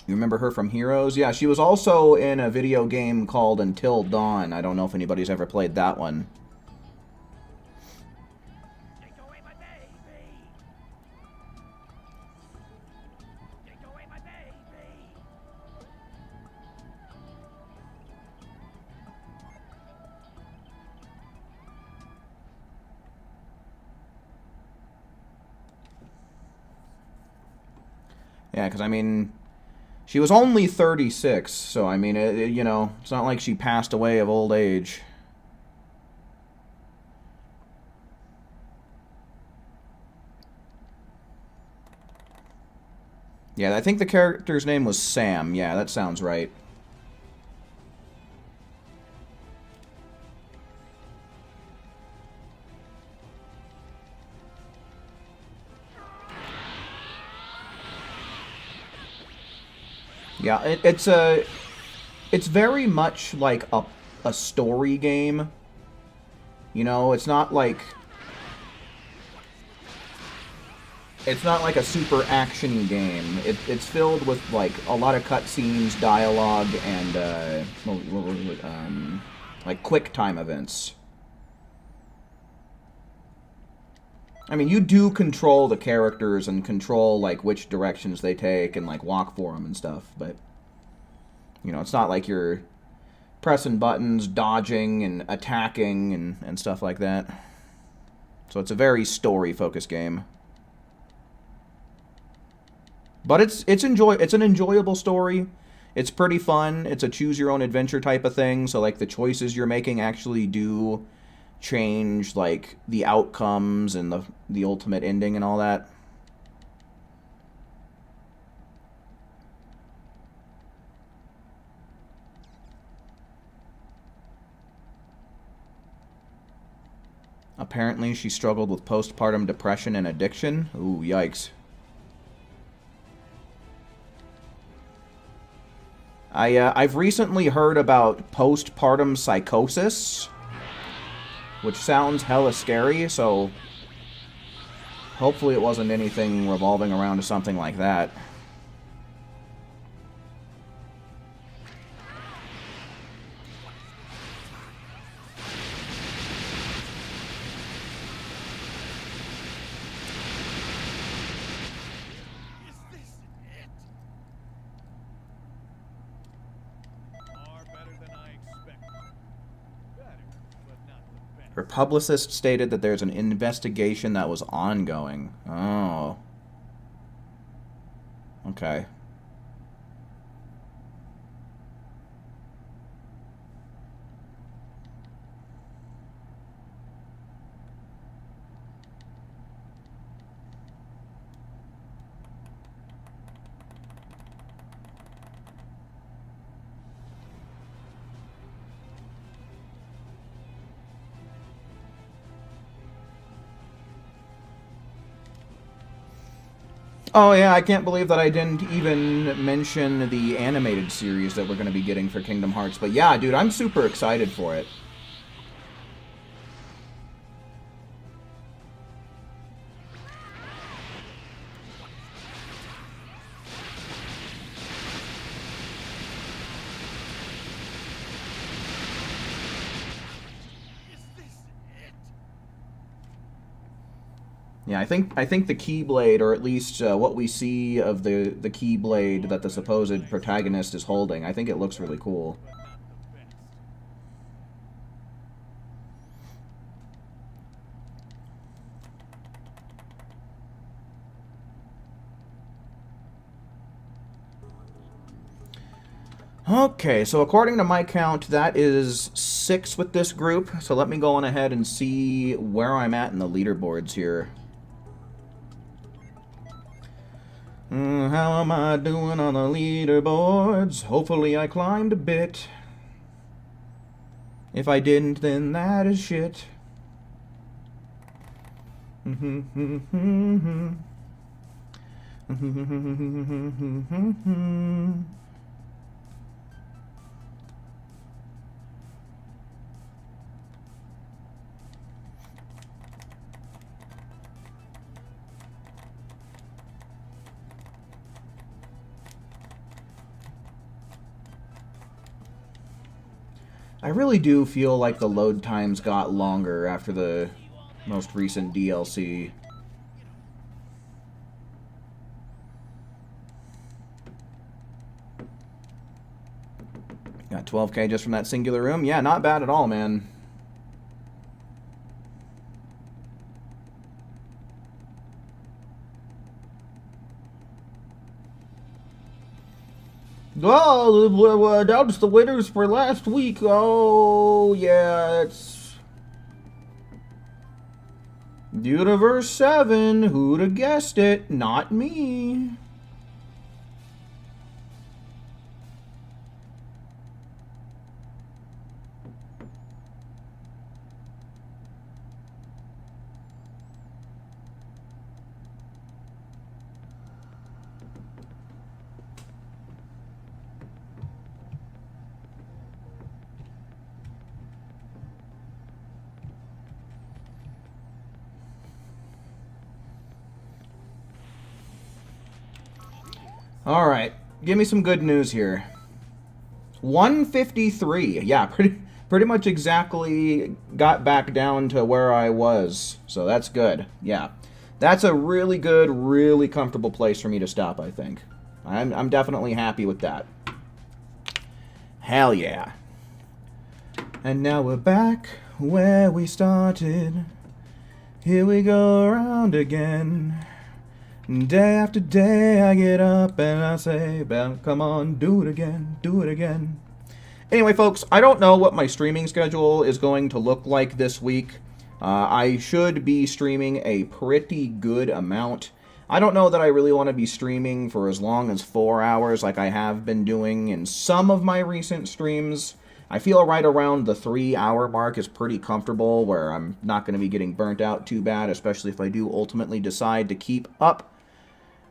You remember her from Heroes? Yeah, she was also in a video game called Until Dawn. I don't know if anybody's ever played that one. Take away my baby! Take away my baby! Yeah, because, I mean... She was only 36, so, I mean, you know, it's not like she passed away of old age. Yeah, I think the character's name was Sam. Yeah, that sounds right. Yeah, it's very much like a story game. You know, it's not like a super action-y game. It's filled with like a lot of cutscenes, dialogue, and like quick time events. I mean, you do control the characters and control, like, which directions they take and, like, walk for them and stuff, but, you know, it's not like you're pressing buttons, dodging, and attacking, and stuff like that. So it's a very story-focused game. But it's an enjoyable story. It's pretty fun. It's a choose-your-own-adventure type of thing, so, like, the choices you're making actually do change, like, the outcomes and the ultimate ending and all that. Apparently, she struggled with postpartum depression and addiction. Ooh, yikes. I've recently heard about postpartum psychosis, which sounds hella scary, so hopefully it wasn't anything revolving around something like that. Is this it? Far better than I expected. Better, but not the best. Her publicist stated that there's an investigation that was ongoing. Oh. Okay. Oh yeah, I can't believe that I didn't even mention the animated series that we're going to be getting for Kingdom Hearts. But yeah, dude, I'm super excited for it. Is this it? Yeah, I think the Keyblade, or at least what we see of the Keyblade that the supposed protagonist is holding, I think it looks really cool. But not the best. Okay, so according to my count, that is 6 with this group. So let me go on ahead and see where I'm at in the leaderboards here. How am I doing on the leaderboards? Hopefully I climbed a bit. If I didn't, then that is shit. I really do feel like the load times got longer after the most recent DLC. Got 12K just from that singular room. Yeah, not bad at all, man. Well, announced the winners for last week. Oh, yeah, it's Universe 7. Who'd have guessed it? Not me. All right, give me some good news here. 153. Yeah, pretty much exactly got back down to where I was. So that's good. Yeah. That's a really good, really comfortable place for me to stop, I think. I'm definitely happy with that. Hell yeah. And now we're back where we started. Here we go around again. Day after day I get up and I say, well, come on, do it again, do it again. Anyway, folks, I don't know what my streaming schedule is going to look like this week. I should be streaming a pretty good amount. I don't know that I really want to be streaming for as long as 4 hours like I have been doing in some of my recent streams. I feel right around the 3-hour mark is pretty comfortable, where I'm not going to be getting burnt out too bad, especially if I do ultimately decide to keep up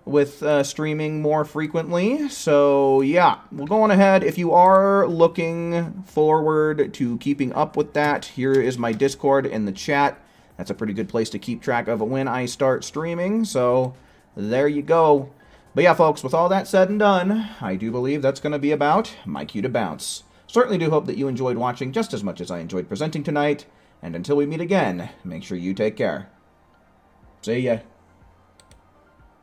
with streaming more frequently. So yeah, we'll go on ahead. If you are looking forward to keeping up with that, here is my Discord in the chat. That's a pretty good place to keep track of when I start streaming, so there you go. But yeah, folks, with all that said and done, I do believe that's going to be about my cue to bounce. Certainly do hope that you enjoyed watching just as much as I enjoyed presenting tonight, and until we meet again, make sure you take care. See ya.